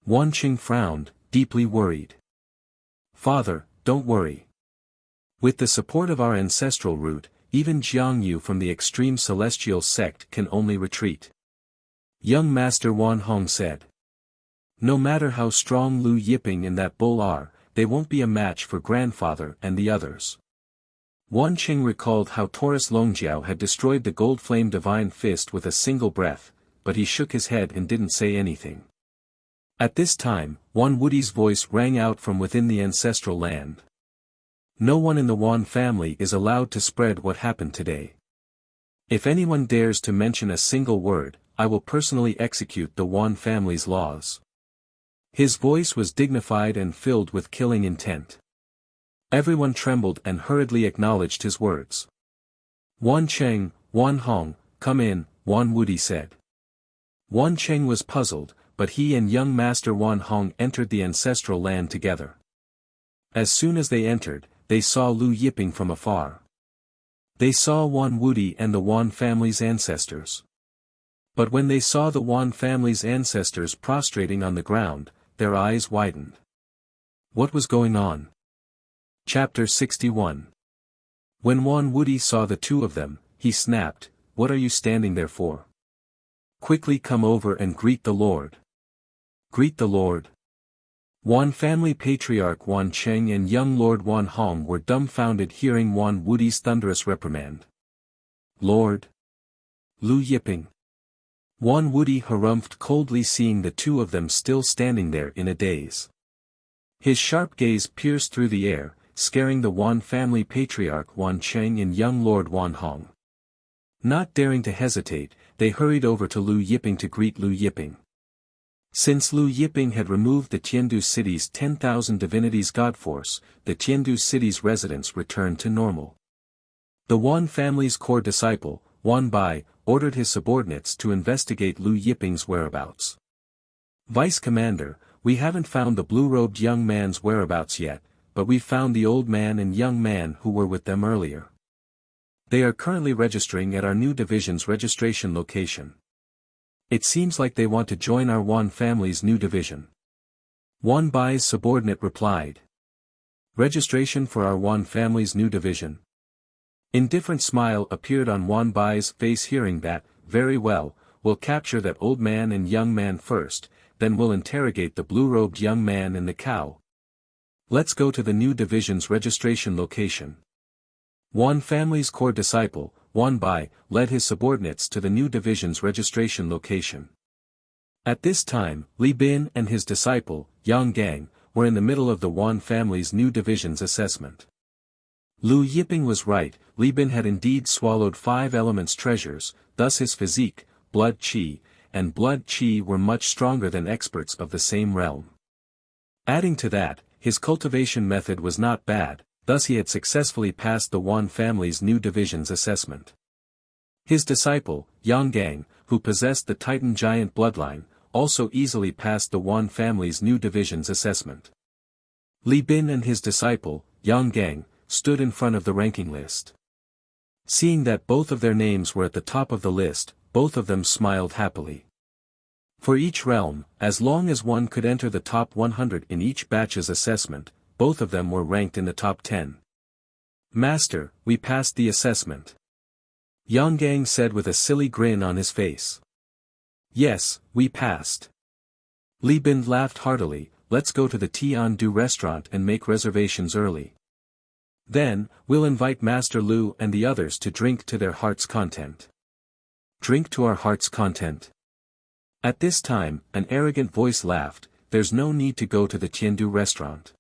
Wan Cheng frowned, deeply worried. Father, don't worry. With the support of our ancestral root, even Jiang Yu from the extreme celestial sect can only retreat. Young master Wan Hong said. No matter how strong Lu Yiping and that bull are, they won't be a match for grandfather and the others. Wan Cheng recalled how Taurus Longjiao had destroyed the gold flame divine fist with a single breath, but he shook his head and didn't say anything. At this time, Wan Wudi's voice rang out from within the ancestral land. No one in the Wan family is allowed to spread what happened today. If anyone dares to mention a single word, I will personally execute the Wan family's laws. His voice was dignified and filled with killing intent. Everyone trembled and hurriedly acknowledged his words. Wan Cheng, Wan Hong, come in, Wan Wudi said. Wan Cheng was puzzled, but he and young master Wan Hong entered the ancestral land together. As soon as they entered, they saw Lu Yiping from afar. They saw Wan Wudi and the Wan family's ancestors. But when they saw the Wan family's ancestors prostrating on the ground, their eyes widened. What was going on? Chapter 61. When Wan Wudi saw the two of them, he snapped, "What are you standing there for? Quickly come over and greet the Lord." Greet the Lord? Wan family patriarch Wan Cheng and young Lord Wan Hong were dumbfounded hearing Wan Wudi's thunderous reprimand. Lord? Lu Yiping. Wan Wudi harumphed coldly seeing the two of them still standing there in a daze. His sharp gaze pierced through the air, scaring the Wan family patriarch Wan Cheng and young Lord Wan Hong. Not daring to hesitate, they hurried over to Lu Yiping to greet Lu Yiping. Since Lu Yiping had removed the Tiandu city's 10,000 divinities god force, the Tiandu city's residents returned to normal. The Wan family's core disciple, Wan Bai, ordered his subordinates to investigate Lu Yiping's whereabouts. Vice Commander, we haven't found the blue-robed young man's whereabouts yet, but we've found the old man and young man who were with them earlier. They are currently registering at our new division's registration location. It seems like they want to join our Wan family's new division. Wan Bai's subordinate replied. Registration for our Wan family's new division. Indifferent smile appeared on Wan Bai's face hearing that. Very well, we'll capture that old man and young man first, then we'll interrogate the blue-robed young man and the cow. Let's go to the new division's registration location. Wan family's core disciple, Wan Bai, led his subordinates to the new division's registration location. At this time, Li Bin and his disciple, Yang Gang, were in the middle of the Wan family's new division's assessment. Lu Yiping was right, Li Bin had indeed swallowed 5 elements treasures, thus his physique, blood qi, and blood qi were much stronger than experts of the same realm. Adding to that, his cultivation method was not bad, thus he had successfully passed the Wan family's new division's assessment. His disciple, Yang Gang, who possessed the Titan giant bloodline, also easily passed the Wan family's new division's assessment. Li Bin and his disciple, Yang Gang, stood in front of the ranking list. Seeing that both of their names were at the top of the list, both of them smiled happily. For each realm, as long as one could enter the top 100 in each batch's assessment, both of them were ranked in the top 10. Master, we passed the assessment. Yang Gang said with a silly grin on his face. Yes, we passed. Li Bin laughed heartily, let's go to the Tiandu restaurant and make reservations early. Then, we'll invite Master Lu and the others to drink to their heart's content. Drink to our heart's content. At this time, an arrogant voice laughed, there's no need to go to the Tiandu restaurant.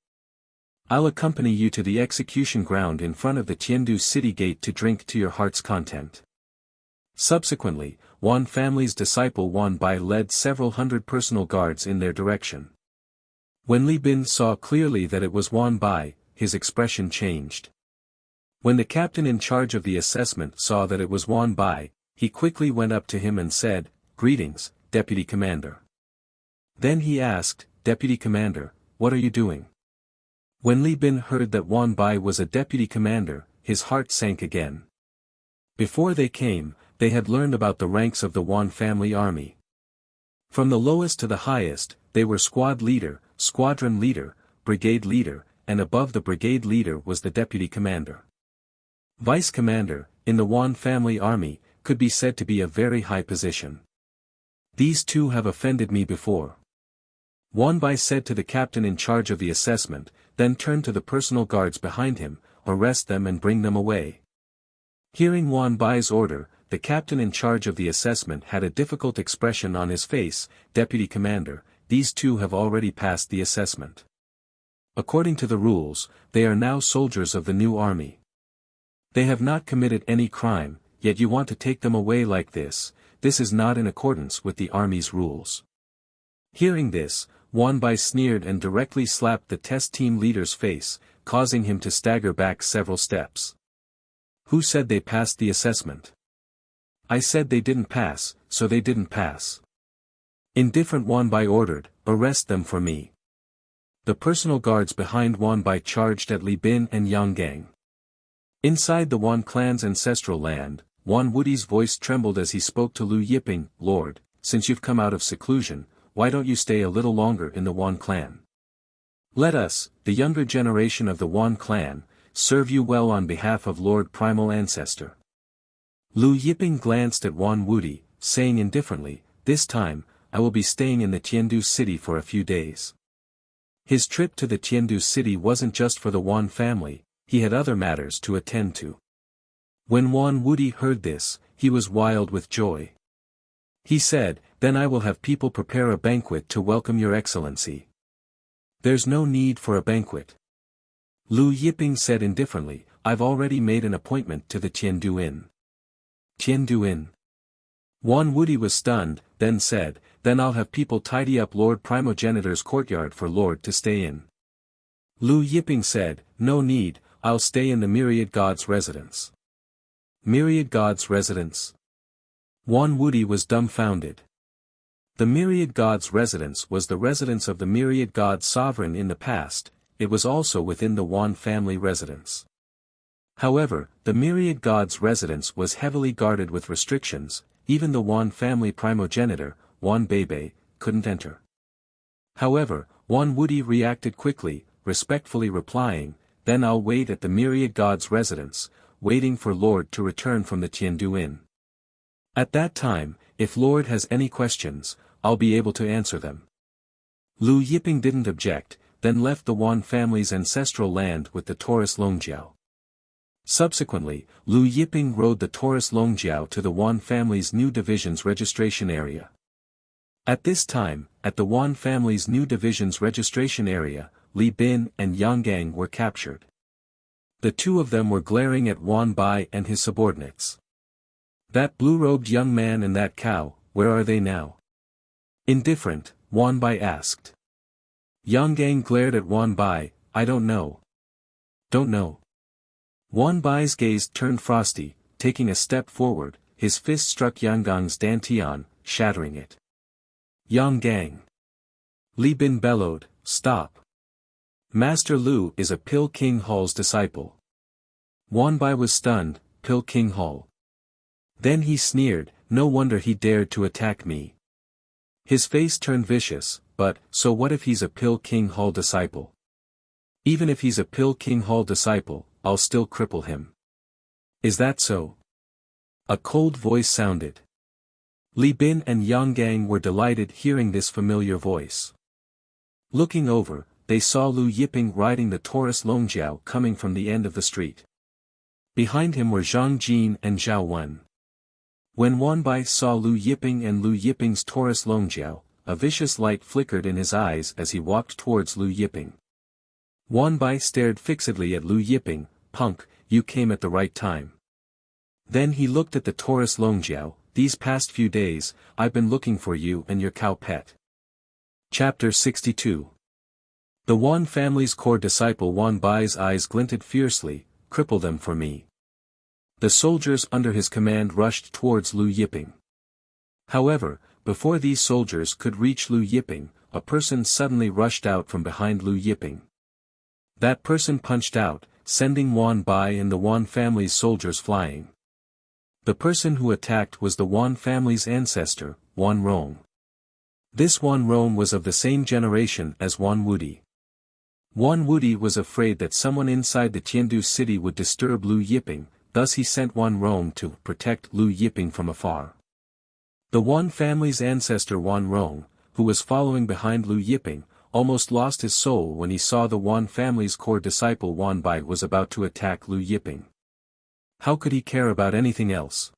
I'll accompany you to the execution ground in front of the Tiandu city gate to drink to your heart's content. Subsequently, Wan family's disciple Wan Bai led several hundred personal guards in their direction. When Li Bin saw clearly that it was Wan Bai, his expression changed. When the captain in charge of the assessment saw that it was Wan Bai, he quickly went up to him and said, "Greetings, Deputy Commander." Then he asked, "Deputy Commander, what are you doing?" When Li Bin heard that Wan Bai was a deputy commander, his heart sank again. Before they came, they had learned about the ranks of the Wan family army. From the lowest to the highest, they were squad leader, squadron leader, brigade leader, and above the brigade leader was the deputy commander. Vice commander, in the Wan family army, could be said to be a very high position. These two have offended me before. Wan Bai said to the captain in charge of the assessment, then turned to the personal guards behind him, arrest them and bring them away. Hearing Wan Bai's order, the captain in charge of the assessment had a difficult expression on his face, Deputy Commander, these two have already passed the assessment. According to the rules, they are now soldiers of the new army. They have not committed any crime, yet you want to take them away like this is not in accordance with the army's rules. Hearing this, Wan Bai sneered and directly slapped the test team leader's face, causing him to stagger back several steps. Who said they passed the assessment? I said they didn't pass, so they didn't pass. Indifferent Wan Bai ordered, arrest them for me. The personal guards behind Wan Bai charged at Li Bin and Yang Gang. Inside the Wan clan's ancestral land, Wan Wudi's voice trembled as he spoke to Lu Yiping, Lord, since you've come out of seclusion, why don't you stay a little longer in the Wan clan? Let us, the younger generation of the Wan clan, serve you well on behalf of Lord Primal Ancestor. Lu Yiping glanced at Wan Wudi, saying indifferently, "This time, I will be staying in the Tiandu city for a few days." His trip to the Tiandu city wasn't just for the Wan family, he had other matters to attend to. When Wan Wudi heard this, he was wild with joy. He said, "Then I will have people prepare a banquet to welcome your excellency." "There's no need for a banquet." Lu Yiping said indifferently, "I've already made an appointment to the Tiandu Inn." Tiandu Inn. Wan Wudi was stunned, then said, "Then I'll have people tidy up Lord Primogenitor's courtyard for Lord to stay in." Lu Yiping said, "No need, I'll stay in the Myriad God's residence." Myriad God's residence? Wan Wudi was dumbfounded. The Myriad God's residence was the residence of the Myriad God sovereign in the past, it was also within the Wan family residence. However, the Myriad God's residence was heavily guarded with restrictions, even the Wan family primogenitor, Wan Bebe, couldn't enter. However, Wan Wudi reacted quickly, respectfully replying, "Then I'll wait at the Myriad God's residence, waiting for Lord to return from the Tiandu Inn. At that time, if Lord has any questions, I'll be able to answer them." Lu Yiping didn't object, then left the Wan family's ancestral land with the Taurus Longjiao. Subsequently, Lu Yiping rode the Taurus Longjiao to the Wan family's new division's registration area. At this time, at the Wan family's new division's registration area, Li Bin and Yang Gang were captured. The two of them were glaring at Wan Bai and his subordinates. "That blue-robed young man and that cow, where are they now?" Indifferent, Wan Bai asked. Yang Gang glared at Wan Bai, "I don't know." "Don't know?" Wan Bai's gaze turned frosty, taking a step forward, his fist struck Yang Gang's dantian, shattering it. "Yang Gang." Li Bin bellowed, "Stop. Master Lu is a Pil King Hall's disciple." Wan Bai was stunned, "Pil King Hall." Then he sneered, "No wonder he dared to attack me." His face turned vicious, "But, so what if he's a Pil King Hall disciple? Even if he's a Pil King Hall disciple, I'll still cripple him." "Is that so?" A cold voice sounded. Li Bin and Yang Gang were delighted hearing this familiar voice. Looking over, they saw Lu Yiping riding the Taurus Longjiao coming from the end of the street. Behind him were Zhang Jin and Zhao Wen. When Wan Bai saw Lu Yiping and Lu Yiping's Taurus Longjiao, a vicious light flickered in his eyes as he walked towards Lu Yiping. Wan Bai stared fixedly at Lu Yiping, "Punk, you came at the right time." Then he looked at the Taurus Longjiao, "These past few days, I've been looking for you and your cow pet." Chapter 62. The Wan family's core disciple Wan Bai's eyes glinted fiercely, "Cripple them for me." The soldiers under his command rushed towards Lu Yiping. However, before these soldiers could reach Lu Yiping, a person suddenly rushed out from behind Lu Yiping. That person punched out, sending Wan Bai and the Wan family's soldiers flying. The person who attacked was the Wan family's ancestor, Wan Rong. This Wan Rong was of the same generation as Wan Wudi. Wan Wudi was afraid that someone inside the Tiandu city would disturb Lu Yiping, thus he sent Wan Rong to protect Lu Yiping from afar. The Wan family's ancestor Wan Rong, who was following behind Lu Yiping, almost lost his soul when he saw the Wan family's core disciple Wan Bai was about to attack Lu Yiping. How could he care about anything else?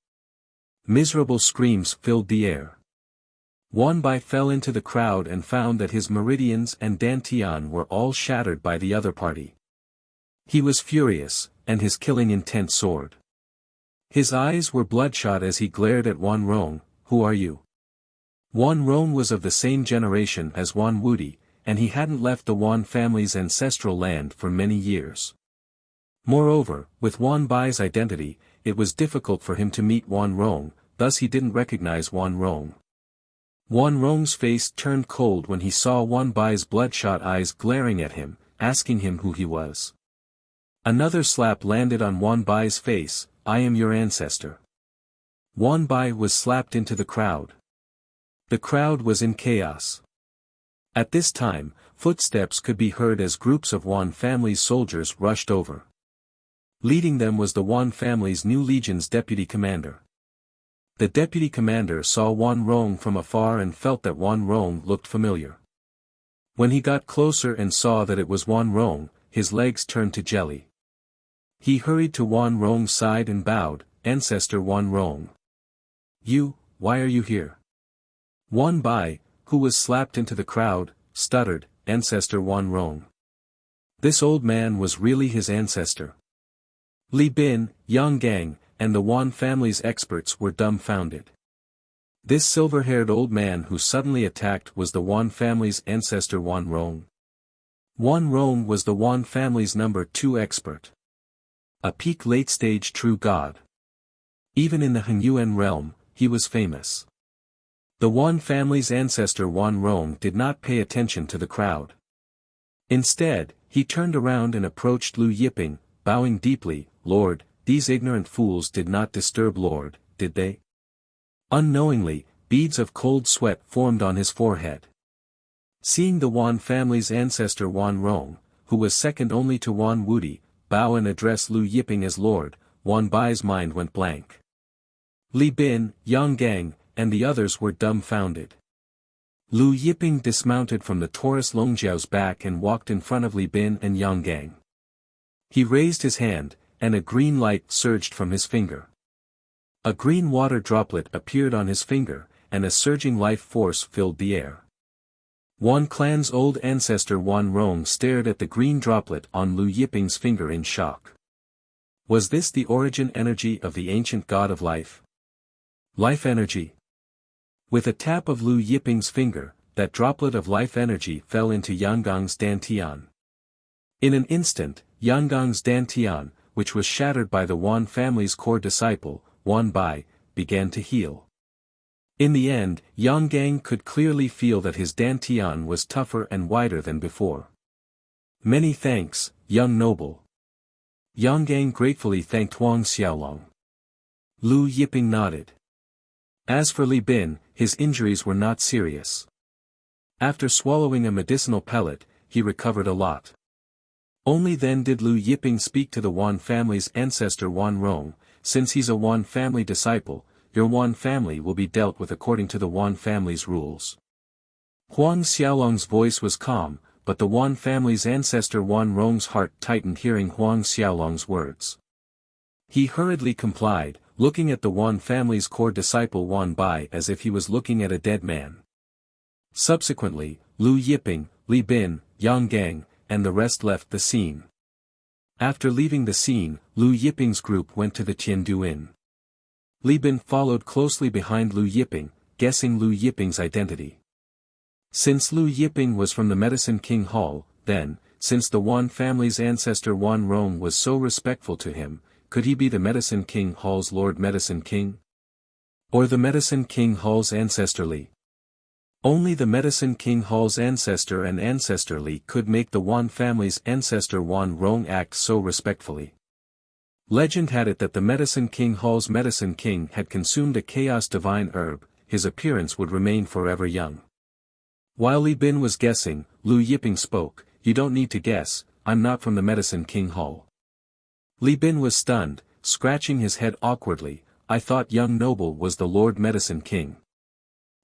Miserable screams filled the air. Wan Bai fell into the crowd and found that his meridians and dantian were all shattered by the other party. He was furious, and his killing intent soared. His eyes were bloodshot as he glared at Wan Rong, "Who are you?" Wan Rong was of the same generation as Wan Wudi, and he hadn't left the Wan family's ancestral land for many years. Moreover, with Wan Bai's identity, it was difficult for him to meet Wan Rong, thus he didn't recognize Wan Rong. Wan Rong's face turned cold when he saw Wan Bai's bloodshot eyes glaring at him, asking him who he was. Another slap landed on Wan Bai's face, "I am your ancestor." Wan Bai was slapped into the crowd. The crowd was in chaos. At this time, footsteps could be heard as groups of Wan family's soldiers rushed over. Leading them was the Wan family's new legion's deputy commander. The deputy commander saw Wan Rong from afar and felt that Wan Rong looked familiar. When he got closer and saw that it was Wan Rong, his legs turned to jelly. He hurried to Wan Rong's side and bowed, "Ancestor Wan Rong. Why are you here?" Wan Bai, who was slapped into the crowd, stuttered, "Ancestor Wan Rong." This old man was really his ancestor. Li Bin, Yang Gang, and the Wan family's experts were dumbfounded. This silver-haired old man who suddenly attacked was the Wan family's ancestor Wan Rong. Wan Rong was the Wan family's number 2 expert. A peak late-stage true god. Even in the Hanyuan realm, he was famous. The Wan family's ancestor Wan Rong did not pay attention to the crowd. Instead, he turned around and approached Lu Yiping, bowing deeply, "Lord, these ignorant fools did not disturb Lord, did they?" Unknowingly, beads of cold sweat formed on his forehead. Seeing the Wan family's ancestor Wan Rong, who was second only to Wan Wudi, bow and address Lu Yiping as Lord, Wan Bai's mind went blank. Li Bin, Yang Gang, and the others were dumbfounded. Lu Yiping dismounted from the Taurus Longjiao's back and walked in front of Li Bin and Yang Gang. He raised his hand, and a green light surged from his finger. A green water droplet appeared on his finger, and a surging life force filled the air. Wan clan's old ancestor Wan Rong stared at the green droplet on Lu Yiping's finger in shock. Was this the origin energy of the ancient god of life? Life energy? With a tap of Lu Yiping's finger, that droplet of life energy fell into Yangang's dantian. In an instant, Yangang's dantian, which was shattered by the Wan family's core disciple, Wan Bai, began to heal. In the end, Yang Gang could clearly feel that his dantian was tougher and wider than before. "Many thanks, young noble." Yang Gang gratefully thanked Huang Xiaolong. Lu Yiping nodded. As for Li Bin, his injuries were not serious. After swallowing a medicinal pellet, he recovered a lot. Only then did Lu Yiping speak to the Wan family's ancestor Wan Rong, "Since he's a Wan family disciple, your Wan family will be dealt with according to the Wan family's rules." Huang Xiaolong's voice was calm, but the Wan family's ancestor Wan Rong's heart tightened hearing Huang Xiaolong's words. He hurriedly complied, looking at the Wan family's core disciple Wan Bai as if he was looking at a dead man. Subsequently, Lu Yiping, Li Bin, Yang Gang, and the rest left the scene. After leaving the scene, Lu Yiping's group went to the Tiandu Inn. Li Bin followed closely behind Lu Yiping, guessing Lu Yiping's identity. Since Lu Yiping was from the Medicine King Hall, then, since the Wan family's ancestor Wan Rong was so respectful to him, could he be the Medicine King Hall's Lord Medicine King? Or the Medicine King Hall's ancestor Li? Only the Medicine King Hall's ancestor and ancestor Li could make the Wan family's ancestor Wan Rong act so respectfully. Legend had it that the Medicine King Hall's Medicine King had consumed a chaos divine herb, his appearance would remain forever young. While Li Bin was guessing, Lu Yiping spoke, "You don't need to guess, I'm not from the Medicine King Hall." Li Bin was stunned, scratching his head awkwardly, "I thought young noble was the Lord Medicine King."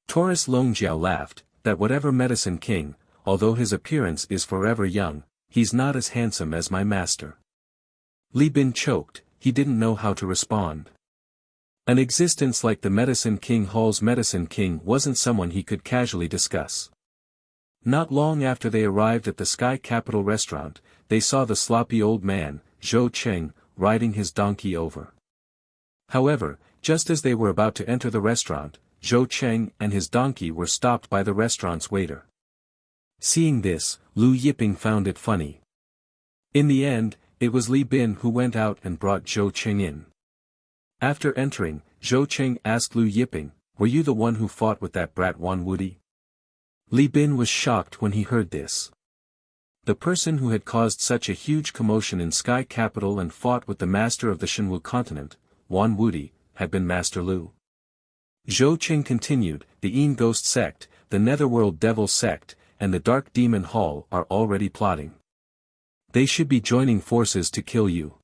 Taurus Longjiao laughed, "That whatever Medicine King, although his appearance is forever young, he's not as handsome as my master." Li Bin choked, he didn't know how to respond. An existence like the Medicine King Hall's Medicine King wasn't someone he could casually discuss. Not long after they arrived at the Sky Capital restaurant, they saw the sloppy old man, Zhou Cheng, riding his donkey over. However, just as they were about to enter the restaurant, Zhou Cheng and his donkey were stopped by the restaurant's waiter. Seeing this, Lu Yiping found it funny. In the end, it was Li Bin who went out and brought Zhou Cheng in. After entering, Zhou Cheng asked Lu Yiping, "Were you the one who fought with that brat Wan Wudi?" Li Bin was shocked when he heard this. The person who had caused such a huge commotion in Sky Capital and fought with the master of the Shenwu continent, Wan Wudi, had been Master Lu. Zhou Cheng continued, "The Yin Ghost sect, the Netherworld Devil sect, and the Dark Demon Hall are already plotting. They should be joining forces to kill you.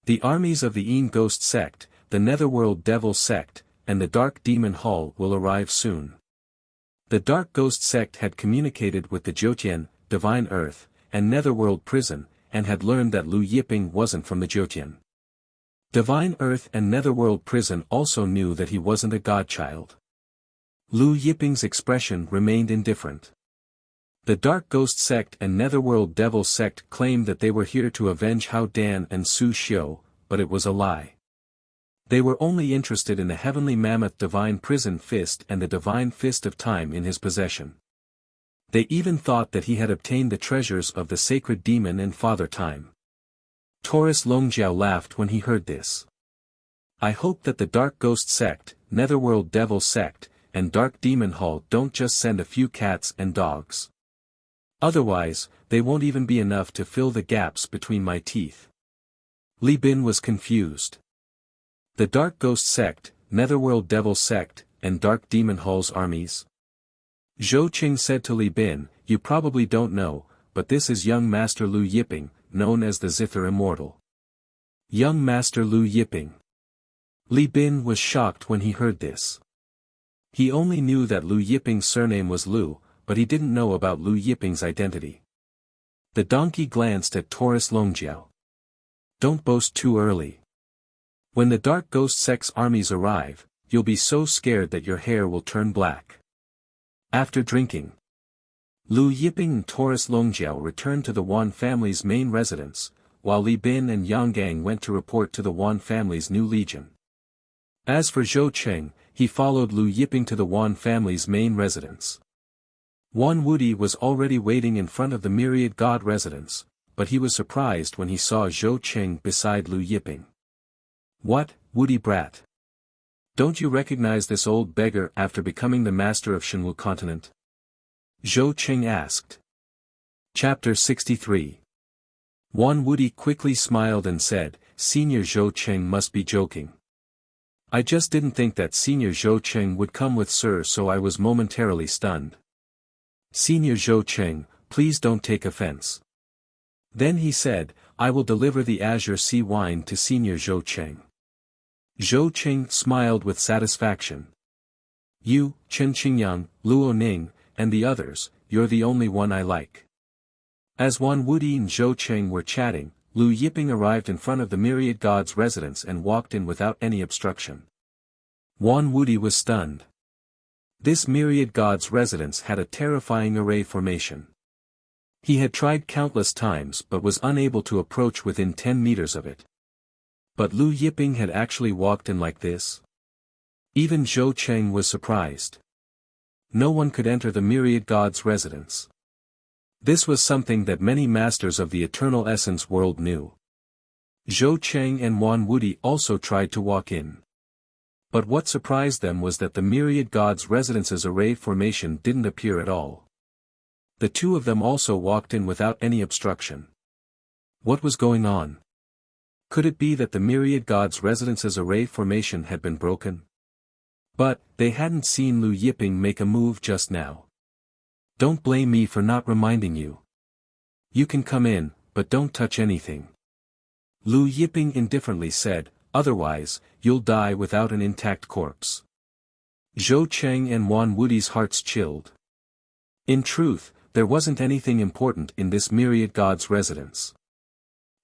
The armies of the Yin Ghost sect, the Netherworld Devil sect, and the Dark Demon Hall will arrive soon. The Dark Ghost sect had communicated with the Jotian, Divine Earth, and Netherworld Prison, and had learned that Lu Yiping wasn't from the Jotian. Divine Earth and Netherworld Prison also knew that he wasn't a godchild. Lu Yiping's expression remained indifferent. The Dark Ghost sect and Netherworld Devil sect claimed that they were here to avenge Hao Dan and Su Xiu, but it was a lie. They were only interested in the Heavenly Mammoth Divine Prison Fist and the Divine Fist of Time in his possession. They even thought that he had obtained the treasures of the Sacred Demon and Father Time. Taurus Longjiao laughed when he heard this. I hope that the Dark Ghost sect, Netherworld Devil sect, and Dark Demon Hall don't just send a few cats and dogs. Otherwise, they won't even be enough to fill the gaps between my teeth. Li Bin was confused. The Dark Ghost sect, Netherworld Devil sect, and Dark Demon Hall's armies? Zhou Qing said to Li Bin, you probably don't know, but this is young Master Lu Yiping, known as the Zither Immortal. Young Master Lu Yiping. Li Bin was shocked when he heard this. He only knew that Lu Yiping's surname was Lu, but he didn't know about Lu Yiping's identity. The donkey glanced at Taurus Longjiao. Don't boast too early. When the Dark Ghost sect's armies arrive, you'll be so scared that your hair will turn black. After drinking, Lu Yiping and Taurus Longjiao returned to the Wan family's main residence, while Li Bin and Yang Gang went to report to the Wan family's new legion. As for Zhou Cheng, he followed Lu Yiping to the Wan family's main residence. Wan Wudi was already waiting in front of the Myriad God residence, but he was surprised when he saw Zhou Cheng beside Lu Yiping. What, Wudi brat? Don't you recognize this old beggar after becoming the master of Shenwu continent? Zhou Cheng asked. Chapter 63. Wan Wudi quickly smiled and said, Senior Zhou Cheng must be joking. I just didn't think that Senior Zhou Cheng would come with Sir, so I was momentarily stunned. Senior Zhou Cheng, please don't take offense. Then he said, I will deliver the Azure Sea wine to Senior Zhou Cheng. Zhou Cheng smiled with satisfaction. You, Chen Qingyang, Luo Ning, and the others, you're the only one I like. As Wan Wudi and Zhou Cheng were chatting, Lu Yiping arrived in front of the Myriad God's residence and walked in without any obstruction. Wan Wudi was stunned. This Myriad God's residence had a terrifying array formation. He had tried countless times but was unable to approach within 10 meters of it. But Lu Yiping had actually walked in like this? Even Zhou Cheng was surprised. No one could enter the Myriad God's residence. This was something that many masters of the Eternal Essence world knew. Zhou Cheng and Wan Wudi also tried to walk in. But what surprised them was that the Myriad God's residence's array formation didn't appear at all. The two of them also walked in without any obstruction. What was going on? Could it be that the Myriad God's residence's array formation had been broken? But, they hadn't seen Lu Yiping make a move just now. Don't blame me for not reminding you. You can come in, but don't touch anything. Lu Yiping indifferently said, otherwise, you'll die without an intact corpse. Zhou Cheng and Wan Wudi's hearts chilled. In truth, there wasn't anything important in this Myriad God's residence.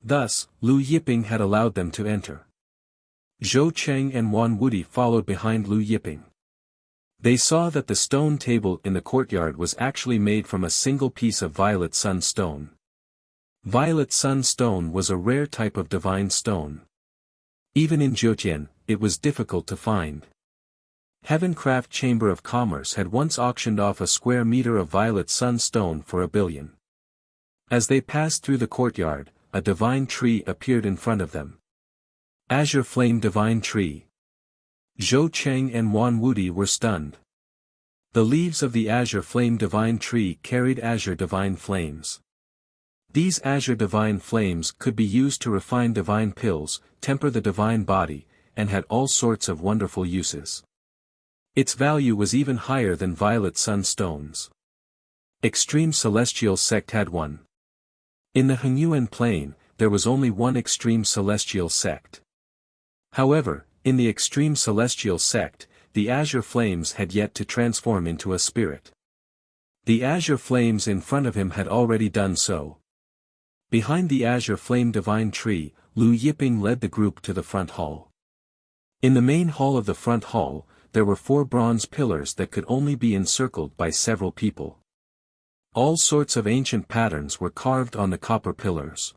Thus, Lu Yiping had allowed them to enter. Zhou Cheng and Wan Wudi followed behind Lu Yiping. They saw that the stone table in the courtyard was actually made from a single piece of violet sun stone. Violet sun stone was a rare type of divine stone. Even in Jotian, it was difficult to find. Heavencraft Chamber of Commerce had once auctioned off a square meter of violet sun stone for $1 billion. As they passed through the courtyard, a divine tree appeared in front of them. Azure Flame Divine Tree. Zhou Cheng and Wan Wudi were stunned. The leaves of the Azure Flame Divine Tree carried Azure Divine Flames. These Azure Divine Flames could be used to refine divine pills, temper the divine body, and had all sorts of wonderful uses. Its value was even higher than violet sun stones. Extreme Celestial Sect had one. In the Hengyuan Plain, there was only one Extreme Celestial Sect. However, in the Extreme Celestial Sect, the azure flames had yet to transform into a spirit. The azure flames in front of him had already done so. Behind the azure flame divine tree, Lu Yiping led the group to the front hall. In the main hall of the front hall, there were 4 bronze pillars that could only be encircled by several people. All sorts of ancient patterns were carved on the copper pillars.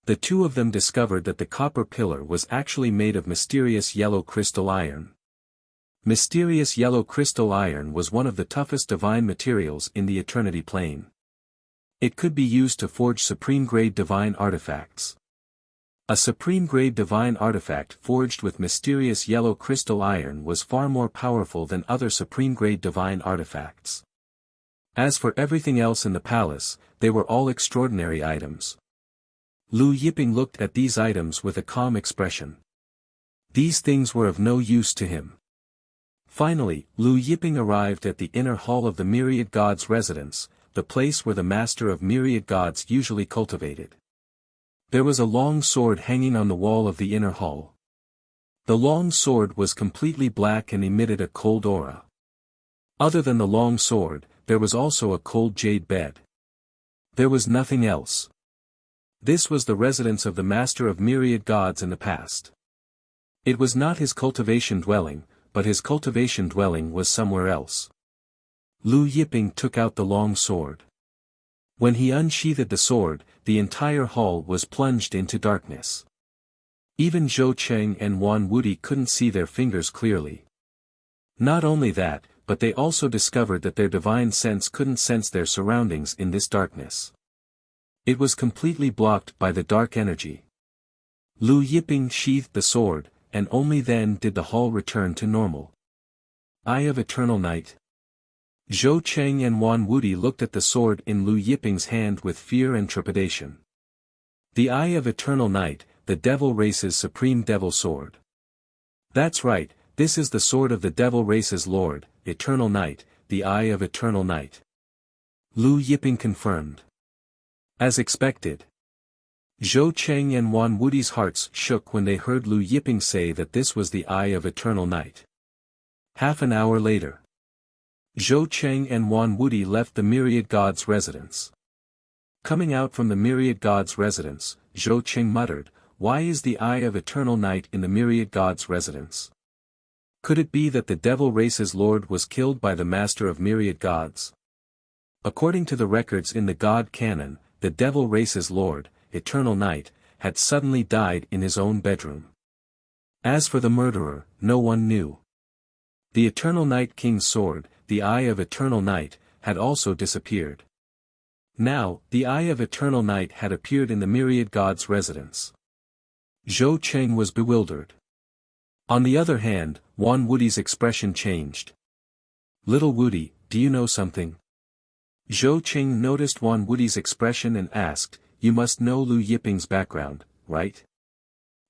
The 2 of them discovered that the copper pillar was actually made of mysterious yellow crystal iron. Mysterious yellow crystal iron was one of the toughest divine materials in the Eternity Plane. It could be used to forge supreme-grade divine artifacts. A supreme-grade divine artifact forged with mysterious yellow crystal iron was far more powerful than other supreme-grade divine artifacts. As for everything else in the palace, they were all extraordinary items. Lu Yiping looked at these items with a calm expression. These things were of no use to him. Finally, Lu Yiping arrived at the inner hall of the Myriad Gods' residence, the place where the master of Myriad Gods usually cultivated. There was a long sword hanging on the wall of the inner hall. The long sword was completely black and emitted a cold aura. Other than the long sword, there was also a cold jade bed. There was nothing else. This was the residence of the master of Myriad Gods in the past. It was not his cultivation dwelling, but his cultivation dwelling was somewhere else. Lu Yiping took out the long sword. When he unsheathed the sword, the entire hall was plunged into darkness. Even Zhou Cheng and Wan Wudi couldn't see their fingers clearly. Not only that, but they also discovered that their divine sense couldn't sense their surroundings in this darkness. It was completely blocked by the dark energy. Lu Yiping sheathed the sword, and only then did the hall return to normal. Eye of Eternal Night. Zhou Cheng and Wan Wudi looked at the sword in Lu Yiping's hand with fear and trepidation. The Eye of Eternal Night, the devil race's supreme devil sword. That's right, this is the sword of the devil race's lord, Eternal Night, the Eye of Eternal Night. Lu Yiping confirmed. As expected. Zhou Cheng and Wan Wudi's hearts shook when they heard Lu Yiping say that this was the Eye of Eternal Night. Half an hour later. Zhou Cheng and Wan Wudi left the Myriad Gods' residence. Coming out from the Myriad Gods' residence, Zhou Cheng muttered, "Why is the Eye of Eternal Night in the Myriad Gods' residence? Could it be that the devil race's lord was killed by the master of Myriad Gods?" According to the records in the God canon, the devil race's lord, Eternal Night, had suddenly died in his own bedroom. As for the murderer, no one knew. The Eternal Night King's sword, the Eye of Eternal Night, had also disappeared. Now, the Eye of Eternal Night had appeared in the Myriad Gods' residence. Zhou Cheng was bewildered. On the other hand, Wan Wudi's expression changed. "Little Wudi, do you know something?" Zhou Cheng noticed Wan Wudi's expression and asked, "You must know Lu Yiping's background, right?"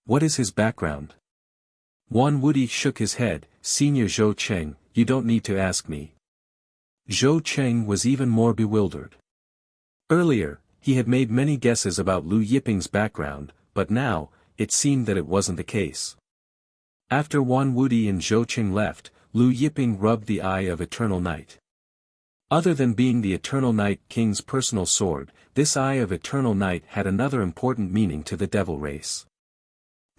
"What is his background?" Wan Wudi shook his head, "Senior Zhou Cheng, you don't need to ask me." Zhou Cheng was even more bewildered. Earlier, he had made many guesses about Lu Yiping's background, but now, it seemed that it wasn't the case. After Wan Wudi and Zhou Cheng left, Lu Yiping rubbed the Eye of Eternal Night. Other than being the Eternal Night King's personal sword, this Eye of Eternal Night had another important meaning to the devil race.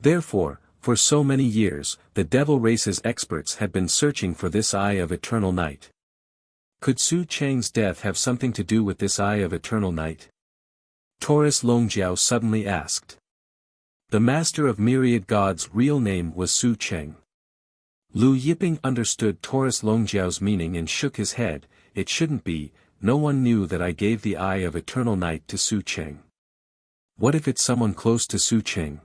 Therefore, for so many years, the devil race's experts had been searching for this Eye of Eternal Night. Could Su Cheng's death have something to do with this Eye of Eternal Night? Taurus Longjiao suddenly asked. The master of Myriad Gods' real name was Su Cheng. Lu Yiping understood Taurus Longjiao's meaning and shook his head. "It shouldn't be, no one knew that I gave the Eye of Eternal Night to Su Cheng." "What if it's someone close to Su Cheng?"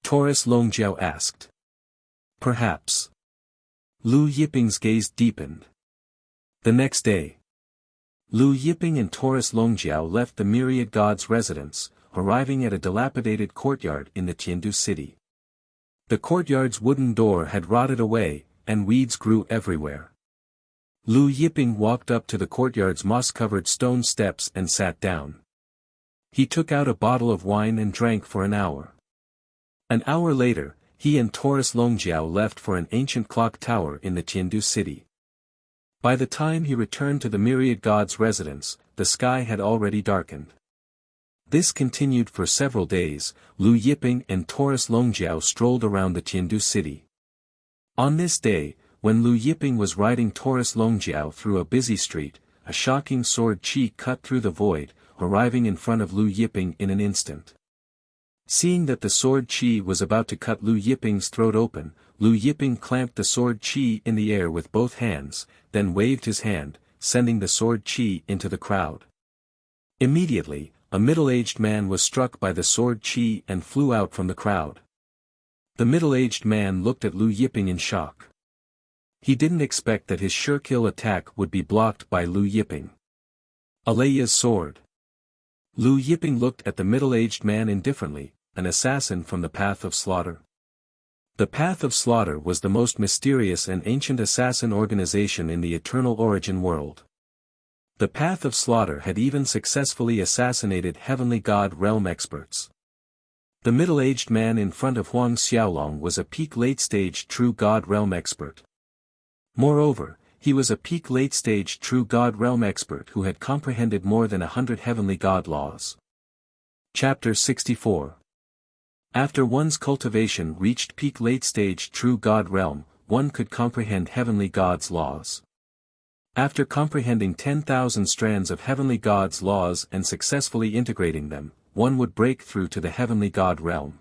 Taurus Longjiao asked. "Perhaps." Lu Yiping's gaze deepened. The next day, Lu Yiping and Taurus Longjiao left the Myriad Gods' residence, arriving at a dilapidated courtyard in the Tiandu city. The courtyard's wooden door had rotted away, and weeds grew everywhere. Lu Yiping walked up to the courtyard's moss-covered stone steps and sat down. He took out a bottle of wine and drank for an hour. An hour later, he and Taurus Longjiao left for an ancient clock tower in the Tiandu city. By the time he returned to the myriad god's residence, the sky had already darkened. This continued for several days. Lu Yiping and Taurus Longjiao strolled around the Tiandu city. On this day, when Lu Yiping was riding Taurus Longjiao through a busy street, a shocking sword chi cut through the void, arriving in front of Lu Yiping in an instant. Seeing that the sword chi was about to cut Lu Yiping's throat open, Lu Yiping clamped the sword chi in the air with both hands, then waved his hand, sending the sword chi into the crowd. Immediately, a middle-aged man was struck by the sword chi and flew out from the crowd. The middle-aged man looked at Lu Yiping in shock. He didn't expect that his sure-kill attack would be blocked by Lu Yiping. Aleya's sword. Lu Yiping looked at the middle-aged man indifferently, an assassin from the Path of Slaughter. The Path of Slaughter was the most mysterious and ancient assassin organization in the Eternal Origin world. The Path of Slaughter had even successfully assassinated Heavenly God realm experts. The middle-aged man in front of Huang Xiaolong was a peak late-stage true God realm expert. Moreover, he was a peak late-stage true God realm expert who had comprehended more than 100 Heavenly God laws. Chapter 64. After one's cultivation reached peak late-stage true God realm, one could comprehend Heavenly God's laws. After comprehending 10,000 strands of Heavenly God's laws and successfully integrating them, one would break through to the Heavenly God realm.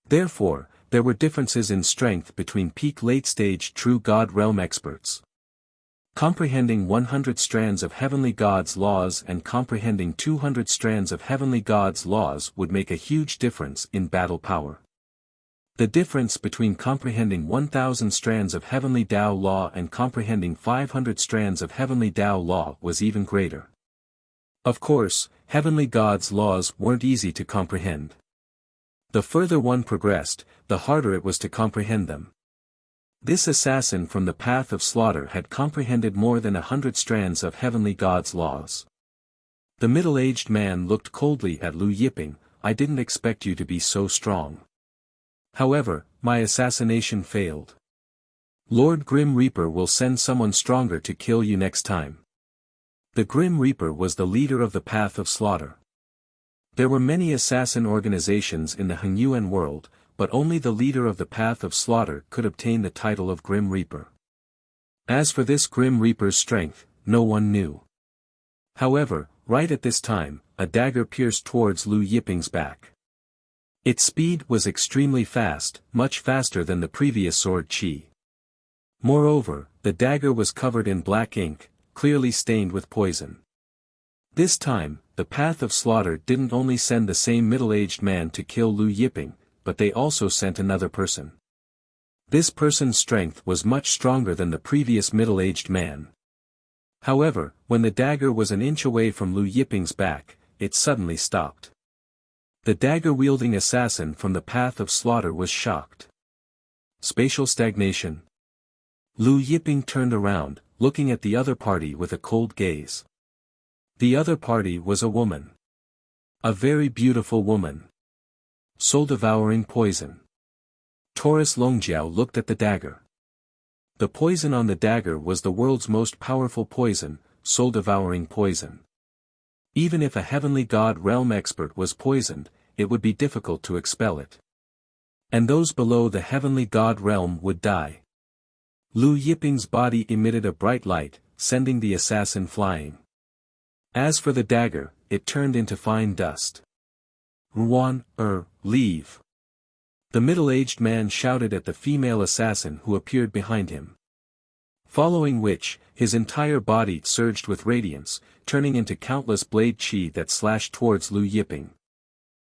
Therefore, there were differences in strength between peak late-stage true God realm experts. Comprehending 100 strands of Heavenly God's laws and comprehending 200 strands of Heavenly God's laws would make a huge difference in battle power. The difference between comprehending 1,000 strands of Heavenly Tao Law and comprehending 500 strands of Heavenly Tao Law was even greater. Of course, Heavenly God's laws weren't easy to comprehend. The further one progressed, the harder it was to comprehend them. This assassin from the Path of Slaughter had comprehended more than 100 strands of Heavenly God's laws. The middle-aged man looked coldly at Lu Yiping. I didn't expect you to be so strong. However, my assassination failed. Lord Grim Reaper will send someone stronger to kill you next time. The Grim Reaper was the leader of the Path of Slaughter. There were many assassin organizations in the Hengyuan world, but only the leader of the Path of Slaughter could obtain the title of Grim Reaper. As for this Grim Reaper's strength, no one knew. However, right at this time, a dagger pierced towards Lu Yiping's back. Its speed was extremely fast, much faster than the previous sword chi. Moreover, the dagger was covered in black ink, clearly stained with poison. This time, the Path of Slaughter didn't only send the same middle-aged man to kill Lu Yiping, but they also sent another person. This person's strength was much stronger than the previous middle-aged man. However, when the dagger was an inch away from Lu Yiping's back, it suddenly stopped. The dagger-wielding assassin from the Path of Slaughter was shocked. Spatial stagnation. Lu Yiping turned around, looking at the other party with a cold gaze. The other party was a woman. A very beautiful woman. Soul-devouring poison. Taurus Longjiao looked at the dagger. The poison on the dagger was the world's most powerful poison, soul-devouring poison. Even if a Heavenly God realm expert was poisoned, it would be difficult to expel it. And those below the Heavenly God realm would die. Lu Yiping's body emitted a bright light, sending the assassin flying. As for the dagger, it turned into fine dust. Ruan, leave. The middle-aged man shouted at the female assassin who appeared behind him. Following which, his entire body surged with radiance, turning into countless blade chi that slashed towards Lu Yiping.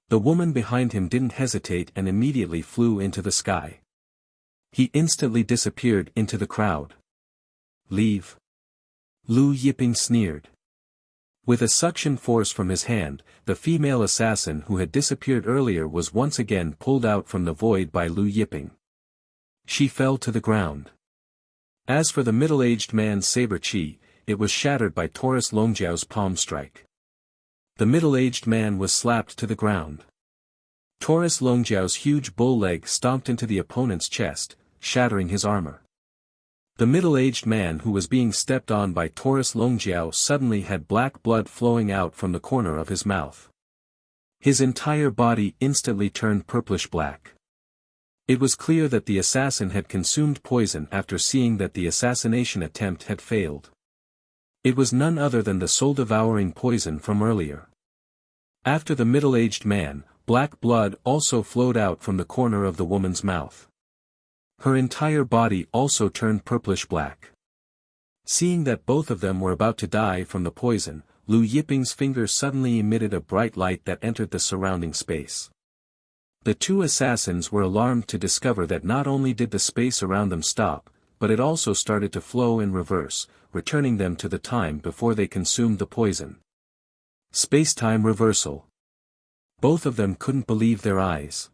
The woman behind him didn't hesitate and immediately flew into the sky. He instantly disappeared into the crowd. Leave. Lu Yiping sneered. With a suction force from his hand, the female assassin who had disappeared earlier was once again pulled out from the void by Lu Yiping. She fell to the ground. As for the middle-aged man's saber chi, it was shattered by Taurus Longjiao's palm strike. The middle-aged man was slapped to the ground. Taurus Longjiao's huge bull leg stomped into the opponent's chest, shattering his armor. The middle-aged man who was being stepped on by Taurus Longjiao suddenly had black blood flowing out from the corner of his mouth. His entire body instantly turned purplish-black. It was clear that the assassin had consumed poison after seeing that the assassination attempt had failed. It was none other than the soul-devouring poison from earlier. After the middle-aged man, black blood also flowed out from the corner of the woman's mouth. Her entire body also turned purplish-black. Seeing that both of them were about to die from the poison, Lu Yiping's fingers suddenly emitted a bright light that entered the surrounding space. The two assassins were alarmed to discover that not only did the space around them stop, but it also started to flow in reverse, returning them to the time before they consumed the poison. Space-time reversal. Both of them couldn't believe their eyes.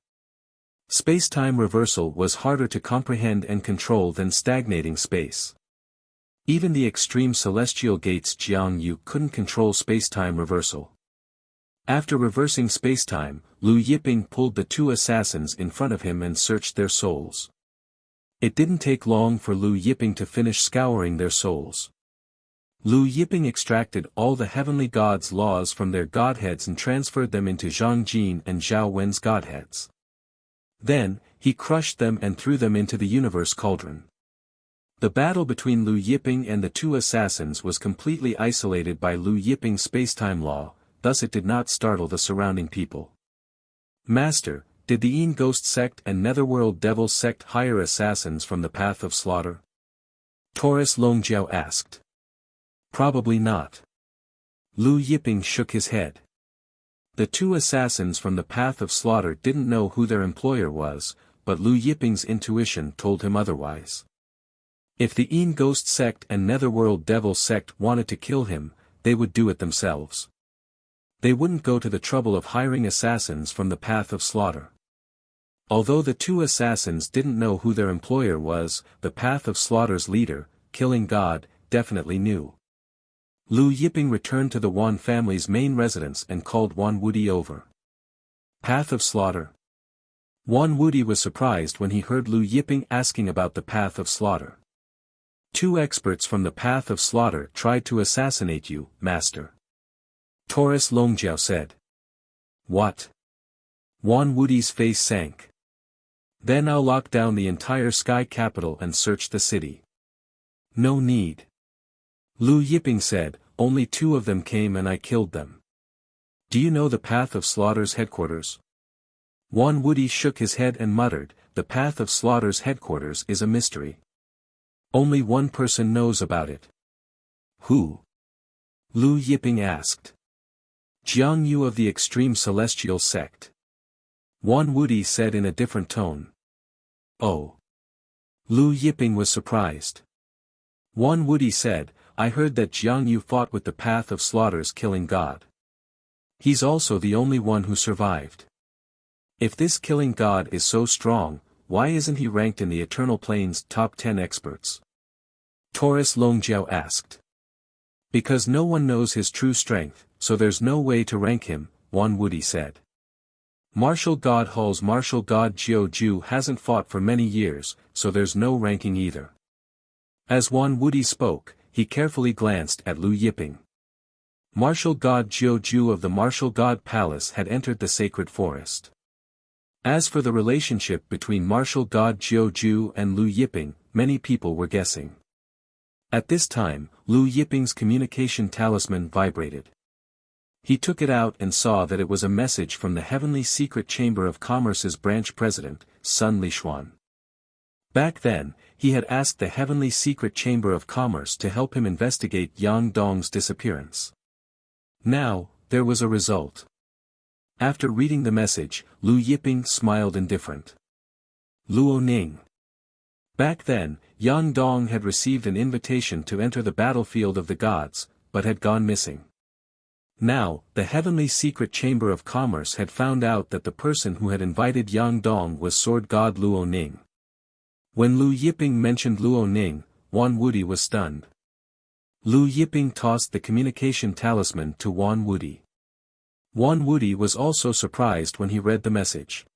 Space-time reversal was harder to comprehend and control than stagnating space. Even the extreme celestial gates Jiang Yu couldn't control space-time reversal. After reversing space-time, Lu Yiping pulled the two assassins in front of him and searched their souls. It didn't take long for Lu Yiping to finish scouring their souls. Lu Yiping extracted all the heavenly gods' laws from their godheads and transferred them into Zhang Jin and Zhao Wen's godheads. Then, he crushed them and threw them into the universe cauldron. The battle between Lu Yiping and the two assassins was completely isolated by Lu Yiping's space-time law, thus it did not startle the surrounding people. Master, did the Yin Ghost sect and Netherworld Devil sect hire assassins from the path of slaughter? Taurus Longjiao asked. Probably not. Lu Yiping shook his head. The two assassins from the path of slaughter didn't know who their employer was, but Lu Yiping's intuition told him otherwise. If the Yin Ghost sect and Netherworld Devil sect wanted to kill him, they would do it themselves. They wouldn't go to the trouble of hiring assassins from the path of slaughter. Although the two assassins didn't know who their employer was, the path of slaughter's leader, Killing God, definitely knew. Lu Yiping returned to the Wan family's main residence and called Wan Wudi over. Path of slaughter. Wan Wudi was surprised when he heard Lu Yiping asking about the path of slaughter. Two experts from the path of slaughter tried to assassinate you, master. Taurus Longjiao said. What? Wan Wudi's face sank. Then I'll lock down the entire sky capital and search the city. No need. Lu Yiping said, only two of them came and I killed them. Do you know the path of slaughter's headquarters? Wan Wudi shook his head and muttered, the path of slaughter's headquarters is a mystery. Only one person knows about it. Who? Lu Yiping asked. Jiang Yu of the extreme celestial sect. Wan Wudi said in a different tone. Oh. Lu Yiping was surprised. Wan Wudi said, I heard that Jiang Yu fought with the path of slaughter's Killing God. He's also the only one who survived. If this Killing God is so strong, why isn't he ranked in the Eternal Plane's top 10 experts? Taurus Longjiao asked. Because no one knows his true strength, so there's no way to rank him, Wan Wudi said. Martial God Hull's martial god Jiu Ju hasn't fought for many years, so there's no ranking either. As Wan Wudi spoke, he carefully glanced at Lu Yiping. Martial god Jiu Ju of the Martial God Palace had entered the sacred forest. As for the relationship between Martial God Jiu Ju and Lu Yiping, many people were guessing. At this time, Lu Yiping's communication talisman vibrated. He took it out and saw that it was a message from the Heavenly Secret Chamber of Commerce's branch president, Sun Lishuan. Back then, he had asked the Heavenly Secret Chamber of Commerce to help him investigate Yang Dong's disappearance. Now, there was a result. After reading the message, Lu Yiping smiled indifferent. Luo Ning. Back then, Yang Dong had received an invitation to enter the battlefield of the gods, but had gone missing. Now, the Heavenly Secret Chamber of Commerce had found out that the person who had invited Yang Dong was sword god Luo Ning. When Lu Yiping mentioned Luo Ning, Wan Wudi was stunned. Lu Yiping tossed the communication talisman to Wan Wudi. Wan Wudi was also surprised when he read the message.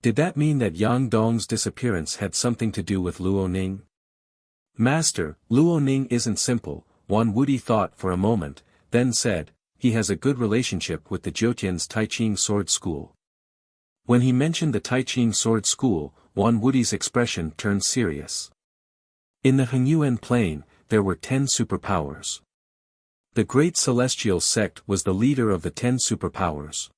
Did that mean that Yang Dong's disappearance had something to do with Luo Ning? Master, Luo Ning isn't simple, Wan Wudi thought for a moment, then said, he has a good relationship with the Jiutian's Taiching sword school. When he mentioned the Taiching sword school, Wan Wudi's expression turned serious. In the Hengyuan plain, there were 10 superpowers. The Great Celestial Sect was the leader of the 10 superpowers.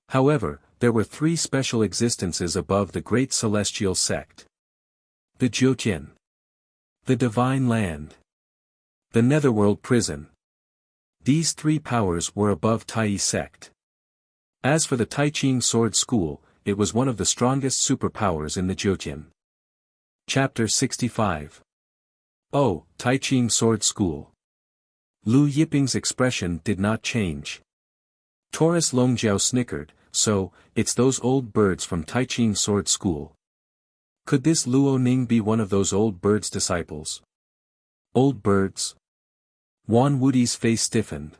However, there were 3 special existences above the Great Celestial Sect. The Jiutian. The Divine Land. The Netherworld Prison. These 3 powers were above Tai Sect. As for the Taiching Sword School, it was one of the strongest superpowers in the Jiutian. Chapter 65. Oh, Taiching Sword School. Lu Yiping's expression did not change. Taurus Longjiao snickered, so, it's those old birds from Taiching Sword School. Could this Luo Ning be one of those old birds' disciples? Old birds? Wan Wudi's face stiffened.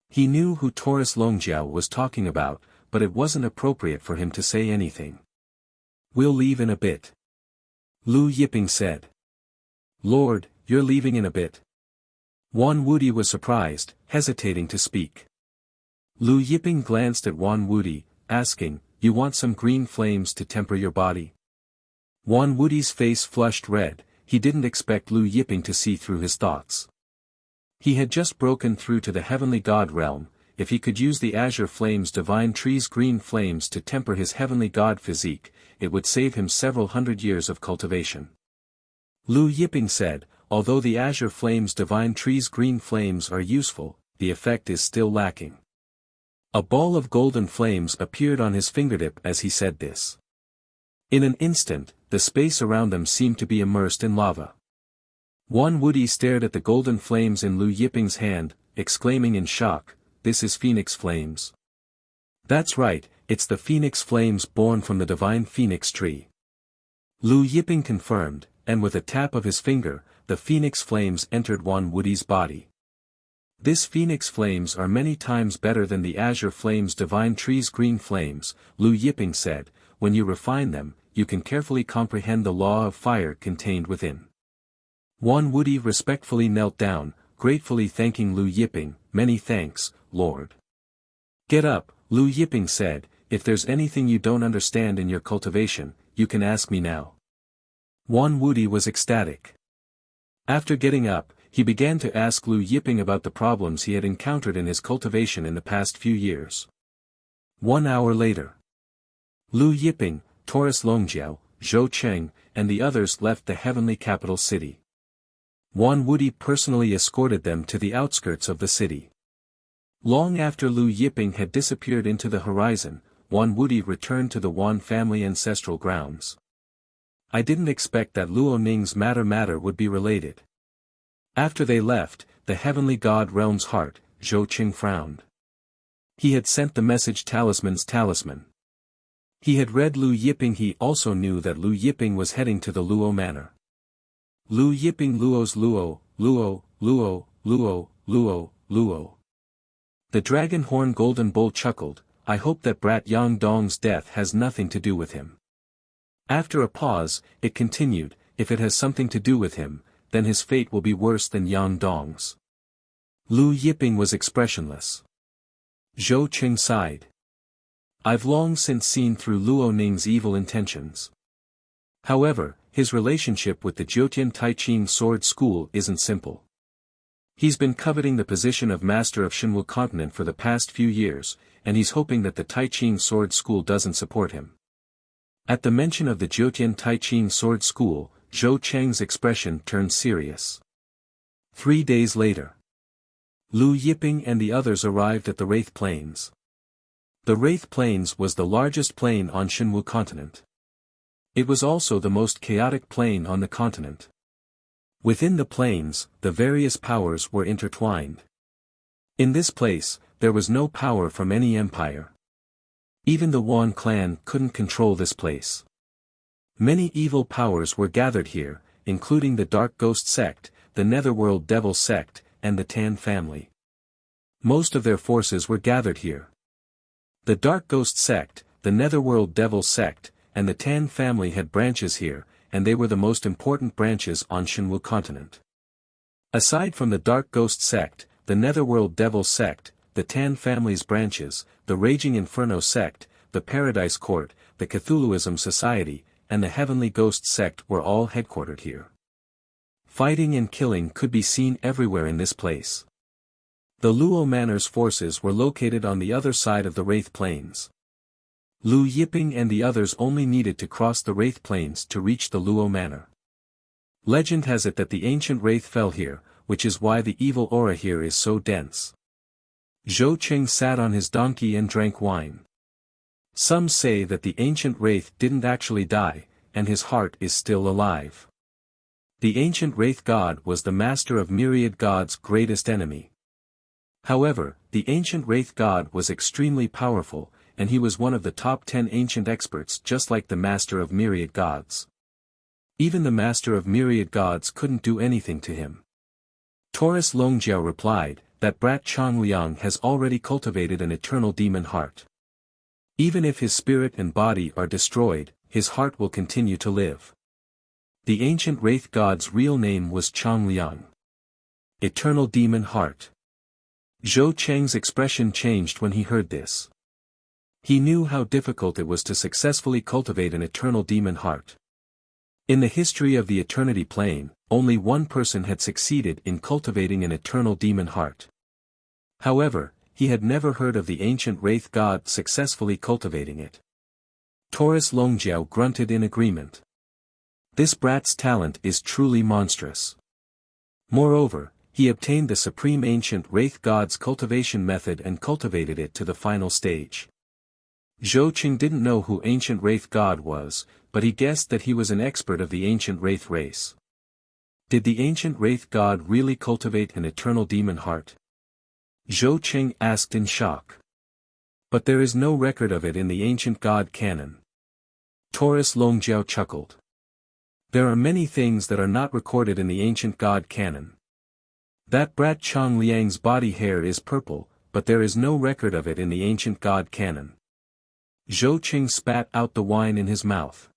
He knew who Taurus Longjiao was talking about, but it wasn't appropriate for him to say anything. We'll leave in a bit. Lu Yiping said. Lord, you're leaving in a bit? Wan Wudi was surprised, hesitating to speak. Lu Yiping glanced at Wan Wudi, asking, you want some green flames to temper your body? Wan Wudi's face flushed red, he didn't expect Lu Yiping to see through his thoughts. He had just broken through to the heavenly god realm, if he could use the azure flames divine tree's green flames to temper his heavenly god physique, it would save him several hundred years of cultivation. Lu Yiping said, although the azure flames divine tree's green flames are useful, the effect is still lacking. A ball of golden flames appeared on his fingertip as he said this. In an instant, the space around them seemed to be immersed in lava. Wan Wudi stared at the golden flames in Lu Yiping's hand, exclaiming in shock, this is phoenix flames. That's right, it's the phoenix flames born from the divine phoenix tree. Lu Yiping confirmed, and with a tap of his finger, the phoenix flames entered Wan Wudi's body. This phoenix flames are many times better than the azure flames divine tree's green flames, Lu Yiping said, when you refine them, you can carefully comprehend the law of fire contained within. Wan Wudi respectfully knelt down, gratefully thanking Lu Yiping, many thanks, Lord. Get up, Lu Yiping said, if there's anything you don't understand in your cultivation, you can ask me now. Wan Wudi was ecstatic. After getting up, he began to ask Lu Yiping about the problems he had encountered in his cultivation in the past few years. 1 hour later. Lu Yiping, Taurus Longjiao, Zhou Cheng, and the others left the heavenly capital city. Wan Wudi personally escorted them to the outskirts of the city. Long after Lu Yiping had disappeared into the horizon, Wan Wudi returned to the Wan family ancestral grounds. I didn't expect that Luo Ning's matter would be related. After they left, the heavenly god realm's heart, Zhou Qing frowned. He had sent the message talisman's talisman. He had read Lu Yiping. He also knew that Lu Yiping was heading to the Luo manor. Lu Yiping Luo's Luo, Luo, Luo, Luo, Luo, Luo. The dragon horn golden bull chuckled, I hope that brat Yang Dong's death has nothing to do with him. After a pause, it continued, if it has something to do with him, then his fate will be worse than Yang Dong's. Lu Yiping was expressionless. Zhou Qing sighed. I've long since seen through Luo Ning's evil intentions. However, his relationship with the Jiutian Taiching sword school isn't simple. He's been coveting the position of master of Shenwu continent for the past few years, and he's hoping that the Taiching sword school doesn't support him. At the mention of the Jiutian Taiching sword school, Zhou Cheng's expression turned serious. 3 days later. Lu Yiping and the others arrived at the Wraith Plains. The Wraith Plains was the largest plain on Shenwu continent. It was also the most chaotic plain on the continent. Within the plains, the various powers were intertwined. In this place, there was no power from any empire. Even the Wan clan couldn't control this place. Many evil powers were gathered here, including the Dark Ghost sect, the Netherworld Devil sect, and the Tan family. Most of their forces were gathered here. The Dark Ghost sect, the Netherworld Devil sect, and the Tan family had branches here, and they were the most important branches on Shenwu continent. Aside from the Dark Ghost sect, the Netherworld Devil sect, the Tan family's branches, the Raging Inferno sect, the Paradise Court, the Cthulhuism Society, and the Heavenly Ghost sect were all headquartered here. Fighting and killing could be seen everywhere in this place. The Luo Manor's forces were located on the other side of the Wraith Plains. Lu Yiping and the others only needed to cross the Wraith Plains to reach the Luo Manor. Legend has it that the ancient Wraith fell here, which is why the evil aura here is so dense. Zhou Qing sat on his donkey and drank wine. Some say that the ancient Wraith didn't actually die, and his heart is still alive. The ancient Wraith god was the master of myriad gods' greatest enemy. However, the ancient Wraith god was extremely powerful, and he was one of the top 10 ancient experts just like the master of myriad gods. Even the master of myriad gods couldn't do anything to him. Taurus Longjiao replied, that brat Changliang has already cultivated an eternal demon heart. Even if his spirit and body are destroyed, his heart will continue to live. The ancient Wraith god's real name was Changliang. Eternal demon heart. Zhou Cheng's expression changed when he heard this. He knew how difficult it was to successfully cultivate an eternal demon heart. In the history of the Eternity Plane, only one person had succeeded in cultivating an eternal demon heart. However, he had never heard of the ancient Wraith god successfully cultivating it. Taurus Longjiao grunted in agreement. This brat's talent is truly monstrous. Moreover, he obtained the supreme ancient Wraith god's cultivation method and cultivated it to the final stage. Zhou Qing didn't know who ancient Wraith god was, but he guessed that he was an expert of the ancient Wraith race. Did the ancient Wraith god really cultivate an eternal demon heart? Zhou Qing asked in shock. But there is no record of it in the ancient god canon. Taurus Longjiao chuckled. There are many things that are not recorded in the ancient god canon. That brat Chang Liang's body hair is purple, but there is no record of it in the ancient god canon. Zhou Qing spat out the wine in his mouth.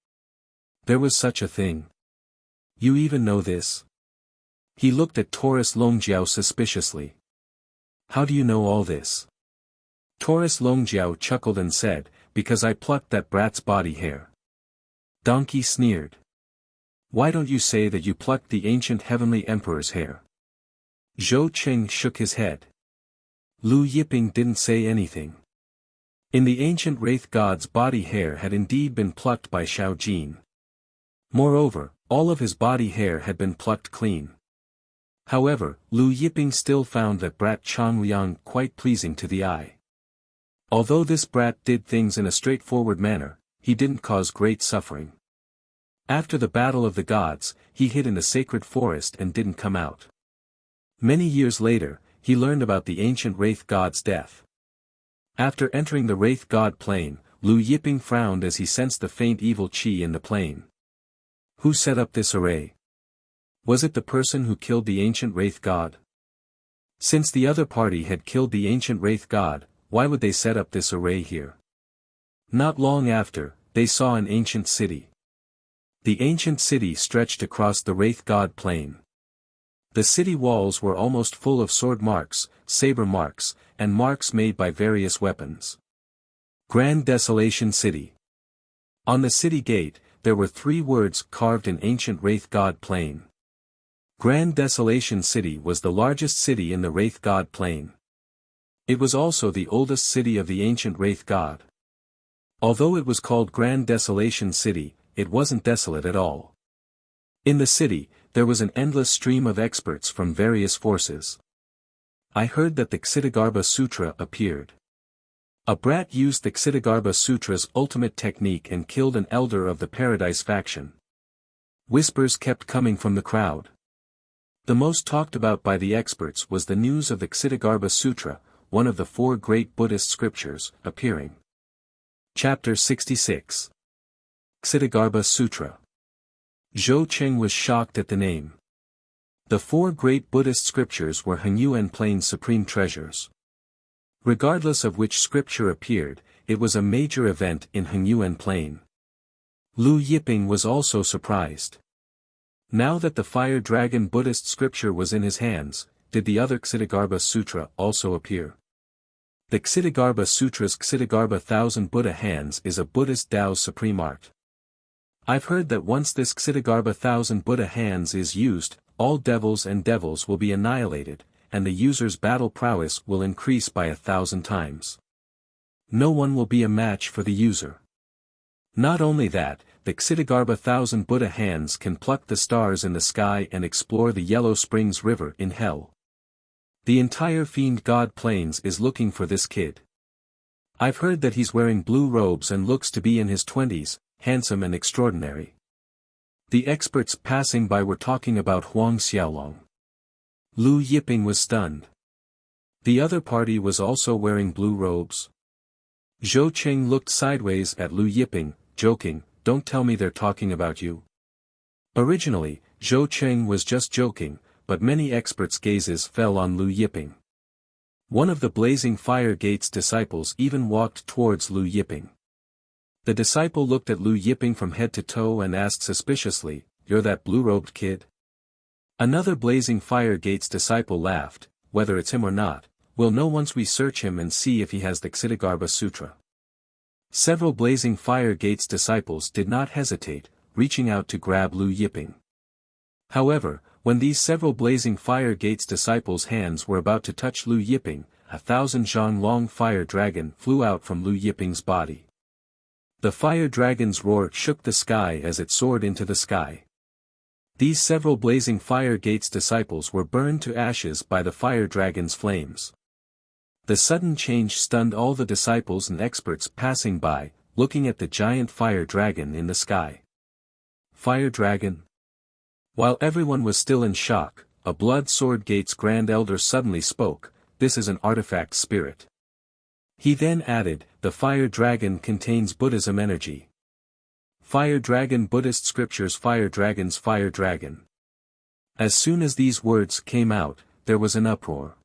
There was such a thing. You even know this? He looked at Taurus Longjiao suspiciously. How do you know all this? Taurus Longjiao chuckled and said, because I plucked that brat's body hair. Donkey sneered. Why don't you say that you plucked the ancient heavenly emperor's hair? Zhou Qing shook his head. Lu Yiping didn't say anything. In the ancient Wraith god's body hair had indeed been plucked by Xiao Jin. Moreover, all of his body hair had been plucked clean. However, Lu Yiping still found that brat Changliang quite pleasing to the eye. Although this brat did things in a straightforward manner, he didn't cause great suffering. After the battle of the gods, he hid in the sacred forest and didn't come out. Many years later, he learned about the ancient Wraith god's death. After entering the Wraith god plane, Lu Yiping frowned as he sensed the faint evil qi in the plane. Who set up this array? Was it the person who killed the ancient Wraith god? Since the other party had killed the ancient Wraith god, why would they set up this array here? Not long after, they saw an ancient city. The ancient city stretched across the Wraith god plane. The city walls were almost full of sword marks, saber marks, and marks made by various weapons. Grand Desolation City. On the city gate, there were 3 words carved in ancient Wraith god plane. Grand Desolation City was the largest city in the Wraith god plane. It was also the oldest city of the ancient Wraith god. Although it was called Grand Desolation City, it wasn't desolate at all. In the city, there was an endless stream of experts from various forces. I heard that the Ksitigarbha Sutra appeared. A brat used the Ksitigarbha Sutra's ultimate technique and killed an elder of the Paradise faction. Whispers kept coming from the crowd. The most talked about by the experts was the news of the Ksitigarbha Sutra, one of the 4 great Buddhist scriptures, appearing. Chapter 66. Ksitigarbha Sutra. Zhou Qing was shocked at the name. The 4 great Buddhist scriptures were Hanyuan Plain's supreme treasures. Regardless of which scripture appeared, it was a major event in Hengyuan Plain. Lu Yiping was also surprised. Now that the Fire Dragon Buddhist scripture was in his hands, did the other Ksitigarbha Sutra also appear? The Ksitigarbha Sutra's Ksitigarbha Thousand Buddha Hands is a Buddhist Tao's supreme art. I've heard that once this Ksitigarbha Thousand Buddha Hands is used, all devils and devils will be annihilated, and the user's battle prowess will increase by 1,000 times. No one will be a match for the user. Not only that, the Ksitigarbha Thousand Buddha Hands can pluck the stars in the sky and explore the Yellow Springs River in hell. The entire Fiend God Plains is looking for this kid. I've heard that he's wearing blue robes and looks to be in his 20s, handsome and extraordinary. The experts passing by were talking about Huang Xiaolong. Lu Yiping was stunned. The other party was also wearing blue robes. Zhou Qing looked sideways at Lu Yiping, joking, "Don't tell me they're talking about you." Originally, Zhou Qing was just joking, but many experts' gazes fell on Lu Yiping. One of the Blazing Fire Gate's disciples even walked towards Lu Yiping. The disciple looked at Lu Yiping from head to toe and asked suspiciously, "You're that blue-robed kid?" Another Blazing Fire Gate's disciple laughed, "Whether it's him or not, we'll know once we search him and see if he has the Ksitigarbha Sutra." Several Blazing Fire Gate's disciples did not hesitate, reaching out to grab Lu Yiping. However, when these several Blazing Fire Gate's disciples' hands were about to touch Lu Yiping, 1,000 zhang long fire dragon flew out from Lu Yiping's body. The fire dragon's roar shook the sky as it soared into the sky. These several Blazing Fire Gate's disciples were burned to ashes by the fire dragon's flames. The sudden change stunned all the disciples and experts passing by, looking at the giant fire dragon in the sky. Fire dragon? While everyone was still in shock, a Blood Sword Gate's Grand Elder suddenly spoke, "This is an artifact spirit." He then added, "The fire dragon contains Buddhism energy. Fire dragon Buddhist scriptures fire dragon's fire dragon." As soon as these words came out, there was an uproar.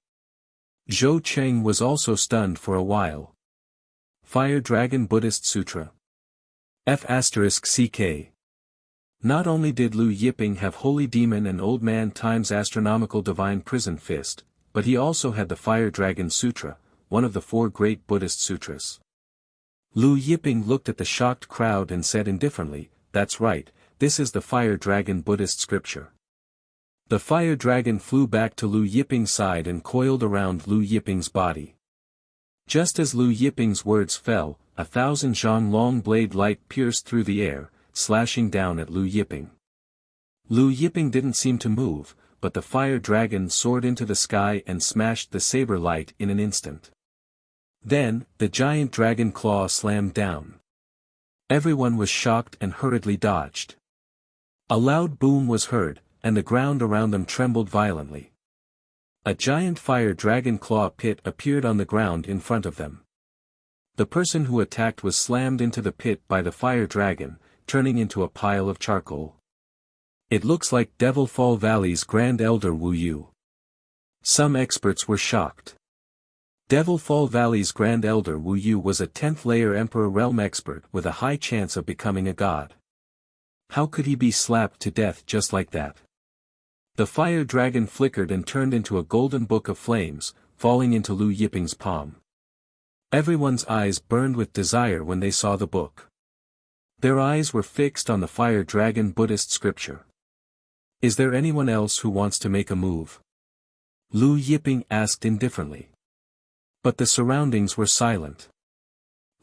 Zhou Cheng was also stunned for a while. Fire Dragon Buddhist Sutra. F***CK. Not only did Lu Yiping have Holy Demon and Old Man Time's Astronomical Divine Prison Fist, but he also had the Fire Dragon Sutra, one of the 4 great Buddhist sutras. Lu Yiping looked at the shocked crowd and said indifferently, "That's right, this is the Fire Dragon Buddhist scripture." The fire dragon flew back to Lu Yiping's side and coiled around Lu Yiping's body. Just as Lu Yiping's words fell, 1,000 zhang long blade light pierced through the air, slashing down at Lu Yiping. Lu Yiping didn't seem to move, but the fire dragon soared into the sky and smashed the saber light in an instant. Then, the giant dragon claw slammed down. Everyone was shocked and hurriedly dodged. A loud boom was heard, and the ground around them trembled violently. A giant fire dragon claw pit appeared on the ground in front of them. The person who attacked was slammed into the pit by the fire dragon, turning into a pile of charcoal. It looks like Devil Fall Valley's Grand Elder Wu Yu. Some experts were shocked. Devil Fall Valley's Grand Elder Wu Yu was a 10th layer Emperor Realm expert with a high chance of becoming a god. How could he be slapped to death just like that? The fire dragon flickered and turned into a golden book of flames, falling into Lu Yiping's palm. Everyone's eyes burned with desire when they saw the book. Their eyes were fixed on the Fire Dragon Buddhist scripture. "Is there anyone else who wants to make a move?" Lu Yiping asked indifferently. But the surroundings were silent.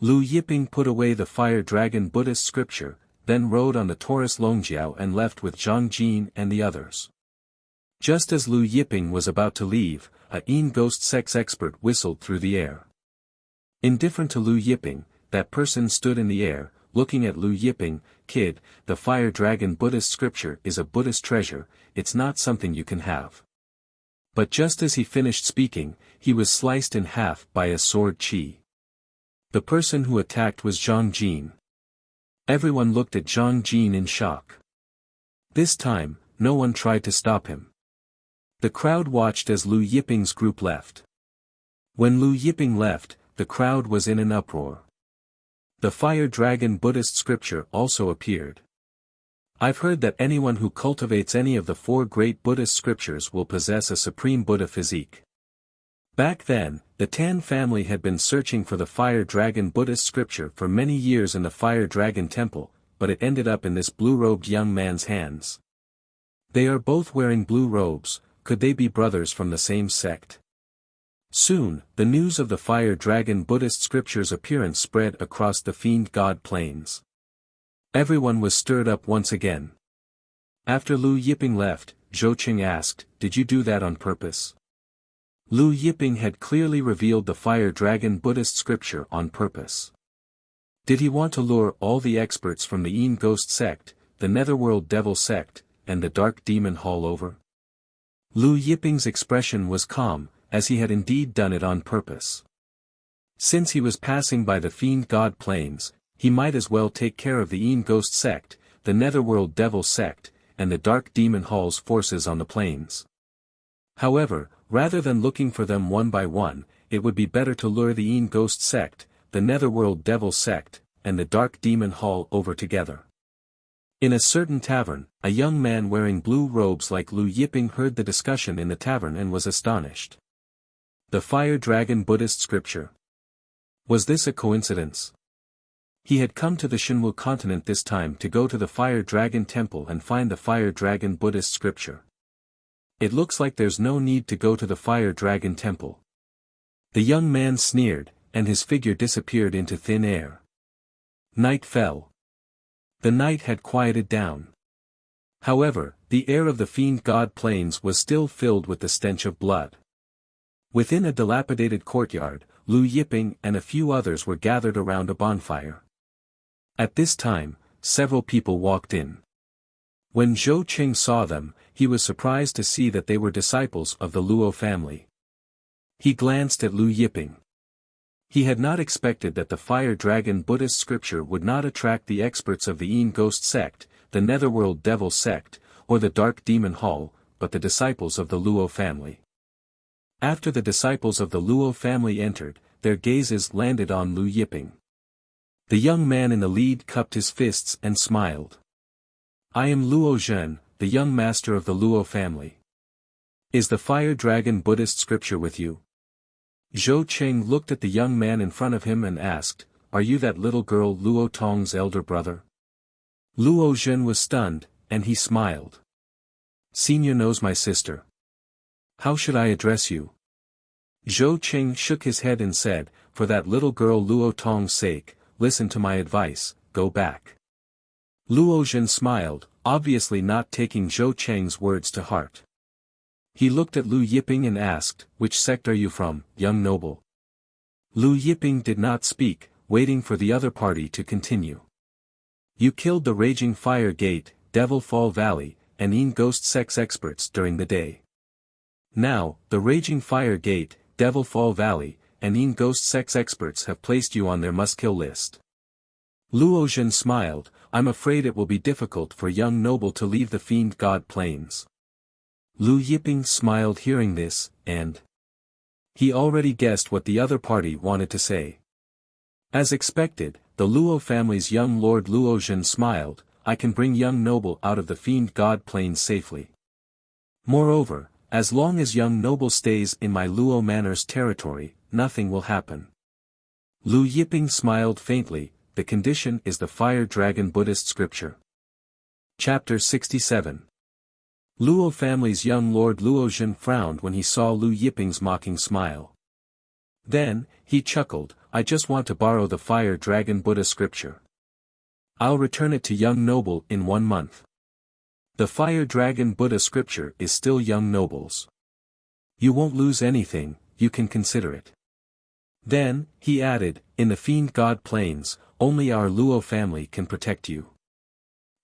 Lu Yiping put away the Fire Dragon Buddhist scripture, then rode on the Taurus Longjiao and left with Zhang Jin and the others. Just as Lu Yiping was about to leave, a Yin ghost sex expert whistled through the air. Indifferent to Lu Yiping, that person stood in the air, looking at Lu Yiping. "Kid, the Fire Dragon Buddhist scripture is a Buddhist treasure, it's not something you can have." But just as he finished speaking, he was sliced in half by a sword chi. The person who attacked was Zhang Jin. Everyone looked at Zhang Jin in shock. This time, no one tried to stop him. The crowd watched as Lu Yiping's group left. When Lu Yiping left, the crowd was in an uproar. The Fire Dragon Buddhist scripture also appeared. I've heard that anyone who cultivates any of the 4 great Buddhist scriptures will possess a supreme Buddha physique. Back then, the Tan family had been searching for the Fire Dragon Buddhist scripture for many years in the Fire Dragon Temple, but it ended up in this blue-robed young man's hands. They are both wearing blue robes, could they be brothers from the same sect? Soon, the news of the Fire Dragon Buddhist scripture's appearance spread across the Fiend God Plains. Everyone was stirred up once again. After Lu Yiping left, Zhou Qing asked, "Did you do that on purpose?" Lu Yiping had clearly revealed the Fire Dragon Buddhist scripture on purpose. Did he want to lure all the experts from the Yin Ghost sect, the Netherworld Devil sect, and the Dark Demon Hall over? Lu Yiping's expression was calm, as he had indeed done it on purpose. Since he was passing by the Fiend God Plains, he might as well take care of the Yin Ghost sect, the Netherworld Devil sect, and the Dark Demon Hall's forces on the plains. However, rather than looking for them one by one, it would be better to lure the Yin Ghost sect, the Netherworld Devil sect, and the Dark Demon Hall over together. In a certain tavern, a young man wearing blue robes like Lu Yiping heard the discussion in the tavern and was astonished. The Fire Dragon Buddhist scripture. Was this a coincidence? He had come to the Shenwu continent this time to go to the Fire Dragon Temple and find the Fire Dragon Buddhist scripture. It looks like there's no need to go to the Fire Dragon Temple. The young man sneered, and his figure disappeared into thin air. Night fell. The night had quieted down. However, the air of the Fiend God Plains was still filled with the stench of blood. Within a dilapidated courtyard, Lu Yiping and a few others were gathered around a bonfire. At this time, several people walked in. When Zhou Qing saw them, he was surprised to see that they were disciples of the Luo family. He glanced at Lu Yiping. He had not expected that the Fire Dragon Buddhist scripture would not attract the experts of the Yin Ghost sect, the Netherworld Devil sect, or the Dark Demon Hall, but the disciples of the Luo family. After the disciples of the Luo family entered, their gazes landed on Lu Yiping. The young man in the lead cupped his fists and smiled. "I am Luo Zhen, the young master of the Luo family. Is the Fire Dragon Buddhist scripture with you?" Zhou Qing looked at the young man in front of him and asked, "Are you that little girl Luo Tong's elder brother?" Luo Zhen was stunned, and he smiled. "Senior knows my sister. How should I address you?" Zhou Qing shook his head and said, "For that little girl Luo Tong's sake, listen to my advice, go back." Luo Zhen smiled, obviously not taking Zhou Qing's words to heart. He looked at Lu Yiping and asked, "Which sect are you from, young noble?" Lu Yiping did not speak, waiting for the other party to continue. "You killed the Raging Fire Gate, Devil Fall Valley, and Yin Ghost Sect's experts during the day. Now, the Raging Fire Gate, Devil Fall Valley, and Yin Ghost Sect's experts have placed you on their must-kill list." Luo Zhen smiled, "I'm afraid it will be difficult for young noble to leave the Fiend God Plains." Lu Yiping smiled hearing this, and he already guessed what the other party wanted to say. As expected, the Luo family's young lord Luo Zhen smiled, "I can bring young noble out of the Fiend God Plains safely. Moreover, as long as young noble stays in my Luo Manor's territory, nothing will happen." Lu Yiping smiled faintly, "The condition is the Fire Dragon Buddhist scripture." Chapter 67. Luo family's young lord Luo Zhen frowned when he saw Lu Yiping's mocking smile. Then, he chuckled, "I just want to borrow the Fire Dragon Buddha scripture. I'll return it to young noble in 1 month. The Fire Dragon Buddha scripture is still young noble's. You won't lose anything, you can consider it." Then, he added, "In the Fiend God Plains, only our Luo family can protect you."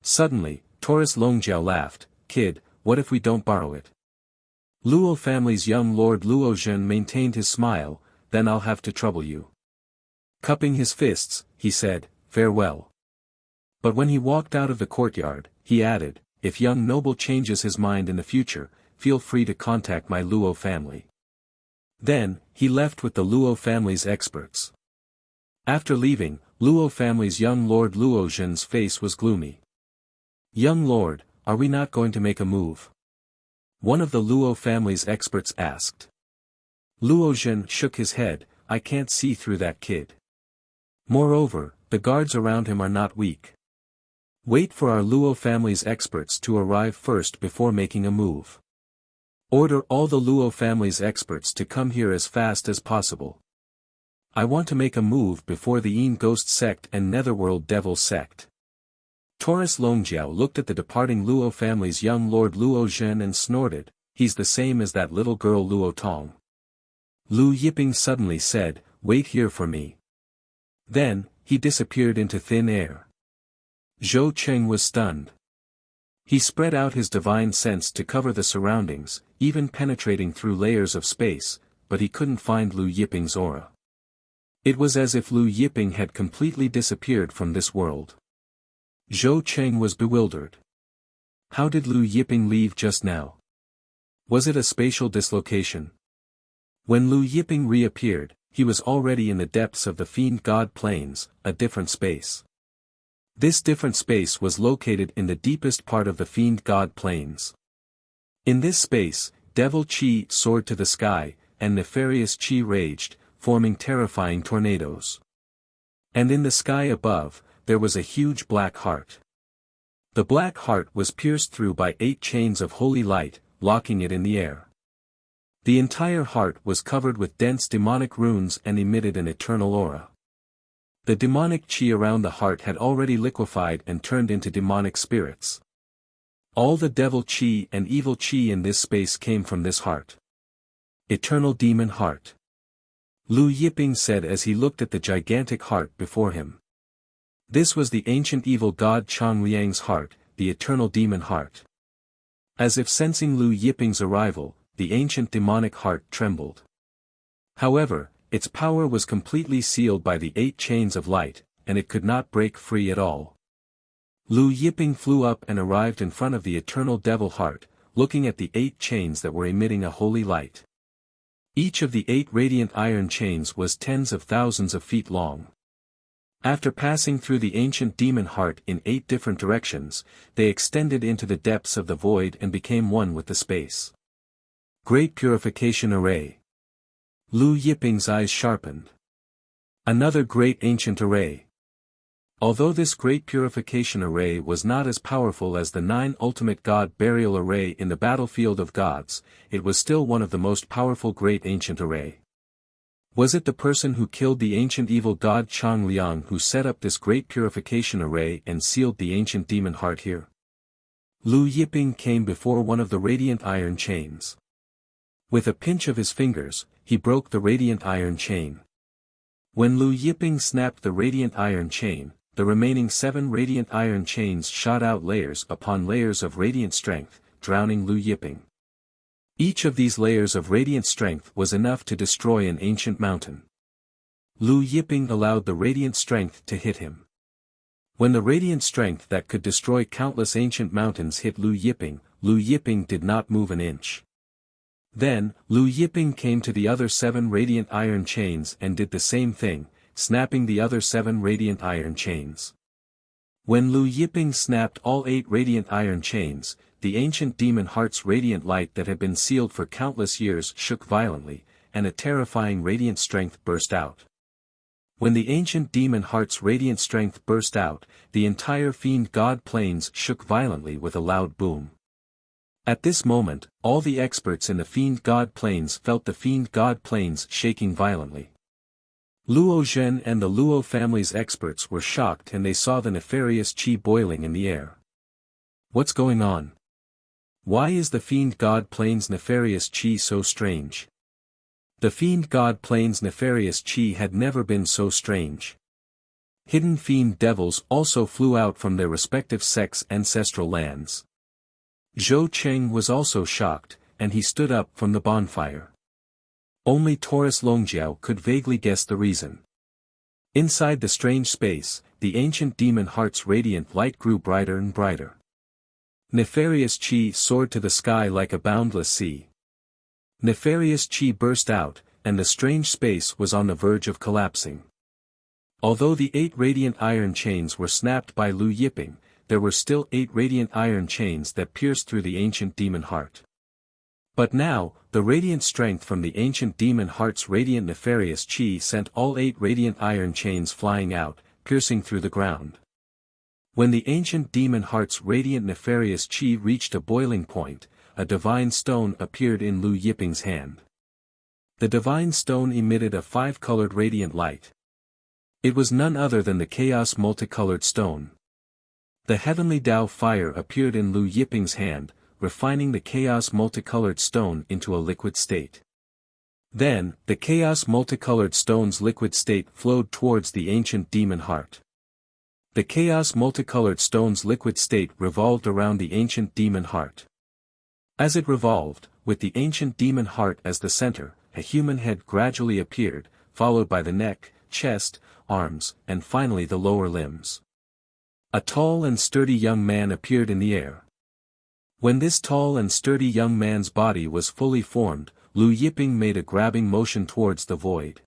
Suddenly, Taurus Longjiao laughed, "Kid, what if we don't borrow it?" Luo family's young lord Luo Zhen maintained his smile, "Then I'll have to trouble you." Cupping his fists, he said, "Farewell." But when he walked out of the courtyard, he added, "If young noble changes his mind in the future, feel free to contact my Luo family." Then, he left with the Luo family's experts. After leaving, Luo family's young lord Luo Zhen's face was gloomy. "Young lord, are we not going to make a move?" one of the Luo family's experts asked. Luo Zhen shook his head, "I can't see through that kid. Moreover, the guards around him are not weak. Wait for our Luo family's experts to arrive first before making a move. Order all the Luo family's experts to come here as fast as possible. I want to make a move before the Yin Ghost Sect and Netherworld Devil Sect." Taurus Longjiao looked at the departing Luo family's young lord Luo Zhen and snorted, "He's the same as that little girl Luo Tong." Lu Yiping suddenly said, "Wait here for me." Then, he disappeared into thin air. Zhou Cheng was stunned. He spread out his divine sense to cover the surroundings, even penetrating through layers of space, but he couldn't find Lu Yiping's aura. It was as if Lu Yiping had completely disappeared from this world. Zhou Cheng was bewildered. How did Lu Yiping leave just now? Was it a spatial dislocation? When Lu Yiping reappeared, he was already in the depths of the Fiend God Plains, a different space. This different space was located in the deepest part of the Fiend God Plains. In this space, devil Qi soared to the sky, and nefarious Qi raged, forming terrifying tornadoes. And in the sky above, there was a huge black heart. The black heart was pierced through by 8 chains of holy light, locking it in the air. The entire heart was covered with dense demonic runes and emitted an eternal aura. The demonic Qi around the heart had already liquefied and turned into demonic spirits. All the devil Qi and evil Qi in this space came from this heart. Eternal Demon Heart. Lu Yiping said as he looked at the gigantic heart before him. This was the ancient evil god Chang Liang's heart, the eternal demon heart. As if sensing Lu Yiping's arrival, the ancient demonic heart trembled. However, its power was completely sealed by the 8 chains of light, and it could not break free at all. Lu Yiping flew up and arrived in front of the eternal devil heart, looking at the 8 chains that were emitting a holy light. Each of the 8 radiant iron chains was tens of thousands of feet long. After passing through the ancient demon heart in 8 different directions, they extended into the depths of the void and became one with the space. Great Purification Array. Lu Yiping's eyes sharpened. Another great ancient array. Although this great purification array was not as powerful as the 9 ultimate god burial array in the battlefield of gods, it was still one of the most powerful great ancient array. Was it the person who killed the ancient evil god Chang Liang who set up this great purification array and sealed the ancient demon heart here? Lu Yiping came before one of the radiant iron chains. With a pinch of his fingers, he broke the radiant iron chain. When Lu Yiping snapped the radiant iron chain, the remaining 7 radiant iron chains shot out layers upon layers of radiant strength, drowning Lu Yiping. Each of these layers of radiant strength was enough to destroy an ancient mountain. Lu Yiping allowed the radiant strength to hit him. When the radiant strength that could destroy countless ancient mountains hit Lu Yiping did not move an inch. Then, Lu Yiping came to the other 7 radiant iron chains and did the same thing, snapping the other 7 radiant iron chains. When Lu Yiping snapped all 8 radiant iron chains, the ancient demon heart's radiant light that had been sealed for countless years shook violently, and a terrifying radiant strength burst out. When the ancient demon heart's radiant strength burst out, the entire Fiend God Plains shook violently with a loud boom. At this moment, all the experts in the Fiend God Plains felt the Fiend God Plains shaking violently. Luo Zhen and the Luo family's experts were shocked and they saw the nefarious Qi boiling in the air. What's going on? Why is the Fiend God Plains nefarious Qi so strange? The Fiend God Plains nefarious Qi had never been so strange. Hidden fiend devils also flew out from their respective sects' ancestral lands. Zhou Cheng was also shocked, and he stood up from the bonfire. Only Taurus Longjiao could vaguely guess the reason. Inside the strange space, the ancient demon heart's radiant light grew brighter and brighter. Nefarious Qi soared to the sky like a boundless sea. Nefarious Qi burst out, and the strange space was on the verge of collapsing. Although the 8 radiant iron chains were snapped by Lu Yiping, there were still 8 radiant iron chains that pierced through the ancient demon heart. But now, the radiant strength from the ancient demon heart's radiant nefarious chi sent all 8 radiant iron chains flying out, piercing through the ground. When the ancient demon heart's radiant nefarious chi reached a boiling point, a divine stone appeared in Lu Yiping's hand. The divine stone emitted a 5-colored radiant light. It was none other than the chaos multicolored stone. The heavenly Tao fire appeared in Lu Yiping's hand, refining the chaos multicolored stone into a liquid state. Then, the chaos multicolored stone's liquid state flowed towards the ancient demon heart. The chaos multicolored stone's liquid state revolved around the ancient demon heart. As it revolved, with the ancient demon heart as the center, a human head gradually appeared, followed by the neck, chest, arms, and finally the lower limbs. A tall and sturdy young man appeared in the air. When this tall and sturdy young man's body was fully formed, Lu Yiping made a grabbing motion towards the void.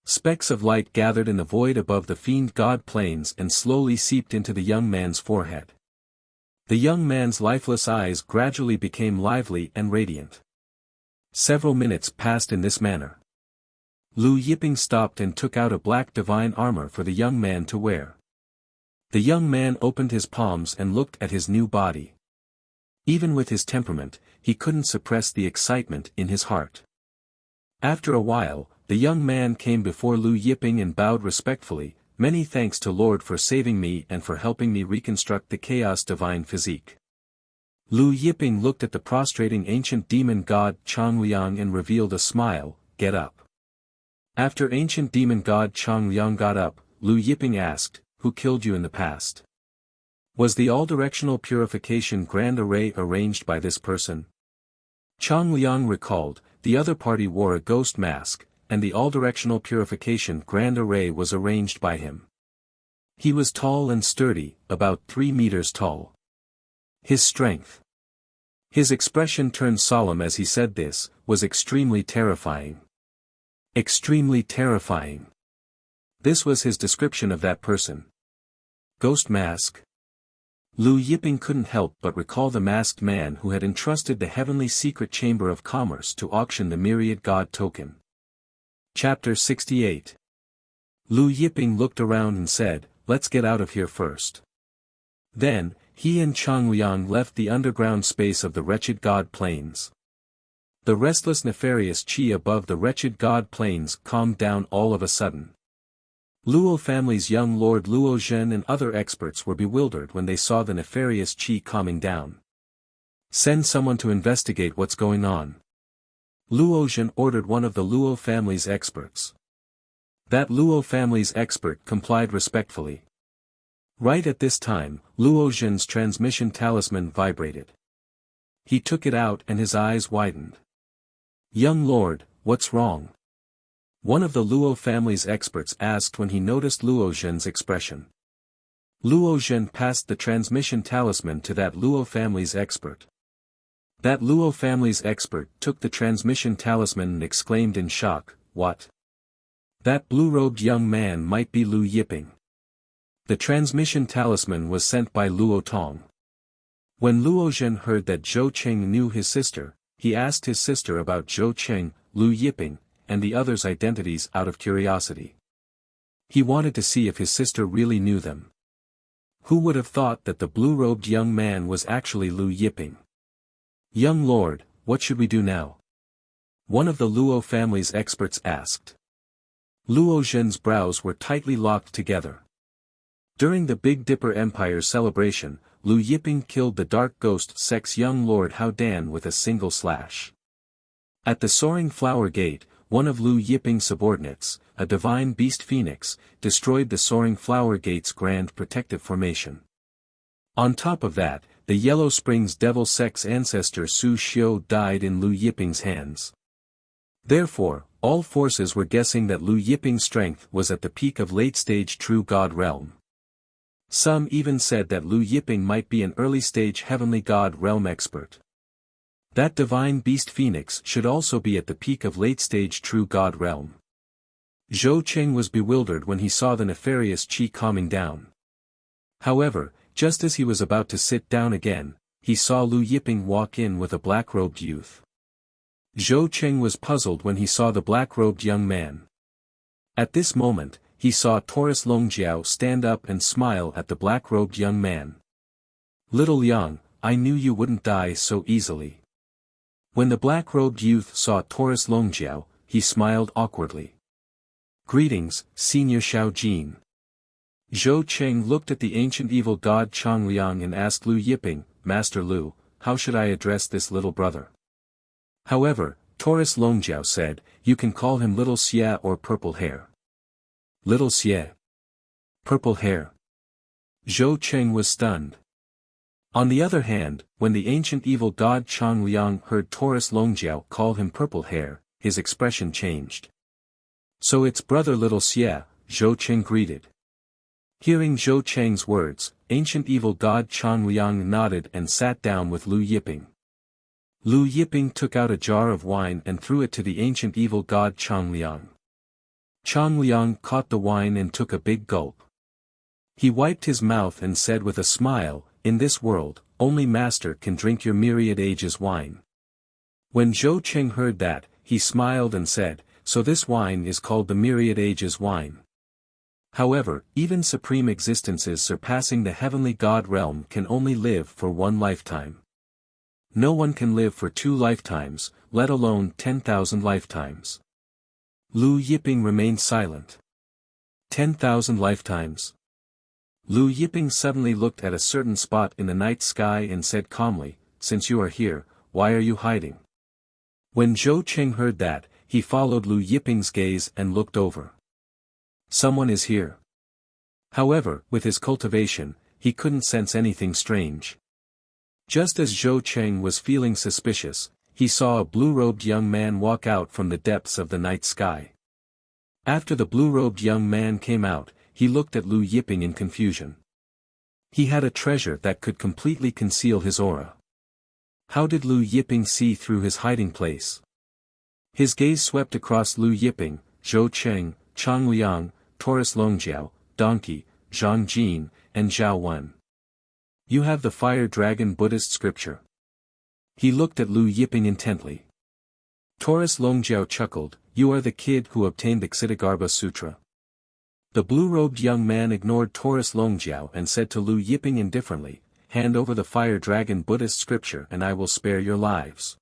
Specks of light gathered in the void above the fiend god planes and slowly seeped into the young man's forehead. The young man's lifeless eyes gradually became lively and radiant. Several minutes passed in this manner. Lu Yiping stopped and took out a black divine armor for the young man to wear. The young man opened his palms and looked at his new body. Even with his temperament, he couldn't suppress the excitement in his heart. After a while, the young man came before Lu Yiping and bowed respectfully, "Many thanks to Lord for saving me and for helping me reconstruct the chaos divine physique." Lu Yiping looked at the prostrating ancient demon god Changliang and revealed a smile, "Get up." After ancient demon god Changliang got up, Lu Yiping asked, "Who killed you in the past? Was the all-directional purification grand array arranged by this person?" Changliang recalled, "The other party wore a ghost mask, and the all-directional purification grand array was arranged by him. He was tall and sturdy, about 3 meters tall. His strength." His expression turned solemn as he said this, "was extremely terrifying. Extremely terrifying." This was his description of that person. Ghost mask? Lu Yiping couldn't help but recall the masked man who had entrusted the heavenly secret chamber of commerce to auction the myriad god token. Chapter 68. Lu Yiping looked around and said, "Let's get out of here first." Then, he and Changliang left the underground space of the wretched god plains. The restless nefarious chi above the wretched god plains calmed down all of a sudden. Luo family's young lord Luo Zhen and other experts were bewildered when they saw the nefarious chi calming down. "Send someone to investigate what's going on." Luo Zhen ordered one of the Luo family's experts. That Luo family's expert complied respectfully. Right at this time, Luo Zhen's transmission talisman vibrated. He took it out and his eyes widened. "Young lord, what's wrong?" One of the Luo family's experts asked when he noticed Luo Zhen's expression. Luo Zhen passed the transmission talisman to that Luo family's expert. That Luo family's expert took the transmission talisman and exclaimed in shock, "What? That blue-robed young man might be Lu Yiping." The transmission talisman was sent by Luo Tong. When Luo Zhen heard that Zhou Qing knew his sister, he asked his sister about Zhou Qing, Lu Yiping, and the others' identities out of curiosity. He wanted to see if his sister really knew them. Who would have thought that the blue-robed young man was actually Lu Yiping? "Young lord, what should we do now?" one of the Luo family's experts asked. Luo Zhen's brows were tightly locked together. During the Big Dipper Empire's celebration, Lu Yiping killed the dark ghost sex young lord Hao Dan with a single slash. At the Soaring Flower Gate, one of Lu Yiping's subordinates, a divine beast phoenix, destroyed the Soaring Flower Gate's grand protective formation. On top of that, the Yellow Springs devil sex ancestor Su Xiu died in Lu Yiping's hands. Therefore, all forces were guessing that Lu Yiping's strength was at the peak of late-stage true god realm. Some even said that Lu Yiping might be an early-stage heavenly god realm expert. That divine beast phoenix should also be at the peak of late-stage true god realm. Zhou Qing was bewildered when he saw the nefarious qi calming down. However, just as he was about to sit down again, he saw Lu Yiping walk in with a black-robed youth. Zhou Qing was puzzled when he saw the black-robed young man. At this moment, he saw Taurus Longjiao stand up and smile at the black-robed young man. "Little Yang, I knew you wouldn't die so easily." When the black-robed youth saw Taurus Longjiao, he smiled awkwardly. "Greetings, Senior Xiao Jin." Zhou Qing looked at the ancient evil god Chang Liang and asked Lu Yiping, "Master Lu, how should I address this little brother?" However, Taurus Longjiao said, "You can call him Little Xie or Purple Hair." Little Xie. Purple Hair. Zhou Qing was stunned. On the other hand, when the ancient evil god Chang Liang heard Taurus Longjiao call him Purple Hair, his expression changed. "So it's brother Little Xie," Zhou Qing greeted. Hearing Zhou Qing's words, ancient evil god Chang Liang nodded and sat down with Lu Yiping. Lu Yiping took out a jar of wine and threw it to the ancient evil god Chang Liang. Chang Liang caught the wine and took a big gulp. He wiped his mouth and said with a smile, "In this world, only master can drink your myriad ages wine." When Zhou Qing heard that, he smiled and said, "So this wine is called the myriad ages wine." However, even supreme existences surpassing the heavenly god realm can only live for one lifetime. No one can live for 2 lifetimes, let alone 10,000 lifetimes. Lu Yiping remained silent. 10,000 lifetimes. Lu Yiping suddenly looked at a certain spot in the night sky and said calmly, "Since you are here, why are you hiding?" When Zhou Qing heard that, he followed Lu Yiping's gaze and looked over. Someone is here. However, with his cultivation, he couldn't sense anything strange. Just as Zhou Qing was feeling suspicious, he saw a blue-robed young man walk out from the depths of the night sky. After the blue-robed young man came out, he looked at Lu Yiping in confusion. He had a treasure that could completely conceal his aura. How did Lu Yiping see through his hiding place? His gaze swept across Lu Yiping, Zhou Qing, Chang Liang, Taurus Longjiao, Donkey, Zhang Jin, and Zhao Wen. "You have the Fire Dragon Buddhist scripture." He looked at Lu Yiping intently. Taurus Longjiao chuckled, "You are the kid who obtained the Ksitigarbha Sutra." The blue-robed young man ignored Taurus Longjiao and said to Lu Yiping indifferently, "Hand over the Fire Dragon Buddhist scripture and I will spare your lives."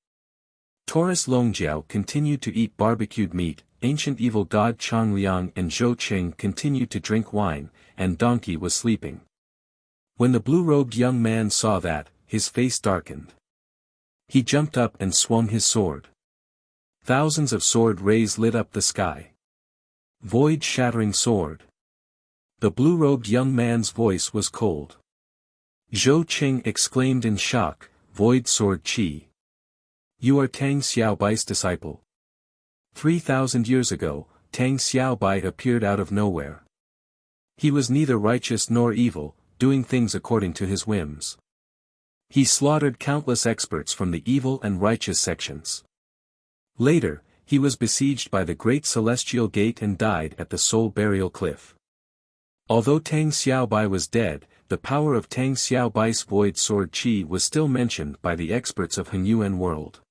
Taurus Longjiao continued to eat barbecued meat, ancient evil god Chang Liang and Zhou Qing continued to drink wine, and Donkey was sleeping. When the blue-robed young man saw that, his face darkened. He jumped up and swung his sword. Thousands of sword rays lit up the sky. Void-shattering sword. The blue-robed young man's voice was cold. Zhou Qing exclaimed in shock, "Void sword Qi. You are Tang Xiaobai's disciple." 3,000 years ago, Tang Xiaobai appeared out of nowhere. He was neither righteous nor evil, doing things according to his whims. He slaughtered countless experts from the evil and righteous sections. Later, he was besieged by the Great Celestial Gate and died at the Soul Burial Cliff. Although Tang Xiaobai was dead, the power of Tang Xiaobai's Void Sword Qi was still mentioned by the experts of Henyuan world.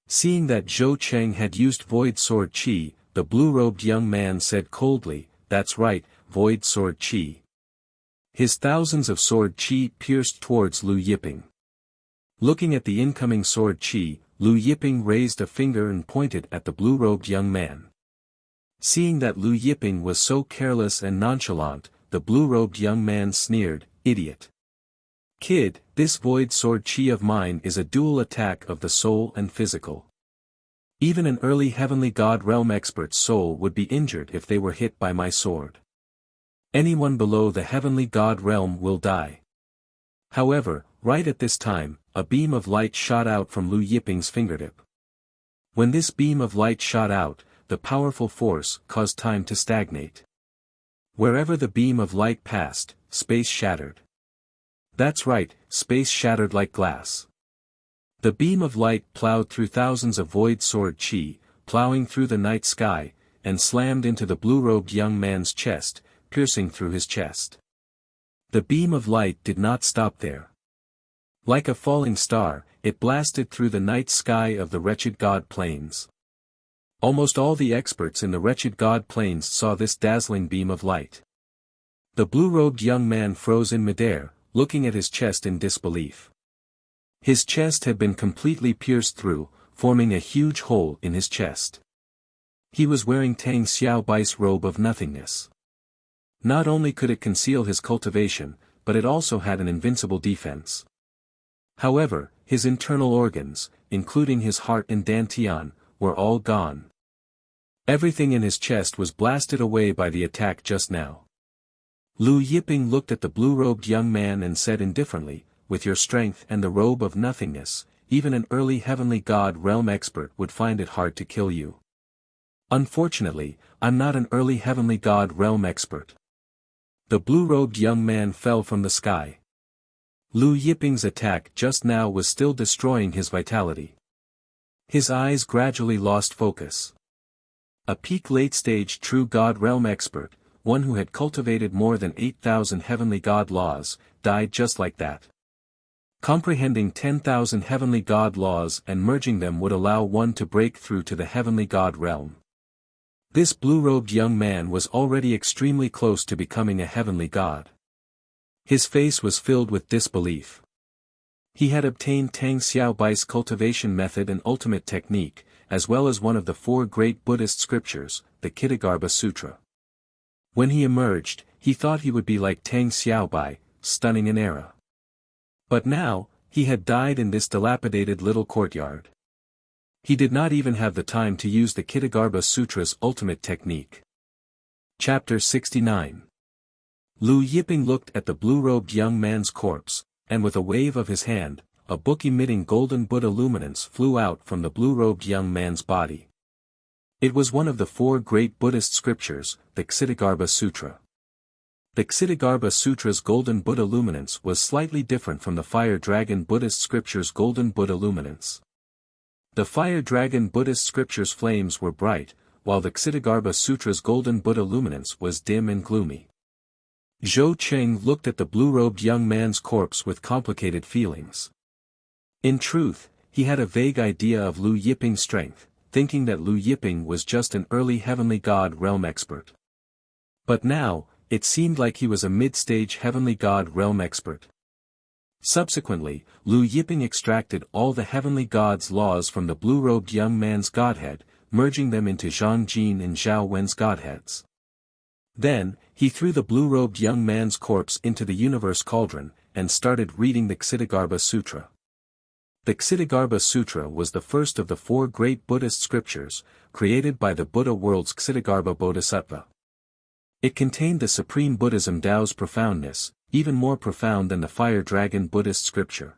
Seeing that Zhou Qing had used Void Sword Qi, the blue-robed young man said coldly, "That's right, Void Sword Qi." His thousands of sword Qi pierced towards Lu Yiping. Looking at the incoming sword Qi, Lu Yiping raised a finger and pointed at the blue-robed young man. Seeing that Lu Yiping was so careless and nonchalant, the blue-robed young man sneered, "Idiot. Kid, this Void Sword Qi of mine is a dual attack of the soul and physical. Even an early heavenly god realm expert's soul would be injured if they were hit by my sword. Anyone below the heavenly god realm will die." However, right at this time, a beam of light shot out from Lu Yiping's fingertip. When this beam of light shot out, the powerful force caused time to stagnate. Wherever the beam of light passed, space shattered. That's right, space shattered like glass. The beam of light plowed through thousands of void-sword chi, plowing through the night sky, and slammed into the blue-robed young man's chest, piercing through his chest. The beam of light did not stop there. Like a falling star, it blasted through the night sky of the wretched god plains. Almost all the experts in the wretched god plains saw this dazzling beam of light. The blue-robed young man froze in midair, looking at his chest in disbelief. His chest had been completely pierced through, forming a huge hole in his chest. He was wearing Tang Xiaobai's robe of nothingness. Not only could it conceal his cultivation, but it also had an invincible defense. However, his internal organs, including his heart and dantian, were all gone. Everything in his chest was blasted away by the attack just now. Lu Yiping looked at the blue-robed young man and said indifferently, "With your strength and the robe of nothingness, even an early heavenly god realm expert would find it hard to kill you. Unfortunately, I'm not an early heavenly god realm expert." The blue-robed young man fell from the sky. Lu Yiping's attack just now was still destroying his vitality. His eyes gradually lost focus. A peak late-stage true god realm expert, one who had cultivated more than 8,000 heavenly god laws, died just like that. Comprehending 10,000 heavenly god laws and merging them would allow one to break through to the heavenly god realm. This blue-robed young man was already extremely close to becoming a heavenly god. His face was filled with disbelief. He had obtained Tang Xiaobai's cultivation method and ultimate technique, as well as one of the 4 great Buddhist scriptures, the Ksitigarbha Sutra. When he emerged, he thought he would be like Tang Xiaobai, stunning an era. But now, he had died in this dilapidated little courtyard. He did not even have the time to use the Ksitigarbha Sutra's ultimate technique. Chapter 69. Lu Yiping looked at the blue-robed young man's corpse, and with a wave of his hand, a book emitting golden Buddha luminance flew out from the blue-robed young man's body. It was one of the 4 great Buddhist scriptures, the Ksitigarbha Sutra. The Ksitigarbha Sutra's golden Buddha luminance was slightly different from the Fire Dragon Buddhist scripture's golden Buddha luminance. The Fire Dragon Buddhist scripture's flames were bright, while the Ksitigarbha Sutra's golden Buddha luminance was dim and gloomy. Zhou Cheng looked at the blue-robed young man's corpse with complicated feelings. In truth, he had a vague idea of Lu Yiping's strength, thinking that Lu Yiping was just an early heavenly god realm expert. But now, it seemed like he was a mid-stage heavenly god realm expert. Subsequently, Lu Yiping extracted all the heavenly god's laws from the blue-robed young man's godhead, merging them into Zhang Jin and Zhao Wen's godheads. Then, he threw the blue-robed young man's corpse into the universe cauldron, and started reading the Ksitigarbha Sutra. The Ksitigarbha Sutra was the first of the 4 great Buddhist scriptures, created by the Buddha world's Ksitigarbha Bodhisattva. It contained the supreme Buddhism Tao's profoundness, even more profound than the Fire Dragon Buddhist scripture.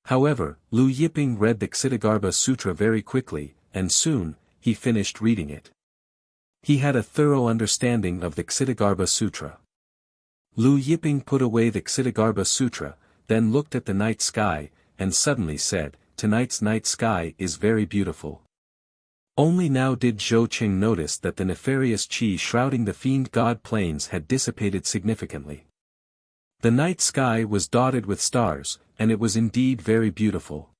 However, Lu Yiping read the Ksitigarbha Sutra very quickly, and soon, he finished reading it. He had a thorough understanding of the Ksitigarbha Sutra. Lu Yiping put away the Ksitigarbha Sutra, then looked at the night sky, and suddenly said, "Tonight's night sky is very beautiful." Only now did Zhou Qing notice that the nefarious qi shrouding the fiend god plains had dissipated significantly. The night sky was dotted with stars, and it was indeed very beautiful.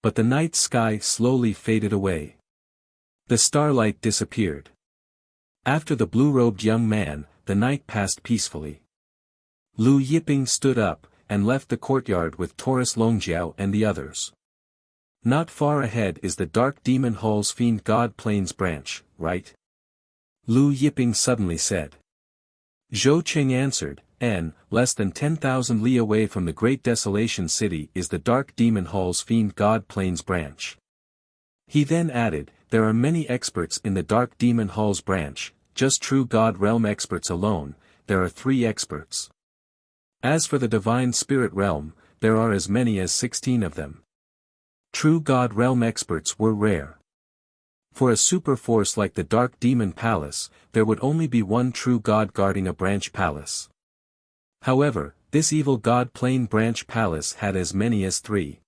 But the night sky slowly faded away. The starlight disappeared. After the blue-robed young man, the night passed peacefully. Lu Yiping stood up, and left the courtyard with Taurus Longjiao and the others. Not far ahead is the Dark Demon Hall's Fiend God Plains branch, right? Lu Yiping suddenly said. Zhou Qing answered, less than 10,000 li away from the Great Desolation City is the Dark Demon Hall's Fiend God Plains branch. He then added, there are many experts in the Dark Demon Hall's branch, just true God Realm experts alone, there are 3 experts. As for the Divine Spirit Realm, there are as many as 16 of them. True God Realm experts were rare. For a super force like the Dark Demon Palace, there would only be 1 true God guarding a branch palace. However, this evil God Plain branch palace had as many as 3.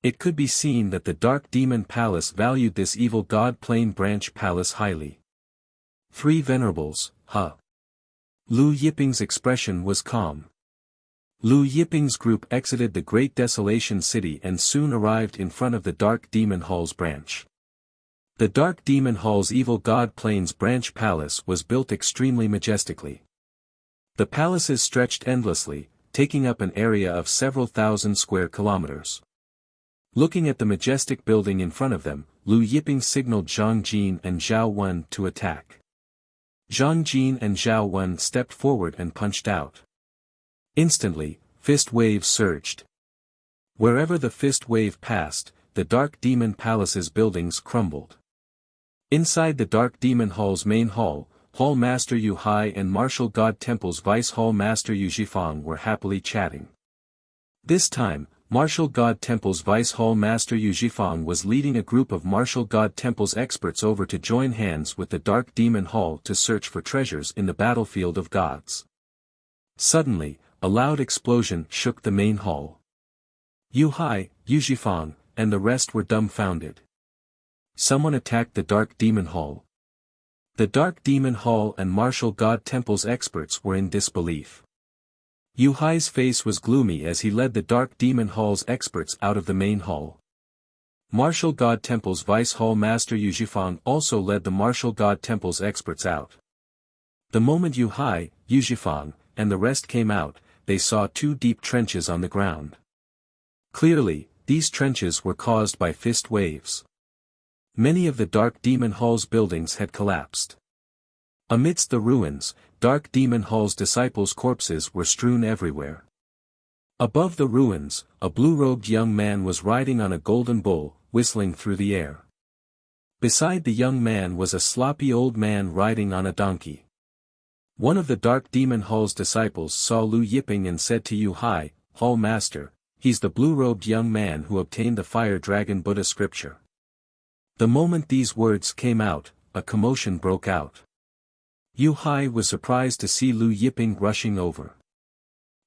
It could be seen that the Dark Demon Palace valued this evil god Plain Branch Palace highly. Three venerables, huh? Lu Yiping's expression was calm. Lu Yiping's group exited the Great Desolation City and soon arrived in front of the Dark Demon Hall's branch. The Dark Demon Hall's evil god Plains Branch Palace was built extremely majestically. The palaces stretched endlessly, taking up an area of several thousand square kilometers. Looking at the majestic building in front of them, Lu Yiping signaled Zhang Jin and Zhao Wen to attack. Zhang Jin and Zhao Wen stepped forward and punched out. Instantly, fist waves surged. Wherever the fist wave passed, the Dark Demon Palace's buildings crumbled. Inside the Dark Demon Hall's main hall, Hall Master Yu Hai and Martial God Temple's Vice Hall Master Yu Zhifang were happily chatting. This time, Martial God Temple's Vice Hall Master Yu Zhifang was leading a group of Martial God Temple's experts over to join hands with the Dark Demon Hall to search for treasures in the battlefield of gods. Suddenly, a loud explosion shook the main hall. Yu Hai, Yu Zhifang, and the rest were dumbfounded. Someone attacked the Dark Demon Hall. The Dark Demon Hall and Martial God Temple's experts were in disbelief. Yu Hai's face was gloomy as he led the Dark Demon Hall's experts out of the main hall. Martial God Temple's Vice Hall Master Yu Zhifang also led the Martial God Temple's experts out. The moment Yu Hai, Yu Zhifang, and the rest came out, they saw two deep trenches on the ground. Clearly, these trenches were caused by fist waves. Many of the Dark Demon Hall's buildings had collapsed. Amidst the ruins, Dark Demon Hall's disciples' corpses were strewn everywhere. Above the ruins, a blue-robed young man was riding on a golden bull, whistling through the air. Beside the young man was a sloppy old man riding on a donkey. One of the Dark Demon Hall's disciples saw Lu Yiping and said to Yu Hai, "Hall Master, he's the blue-robed young man who obtained the Fire Dragon Buddha scripture." The moment these words came out, a commotion broke out. Yu Hai was surprised to see Lu Yiping rushing over.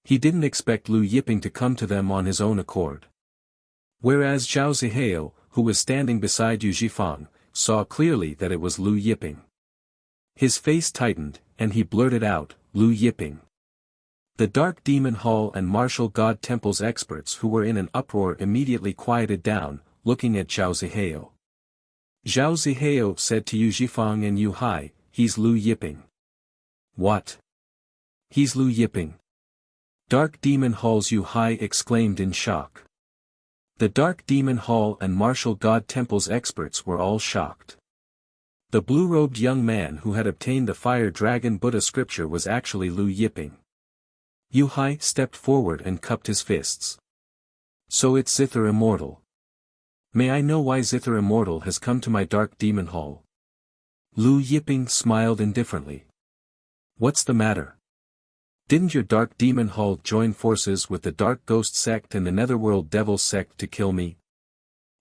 He didn't expect Lu Yiping to come to them on his own accord. Whereas Zhao Zihao, who was standing beside Yu Zhifang, saw clearly that it was Lu Yiping. His face tightened, and he blurted out, "Lu Yiping." The Dark Demon Hall and Martial God Temple's experts who were in an uproar immediately quieted down, looking at Zhao Zihao. Zhao Zihao said to Yu Zhifang and Yu Hai, "He's Lu Yiping." "What? He's Lu Yiping?" Dark Demon Hall's Yu Hai exclaimed in shock. The Dark Demon Hall and Martial God Temple's experts were all shocked. The blue-robed young man who had obtained the Fire Dragon Buddha scripture was actually Lu Yiping. Yu Hai stepped forward and cupped his fists. "So it's Zither Immortal. May I know why Zither Immortal has come to my Dark Demon Hall?" Lu Yiping smiled indifferently. "What's the matter? Didn't your Dark Demon Hall join forces with the Dark Ghost sect and the Netherworld Devil sect to kill me?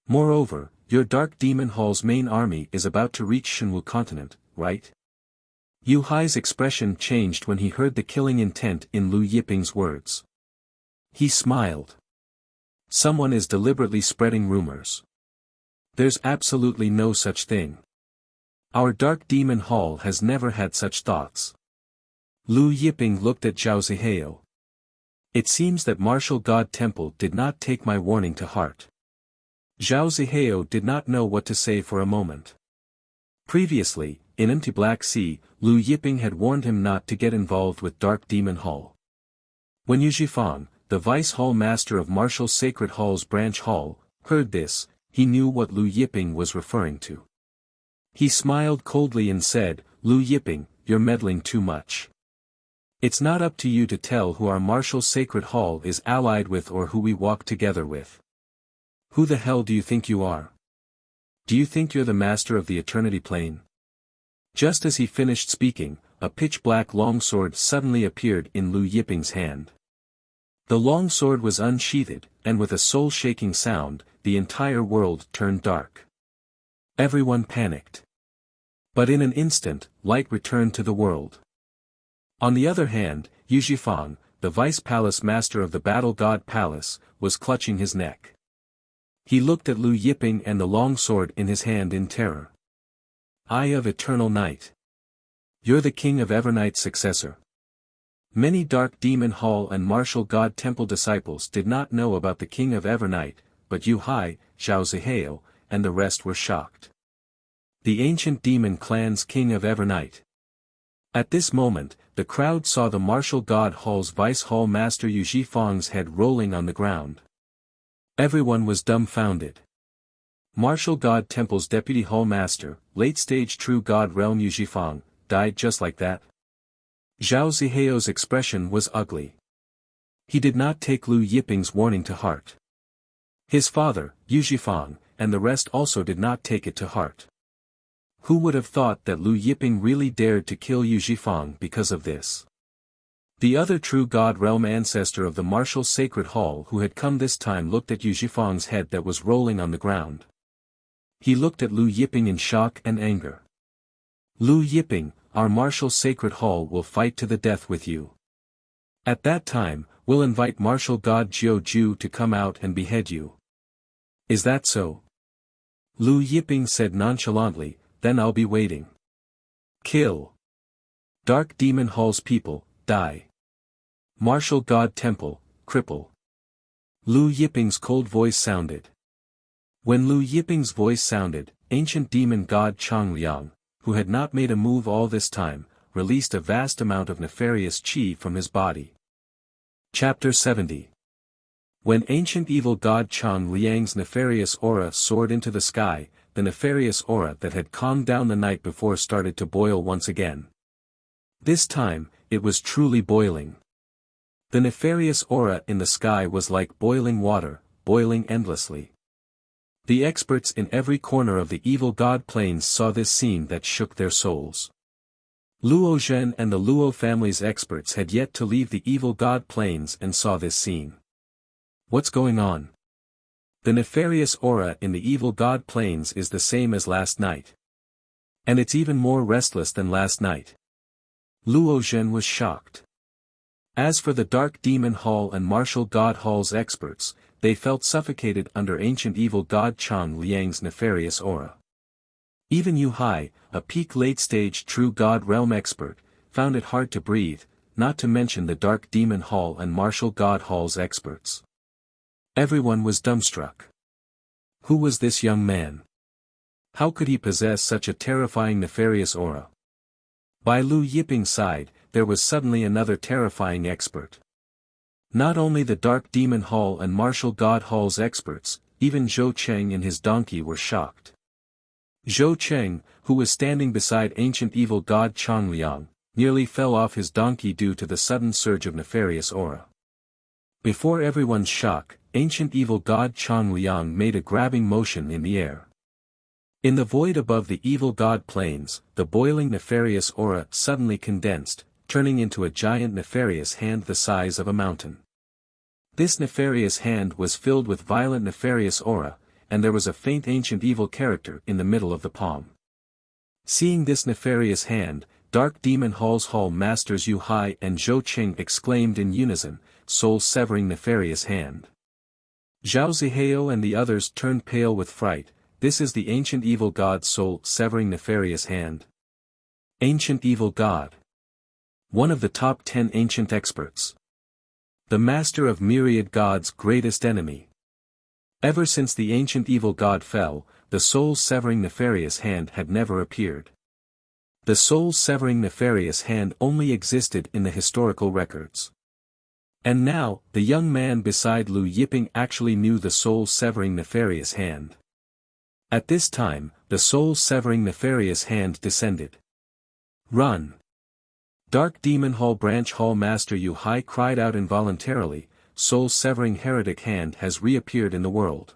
Moreover, your Dark Demon Hall's main army is about to reach Shenwu continent, right?" Yu Hai's expression changed when he heard the killing intent in Lu Yiping's words. He smiled. "Someone is deliberately spreading rumors. There's absolutely no such thing. Our Dark Demon Hall has never had such thoughts." Lu Yiping looked at Zhao Zihao. "It seems that Martial God Temple did not take my warning to heart." Zhao Zihao did not know what to say for a moment. Previously, in Empty Black Sea, Lu Yiping had warned him not to get involved with Dark Demon Hall. When Yu Zhifang, the Vice Hall Master of Martial Sacred Hall's Branch Hall, heard this, he knew what Lu Yiping was referring to. He smiled coldly and said, "Lu Yiping, you're meddling too much. It's not up to you to tell who our Martial Sacred Hall is allied with or who we walk together with. Who the hell do you think you are? Do you think you're the master of the Eternity Plane?" Just as he finished speaking, a pitch-black longsword suddenly appeared in Lu Yiping's hand. The longsword was unsheathed, and with a soul-shaking sound, the entire world turned dark. Everyone panicked. But in an instant, light returned to the world. On the other hand, Yu Zhifang, the Vice Palace Master of the Battle God Palace, was clutching his neck. He looked at Lu Yiping and the long sword in his hand in terror. Eye of Eternal Night. You're the King of Evernight's successor. Many Dark Demon Hall and Martial God Temple disciples did not know about the King of Evernight, but Yu Hai, Zhao Zihao, and the rest were shocked. The ancient demon clan's King of Evernight. At this moment, the crowd saw the Martial God Hall's Vice Hall Master Yu Zhifang's head rolling on the ground. Everyone was dumbfounded. Martial God Temple's Deputy Hall Master, late-stage True God Realm Yu Zhifang, died just like that? Zhao Zihao's expression was ugly. He did not take Lu Yiping's warning to heart. His father, Yu Zhifang, and the rest also did not take it to heart. Who would have thought that Lu Yiping really dared to kill Yu Zhifang because of this? The other True God Realm ancestor of the Martial Sacred Hall who had come this time looked at Yu Zhifang's head that was rolling on the ground. He looked at Lu Yiping in shock and anger. Lu Yiping, our Martial Sacred Hall will fight to the death with you. At that time, we'll invite Martial God Jiu Ju to come out and behead you. Is that so? Lu Yiping said nonchalantly, then I'll be waiting. Kill. Dark Demon Hall's people, die. Martial God Temple, cripple. Lu Yiping's cold voice sounded. When Lu Yiping's voice sounded, ancient demon god Chang Liang, who had not made a move all this time, released a vast amount of nefarious qi from his body. Chapter 70. When ancient evil god Chang Liang's nefarious aura soared into the sky, the nefarious aura that had calmed down the night before started to boil once again. This time, it was truly boiling. The nefarious aura in the sky was like boiling water, boiling endlessly. The experts in every corner of the evil god plains saw this scene that shook their souls. Luo Zhen and the Luo family's experts had yet to leave the evil god plains and saw this scene. What's going on? The nefarious aura in the evil god plains is the same as last night. And it's even more restless than last night. Luo Zhen was shocked. As for the Dark Demon Hall and Martial God Hall's experts, they felt suffocated under ancient evil god Chang Liang's nefarious aura. Even Yu Hai, a peak late-stage True God Realm expert, found it hard to breathe, not to mention the Dark Demon Hall and Martial God Hall's experts. Everyone was dumbstruck. Who was this young man? How could he possess such a terrifying nefarious aura? By Lu Yiping's side, there was suddenly another terrifying expert. Not only the Dark Demon Hall and Martial God Hall's experts, even Zhou Cheng and his donkey were shocked. Zhou Cheng, who was standing beside ancient evil god Chang Liang, nearly fell off his donkey due to the sudden surge of nefarious aura. Before everyone's shock, ancient evil god Chang Liang made a grabbing motion in the air. In the void above the evil god plains, the boiling nefarious aura suddenly condensed, turning into a giant nefarious hand the size of a mountain. This nefarious hand was filled with violent nefarious aura, and there was a faint ancient evil character in the middle of the palm. Seeing this nefarious hand, Dark Demon Hall's Hall Masters Yu Hai and Zhou Qing exclaimed in unison, soul-severing nefarious hand. Zhao Zihao and the others turned pale with fright. This is the ancient evil god's soul-severing nefarious hand. Ancient evil god. One of the top 10 ancient experts. The master of myriad gods' greatest enemy. Ever since the ancient evil god fell, the soul-severing nefarious hand had never appeared. The soul-severing nefarious hand only existed in the historical records. And now, the young man beside Lu Yiping actually knew the soul-severing nefarious hand. At this time, the soul-severing nefarious hand descended. Run! Dark Demon Hall Branch Hall Master Yu Hai cried out involuntarily, soul-severing heretic hand has reappeared in the world.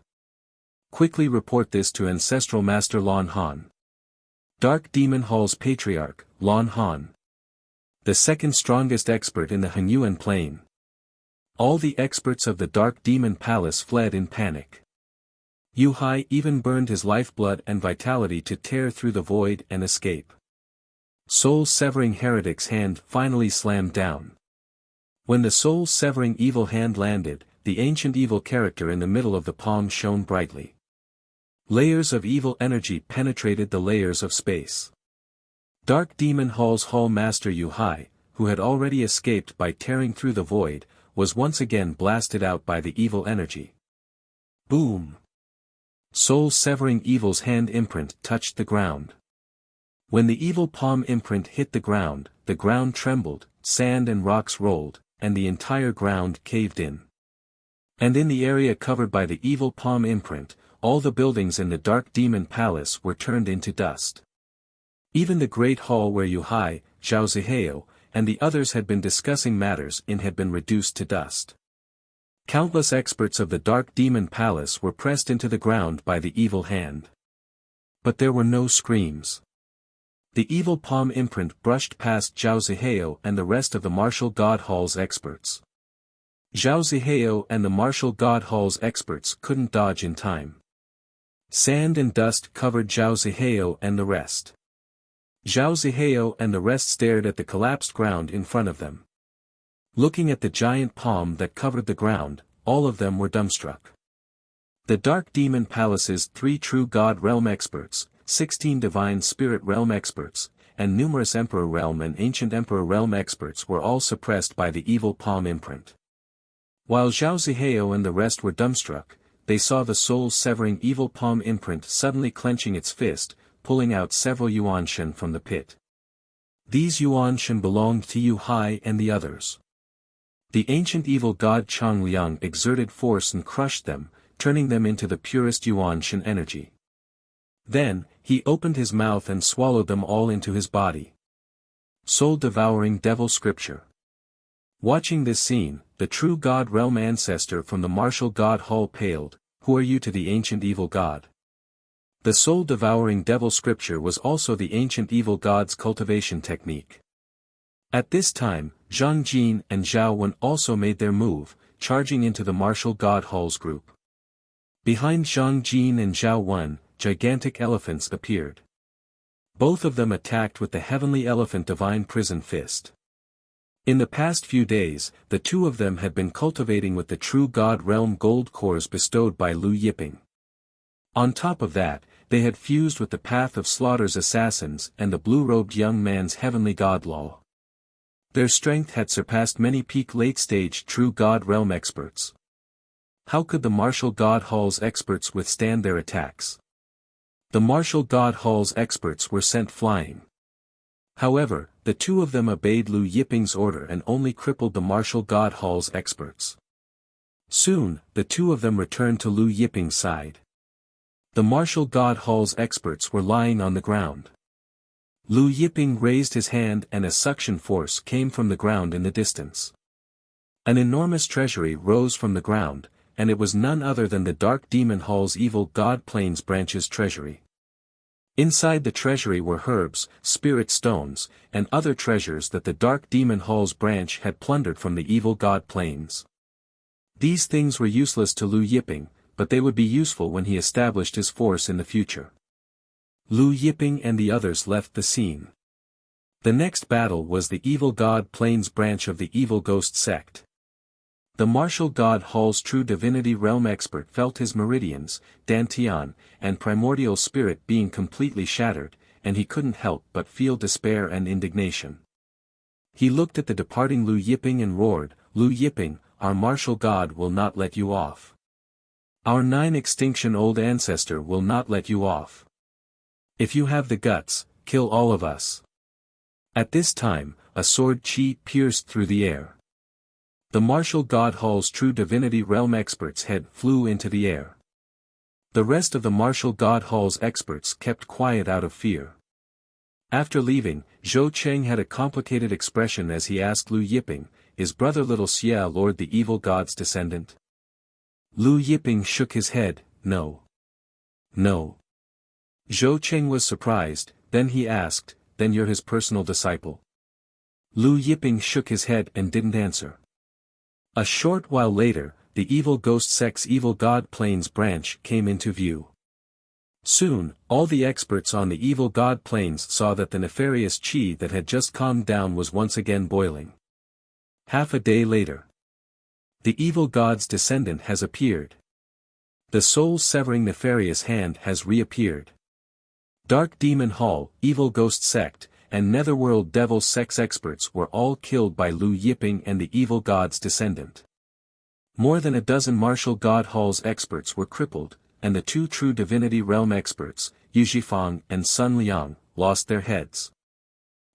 Quickly report this to Ancestral Master Lan Han. Dark Demon Hall's Patriarch, Lan Han. The second strongest expert in the Henyuan Plain. All the experts of the Dark Demon Palace fled in panic. Yu Hai even burned his lifeblood and vitality to tear through the void and escape. Soul-severing heretic's hand finally slammed down. When the soul-severing evil hand landed, the ancient evil character in the middle of the palm shone brightly. Layers of evil energy penetrated the layers of space. Dark Demon Hall's Hall Master Yu-Hai, who had already escaped by tearing through the void, was once again blasted out by the evil energy. Boom! Soul-severing evil's hand imprint touched the ground. When the evil palm imprint hit the ground trembled, sand and rocks rolled, and the entire ground caved in. And in the area covered by the evil palm imprint, all the buildings in the Dark Demon Palace were turned into dust. Even the great hall where Yu-Hai, Zhao Zihao, and the others had been discussing matters in had been reduced to dust. Countless experts of the Dark Demon Palace were pressed into the ground by the evil hand. But there were no screams. The evil palm imprint brushed past Zhao Zihao and the rest of the Martial God Hall's experts. Zhao Zihao and the Martial God Hall's experts couldn't dodge in time. Sand and dust covered Zhao Zihao and the rest. Zhao Zihao and the rest stared at the collapsed ground in front of them. Looking at the giant palm that covered the ground, all of them were dumbstruck. The Dark Demon Palace's 3 true God Realm experts, 16 Divine Spirit Realm experts, and numerous Emperor Realm and Ancient Emperor Realm experts were all suppressed by the evil palm imprint. While Zhao Zihao and the rest were dumbstruck, they saw the soul-severing evil palm imprint suddenly clenching its fist, pulling out several Yuanshan from the pit. These Yuanshan belonged to Yu-Hai and the others. The ancient evil god Chang Liang exerted force and crushed them, turning them into the purest Yuanshan energy. Then, he opened his mouth and swallowed them all into his body. Soul-devouring devil scripture. Watching this scene, the true God Realm ancestor from the Martial God Hall paled, "Who are you to the ancient evil god?" The soul-devouring devil scripture was also the ancient evil god's cultivation technique. At this time, Zhang Jin and Zhao Wen also made their move, charging into the Martial God Hall's group. Behind Zhang Jin and Zhao Wen, gigantic elephants appeared. Both of them attacked with the Heavenly Elephant Divine Prison Fist. In the past few days, the two of them had been cultivating with the true God Realm gold cores bestowed by Lu Yiping. On top of that, they had fused with the Path of Slaughter's assassins and the blue-robed young man's heavenly god law. Their strength had surpassed many peak late-stage true God Realm experts. How could the Martial God Hall's experts withstand their attacks? The Martial God Hall's experts were sent flying. However, the two of them obeyed Lu Yiping's order and only crippled the Martial God Hall's experts. Soon, the two of them returned to Lu Yiping's side. The Martial God Hall's experts were lying on the ground. Lu Yiping raised his hand and a suction force came from the ground in the distance. An enormous treasury rose from the ground, and it was none other than the Dark Demon Hall's evil God Plains branch's treasury. Inside the treasury were herbs, spirit stones, and other treasures that the Dark Demon Hall's branch had plundered from the evil God Plains. These things were useless to Lu Yiping, but they would be useful when he established his force in the future. Lu Yiping and the others left the scene. The next battle was the evil God Plains branch of the evil ghost sect. The Martial God Hall's true divinity realm expert felt his meridians, dantian, and primordial spirit being completely shattered, and he couldn't help but feel despair and indignation. He looked at the departing Lu Yiping and roared, "Lu Yiping, our martial god will not let you off. Our 9 extinction old ancestor will not let you off. If you have the guts, kill all of us." At this time, a sword chi pierced through the air. The Martial God Hall's true divinity realm expert's head flew into the air. The rest of the Martial God Hall's experts kept quiet out of fear. After leaving, Zhou Cheng had a complicated expression as he asked Lu Yiping, "Is brother Little Xia Lord the evil god's descendant?" Lu Yiping shook his head, "No. No." Zhou Cheng was surprised, then he asked, "Then you're his personal disciple?" Lu Yiping shook his head and didn't answer. A short while later, the evil ghost sect's evil God Plains branch came into view. Soon, all the experts on the evil God Plains saw that the nefarious chi that had just calmed down was once again boiling. Half a day later. The evil god's descendant has appeared. The soul-severing nefarious hand has reappeared. Dark Demon Hall, Evil Ghost Sect, and Netherworld Devil Sex experts were all killed by Lu Yiping and the evil god's descendant. More than a dozen Martial God Hall's experts were crippled, and the two true Divinity Realm experts, Yu Zhifang and Sun Liang, lost their heads.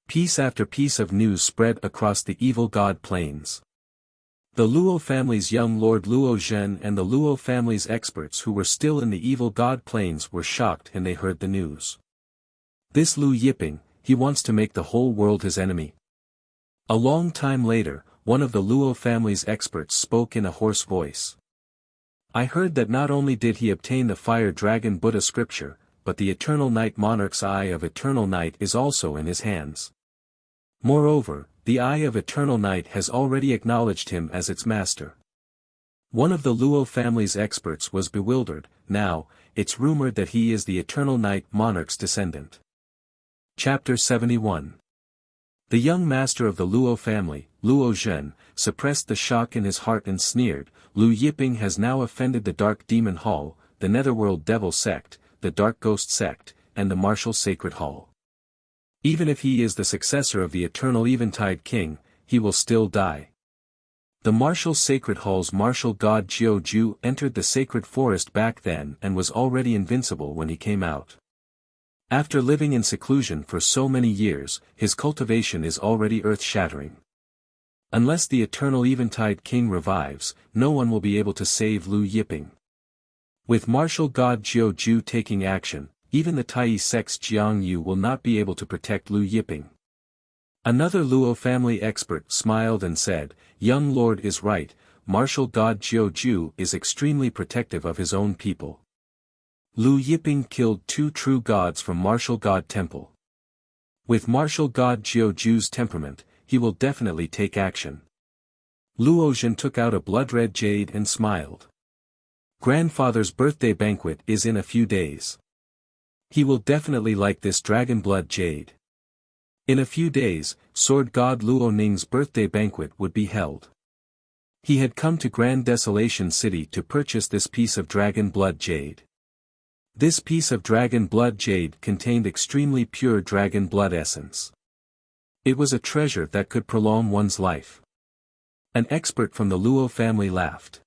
Piece after piece of news spread across the evil god plains. The Luo family's young lord Luo Zhen and the Luo family's experts who were still in the evil god plains were shocked when they heard the news. This Lu Yiping, he wants to make the whole world his enemy. A long time later, one of the Luo family's experts spoke in a hoarse voice. I heard that not only did he obtain the Fire Dragon Buddha scripture, but the Eternal Night Monarch's Eye of Eternal Night is also in his hands. Moreover, the Eye of Eternal Night has already acknowledged him as its master. One of the Luo family's experts was bewildered. Now, it's rumored that he is the Eternal Night Monarch's descendant. Chapter 71. The young master of the Luo family, Luo Zhen, suppressed the shock in his heart and sneered, Lu Yiping has now offended the Dark Demon Hall, the Netherworld Devil Sect, the Dark Ghost Sect, and the Martial Sacred Hall. Even if he is the successor of the Eternal Eventide King, he will still die. The Martial Sacred Hall's martial god Jiu Ju entered the sacred forest back then and was already invincible when he came out. After living in seclusion for so many years, his cultivation is already earth-shattering. Unless the Eternal Eventide King revives, no one will be able to save Lu Yiping. With martial god Jiu Ju taking action, even the Tai sect's Jiang Yu will not be able to protect Lu Yiping. Another Luo family expert smiled and said, Young Lord is right, martial god Jiu Ju is extremely protective of his own people. Lu Yiping killed two true gods from Martial God Temple. With Martial God Jiu Ju's temperament, he will definitely take action. Luo Zhen took out a blood-red jade and smiled. Grandfather's birthday banquet is in a few days. He will definitely like this dragon blood jade. In a few days, Sword God Luo Ning's birthday banquet would be held. He had come to Grand Desolation City to purchase this piece of dragon blood jade. This piece of dragon blood jade contained extremely pure dragon blood essence. It was a treasure that could prolong one's life. An expert from the Luo family laughed.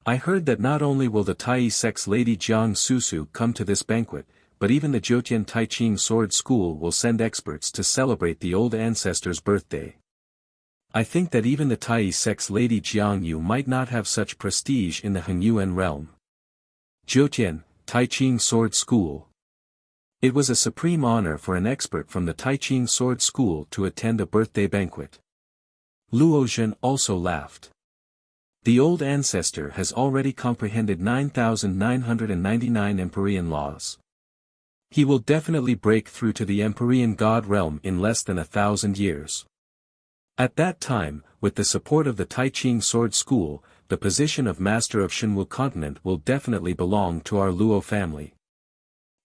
I heard that not only will the Tai sect's Lady Jiang Susu come to this banquet, but even the Jotian Taiching Sword School will send experts to celebrate the old ancestor's birthday. I think that even the Tai sect's Lady Jiang Yu might not have such prestige in the Hengyuan realm. Jotian, Taiching Sword School. It was a supreme honor for an expert from the Taiching Sword School to attend a birthday banquet. Luo Zhen also laughed. The old ancestor has already comprehended 9,999 Empyrean laws. He will definitely break through to the Empyrean God realm in less than 1,000 years. At that time, with the support of the Taiching Sword School, the position of Master of Shenwu Continent will definitely belong to our Luo family.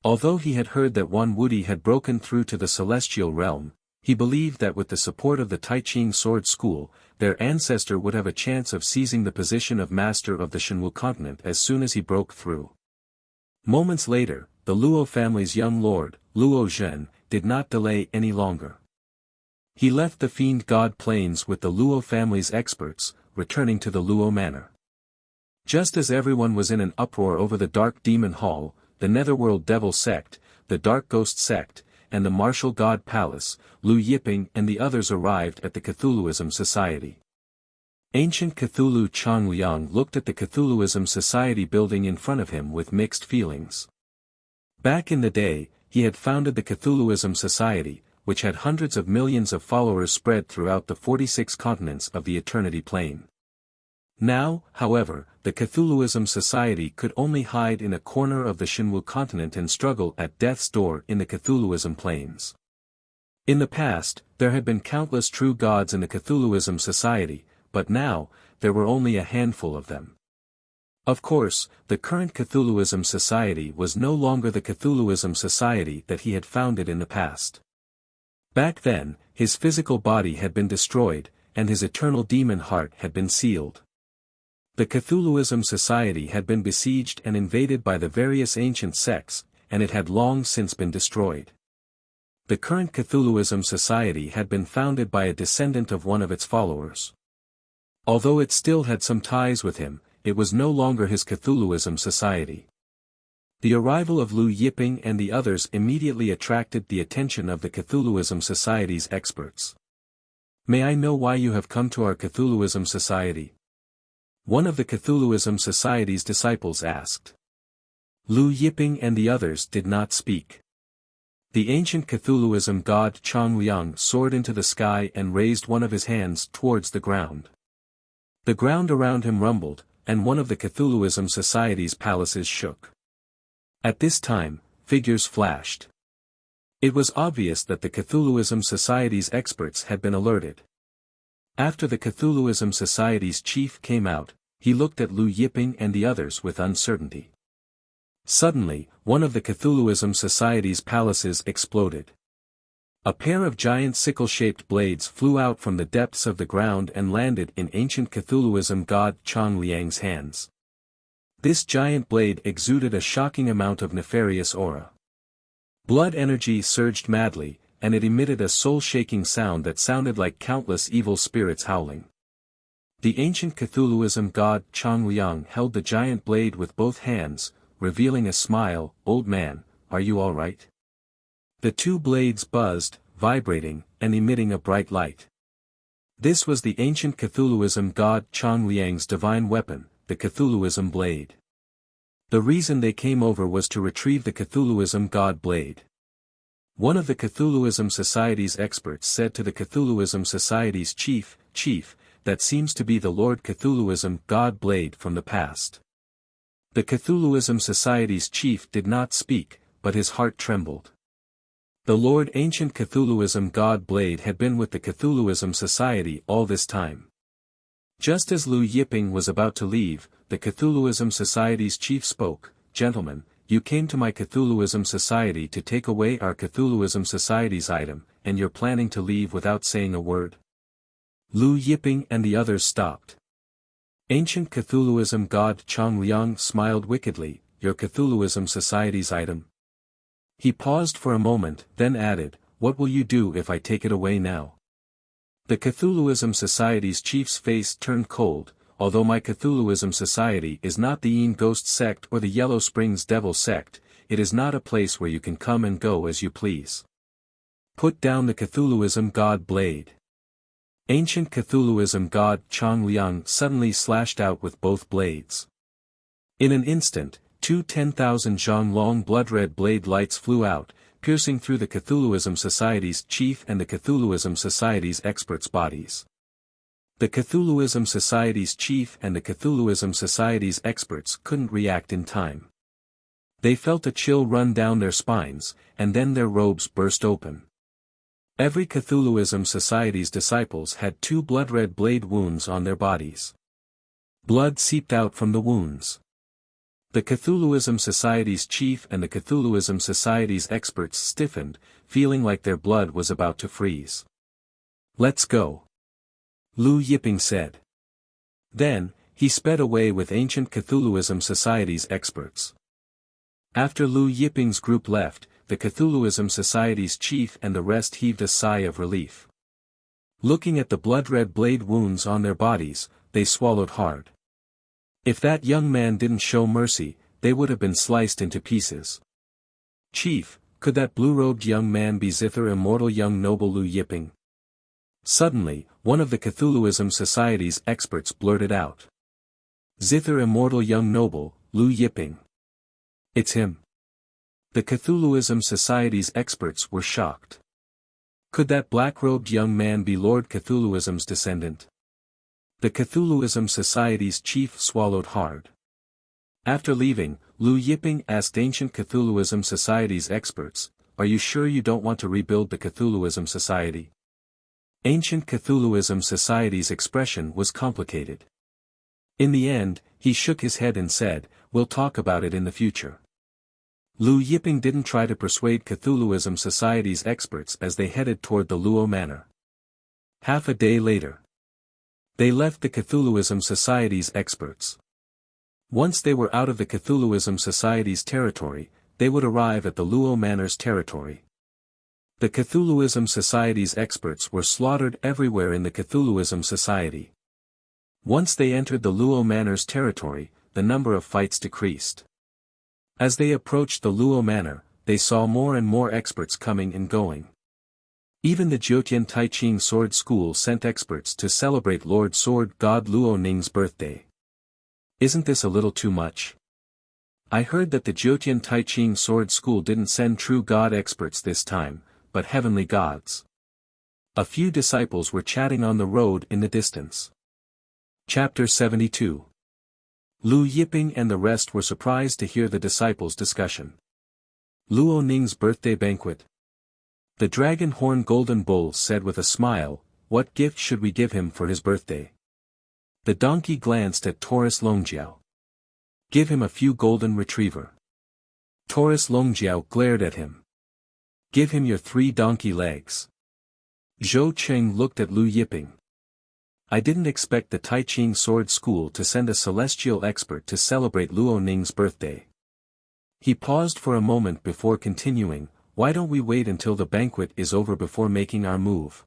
Although he had heard that Wan Wudi had broken through to the Celestial Realm, he believed that with the support of the Taiching Sword School, their ancestor would have a chance of seizing the position of Master of the Shenwu Continent as soon as he broke through. Moments later, the Luo family's young lord, Luo Zhen, did not delay any longer. He left the Fiend God Plains with the Luo family's experts, returning to the Luo Manor. Just as everyone was in an uproar over the Dark Demon Hall, the Netherworld Devil Sect, the Dark Ghost Sect, and the Martial God Palace, Lu Yiping and the others arrived at the Cthulhuism Society. Ancient Cthulhu Chang Liang looked at the Cthulhuism Society building in front of him with mixed feelings. Back in the day, he had founded the Cthulhuism Society, which had hundreds of millions of followers spread throughout the 46 continents of the Eternity Plane. Now, however, the Cthulhuism Society could only hide in a corner of the Shenwu continent and struggle at death's door in the Cthulhuism plains. In the past, there had been countless true gods in the Cthulhuism Society, but now, there were only a handful of them. Of course, the current Cthulhuism Society was no longer the Cthulhuism Society that he had founded in the past. Back then, his physical body had been destroyed, and his eternal demon heart had been sealed. The Cthulhuism Society had been besieged and invaded by the various ancient sects, and it had long since been destroyed. The current Cthulhuism Society had been founded by a descendant of one of its followers. Although it still had some ties with him, it was no longer his Cthulhuism Society. The arrival of Lu Yiping and the others immediately attracted the attention of the Cthulhuism Society's experts. "May I know why you have come to our Cthulhuism Society?" one of the Cthulhuism Society's disciples asked. Lu Yiping and the others did not speak. The ancient Cthulhuism god Chang Liang soared into the sky and raised one of his hands towards the ground. The ground around him rumbled, and one of the Cthulhuism Society's palaces shook. At this time, figures flashed. It was obvious that the Cthulhuism Society's experts had been alerted. After the Cthulhuism Society's chief came out, he looked at Lu Yiping and the others with uncertainty. Suddenly, one of the Cthulhuism Society's palaces exploded. A pair of giant sickle-shaped blades flew out from the depths of the ground and landed in ancient Cthulhuism god Chang Liang's hands. This giant blade exuded a shocking amount of nefarious aura. Blood energy surged madly, and it emitted a soul-shaking sound that sounded like countless evil spirits howling. The ancient Cthulhuism god Chang Liang held the giant blade with both hands, revealing a smile. "Old man, are you all right?" The two blades buzzed, vibrating, and emitting a bright light. This was the ancient Cthulhuism god Chang Liang's divine weapon, the Cthulhuism blade. The reason they came over was to retrieve the Cthulhuism god blade. One of the Cthulhuism Society's experts said to the Cthulhuism Society's chief, "That seems to be the Lord Cthulhuism god blade from the past." The Cthulhuism Society's chief did not speak, but his heart trembled. The Lord Ancient Cthulhuism god blade had been with the Cthulhuism Society all this time. Just as Lu Yiping was about to leave, the Cthulhuism Society's chief spoke, "Gentlemen, you came to my Cthulhuism Society to take away our Cthulhuism Society's item, and you're planning to leave without saying a word?" Lu Yiping and the others stopped. Ancient Cthulhuism god Chang Liang smiled wickedly, "Your Cthulhuism Society's item?" He paused for a moment, then added, "What will you do if I take it away now?" The Cthulhuism Society's chief's face turned cold. "Although my Cthulhuism Society is not the Yin Ghost sect or the Yellow Springs Devil sect, it is not a place where you can come and go as you please. Put down the Cthulhuism god blade." Ancient Cthulhuism god Chang Liang suddenly slashed out with both blades. In an instant, two 10,000 zhang long blood-red blade lights flew out, piercing through the Cthulhuism Society's chief and the Cthulhuism Society's experts' bodies. The Cthulhuism Society's chief and the Cthulhuism Society's experts couldn't react in time. They felt a chill run down their spines, and then their robes burst open. Every Cthulhuism Society's disciples had two blood-red blade wounds on their bodies. Blood seeped out from the wounds. The Cthulhuism Society's chief and the Cthulhuism Society's experts stiffened, feeling like their blood was about to freeze. "Let's go," Lu Yiping said. Then, he sped away with ancient Cthulhuism Society's experts. After Lu Yiping's group left, the Cthulhuism Society's chief and the rest heaved a sigh of relief. Looking at the blood-red blade wounds on their bodies, they swallowed hard. If that young man didn't show mercy, they would have been sliced into pieces. "Chief, could that blue-robed young man be Zither immortal young noble Lu Yiping?" Suddenly, one of the Cthulhuism Society's experts blurted out. "Zither immortal young noble, Lu Yiping. It's him." The Cthulhuism Society's experts were shocked. Could that black-robed young man be Lord Cthulhuism's descendant? The Cthulhuism Society's chief swallowed hard. After leaving, Lu Yiping asked ancient Cthulhuism Society's experts, "Are you sure you don't want to rebuild the Cthulhuism Society?" Ancient Cthulhuism Society's expression was complicated. In the end, he shook his head and said, "We'll talk about it in the future." Lu Yiping didn't try to persuade Cthulhuism Society's experts as they headed toward the Luo Manor. Half a day later. They left the Cthulhuism Society's experts. Once they were out of the Cthulhuism Society's territory, they would arrive at the Luo Manor's territory. The Cthulhuism Society's experts were slaughtered everywhere in the Cthulhuism Society. Once they entered the Luo Manor's territory, the number of fights decreased. As they approached the Luo Manor, they saw more and more experts coming and going. Even the Jiutian Taiching Sword School sent experts to celebrate Lord Sword God Luo Ning's birthday. Isn't this a little too much? I heard that the Jiutian Taiching Sword School didn't send true God experts this time, but heavenly gods. A few disciples were chatting on the road in the distance. Chapter 72. Lu Yiping and the rest were surprised to hear the disciples' discussion. Luo Ning's birthday banquet. The dragon horn golden bull said with a smile, "What gift should we give him for his birthday?" The donkey glanced at Taurus Longjiao. "Give him a few golden retriever." Taurus Longjiao glared at him. "Give him your 3 donkey legs." Zhou Cheng looked at Lu Yiping. "I didn't expect the Taiching Sword School to send a celestial expert to celebrate Luo Ning's birthday." He paused for a moment before continuing, "Why don't we wait until the banquet is over before making our move?"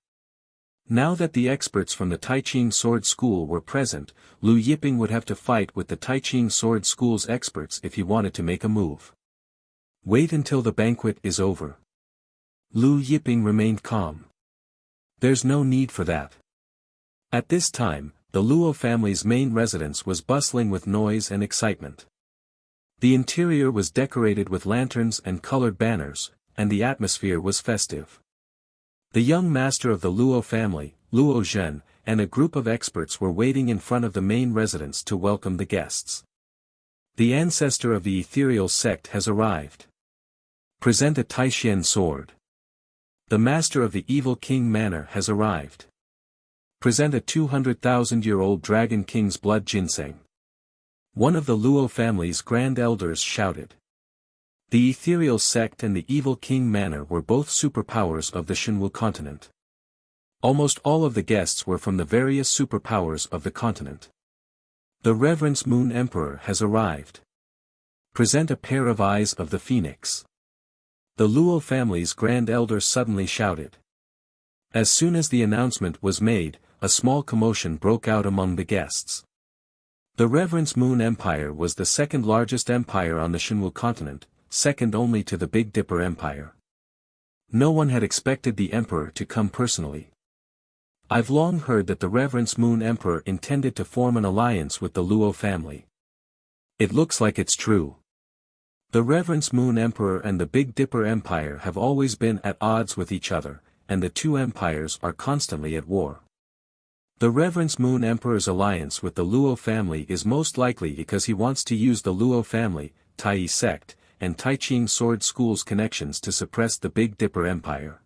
Now that the experts from the Taiching Sword School were present, Lu Yiping would have to fight with the Taiching Sword School's experts if he wanted to make a move. "Wait until the banquet is over." Lu Yiping remained calm. "There's no need for that." At this time, the Luo family's main residence was bustling with noise and excitement. The interior was decorated with lanterns and colored banners, and the atmosphere was festive. The young master of the Luo family, Luo Zhen, and a group of experts were waiting in front of the main residence to welcome the guests. "The ancestor of the ethereal sect has arrived. Present a Taishian sword." "The master of the evil king manor has arrived. Present a 200,000-year-old dragon king's blood ginseng." One of the Luo family's grand elders shouted. The ethereal sect and the evil king manor were both superpowers of the Shenwu continent. Almost all of the guests were from the various superpowers of the continent. "The Reverence Moon Emperor has arrived. Present a pair of eyes of the phoenix." The Luo family's grand elder suddenly shouted. As soon as the announcement was made, a small commotion broke out among the guests. The Reverence Moon Empire was the second largest empire on the Shenwu continent, second only to the Big Dipper Empire. No one had expected the emperor to come personally. "I've long heard that the Reverence Moon Emperor intended to form an alliance with the Luo family. It looks like it's true." The Reverence Moon Emperor and the Big Dipper Empire have always been at odds with each other, and the two empires are constantly at war. The Reverence Moon Emperor's alliance with the Luo family is most likely because he wants to use the Luo family, Tai sect, and Taiching Sword School's connections to suppress the Big Dipper Empire.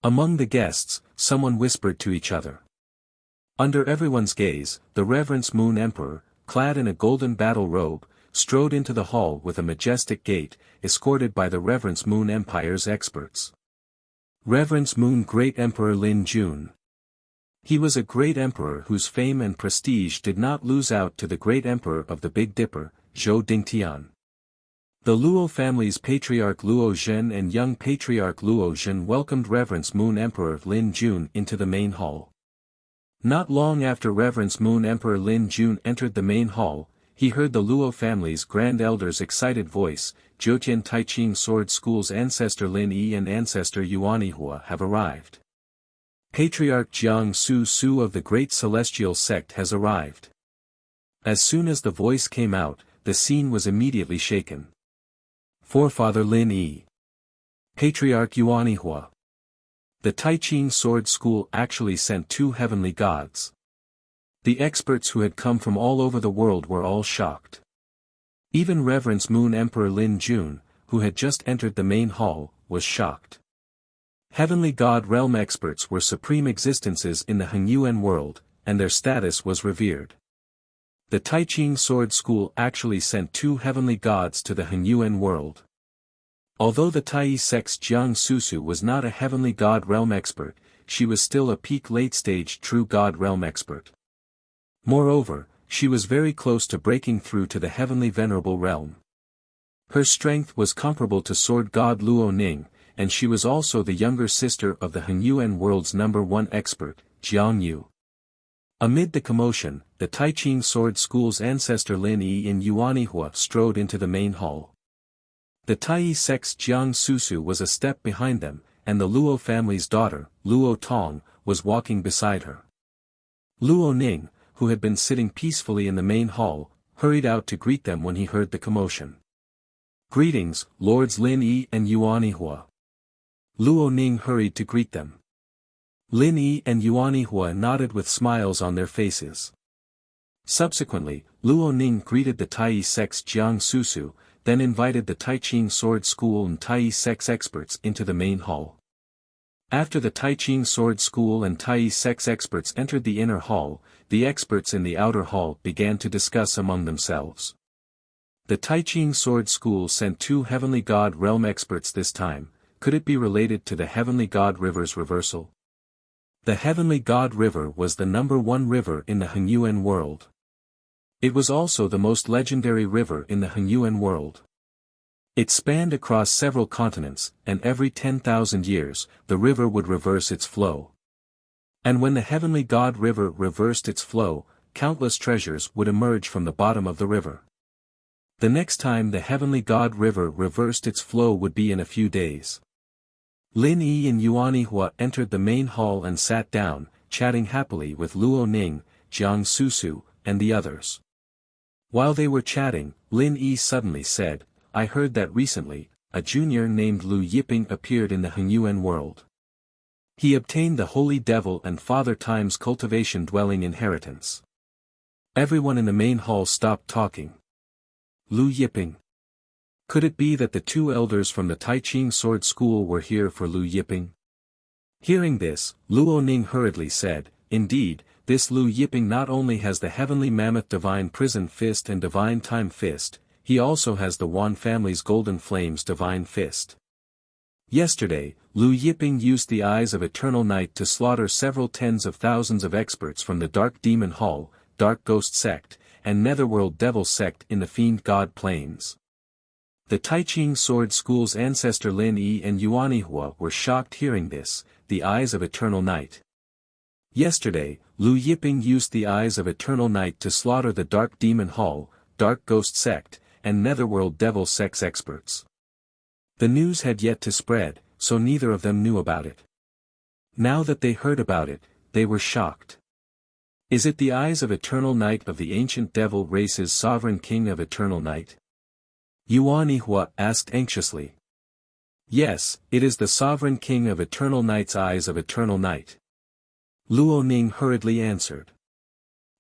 Among the guests, someone whispered to each other. Under everyone's gaze, the Reverence Moon Emperor, clad in a golden battle robe, strode into the hall with a majestic gait, escorted by the Reverence Moon Empire's experts. Reverence Moon Great Emperor Lin Jun. He was a great emperor whose fame and prestige did not lose out to the great emperor of the Big Dipper, Zhou Dingtian. The Luo family's patriarch Luo Zhen and young patriarch Luo Zhen welcomed Reverence Moon Emperor Lin Jun into the main hall. Not long after Reverence Moon Emperor Lin Jun entered the main hall, he heard the Luo family's grand elder's excited voice. "Jiutian Taiching Sword School's ancestor Lin Yi and ancestor Yuanihua have arrived. Patriarch Jiang Su Su of the Great Celestial Sect has arrived." As soon as the voice came out, the scene was immediately shaken. Forefather Lin Yi. Patriarch Yuanihua. The Taiching Sword School actually sent 2 heavenly gods. The experts who had come from all over the world were all shocked. Even Reverence Moon Emperor Lin Jun, who had just entered the main hall, was shocked. Heavenly God realm experts were supreme existences in the Hengyuan world, and their status was revered. The Taiching Sword School actually sent 2 heavenly gods to the Hengyuan world. Although the Tai sect's Jiang Susu was not a heavenly god realm expert, she was still a peak late-stage true god realm expert. Moreover, she was very close to breaking through to the heavenly venerable realm. Her strength was comparable to sword god Luo Ning, and she was also the younger sister of the Hengyuan world's #1 expert, Jiang Yu. Amid the commotion, the Taiching Sword School's ancestor Lin Yi and Yuanihua strode into the main hall. The Tai sect's Jiang Susu was a step behind them, and the Luo family's daughter, Luo Tong, was walking beside her. Luo Ning, who had been sitting peacefully in the main hall, hurried out to greet them when he heard the commotion. "Greetings, Lords Lin Yi and Yuanihua." Luo Ning hurried to greet them. Lin Yi and Yuanihua nodded with smiles on their faces. Subsequently, Luo Ning greeted the Tai sect's Jiang Susu, then invited the Taiching Sword School and Tai sect's experts into the main hall. After the Taiching Sword School and Tai sect's experts entered the inner hall, the experts in the outer hall began to discuss among themselves. The Taiching Sword School sent 2 Heavenly God Realm experts this time. Could it be related to the Heavenly God River's reversal? The Heavenly God River was the #1 river in the Hengyuan world. It was also the most legendary river in the Hengyuan world. It spanned across several continents, and every 10,000 years, the river would reverse its flow. And when the Heavenly God River reversed its flow, countless treasures would emerge from the bottom of the river. The next time the Heavenly God River reversed its flow would be in a few days. Lin Yi and Yuanihua entered the main hall and sat down, chatting happily with Luo Ning, Jiang Susu, and the others. While they were chatting, Lin Yi suddenly said, "I heard that recently, a junior named Lu Yiping appeared in the Hengyuan world. He obtained the Holy Devil and Father Time's cultivation dwelling inheritance." Everyone in the main hall stopped talking. Lu Yiping. Could it be that the 2 elders from the Taiching Sword School were here for Lu Yiping? Hearing this, Luo Ning hurriedly said, "Indeed, this Lu Yiping not only has the Heavenly Mammoth Divine Prison Fist and Divine Time Fist, he also has the Wan family's Golden Flames Divine Fist." Yesterday, Lu Yiping used the Eyes of Eternal Night to slaughter several tens of thousands of experts from the Dark Demon Hall, Dark Ghost Sect, and Netherworld Devil Sect in the Fiend God Plains. The Taiching Sword School's ancestor Lin Yi and Yuanihua were shocked hearing this, the Eyes of Eternal Night. Yesterday, Lu Yiping used the Eyes of Eternal Night to slaughter the Dark Demon Hall, Dark Ghost Sect, and Netherworld Devil Sect's experts. The news had yet to spread, so neither of them knew about it. Now that they heard about it, they were shocked. Is it the Eyes of Eternal Night of the ancient devil race's sovereign king of Eternal Night? Yuanihua asked anxiously. Yes, it is the sovereign king of Eternal Night's Eyes of Eternal Night. Luo Ning hurriedly answered.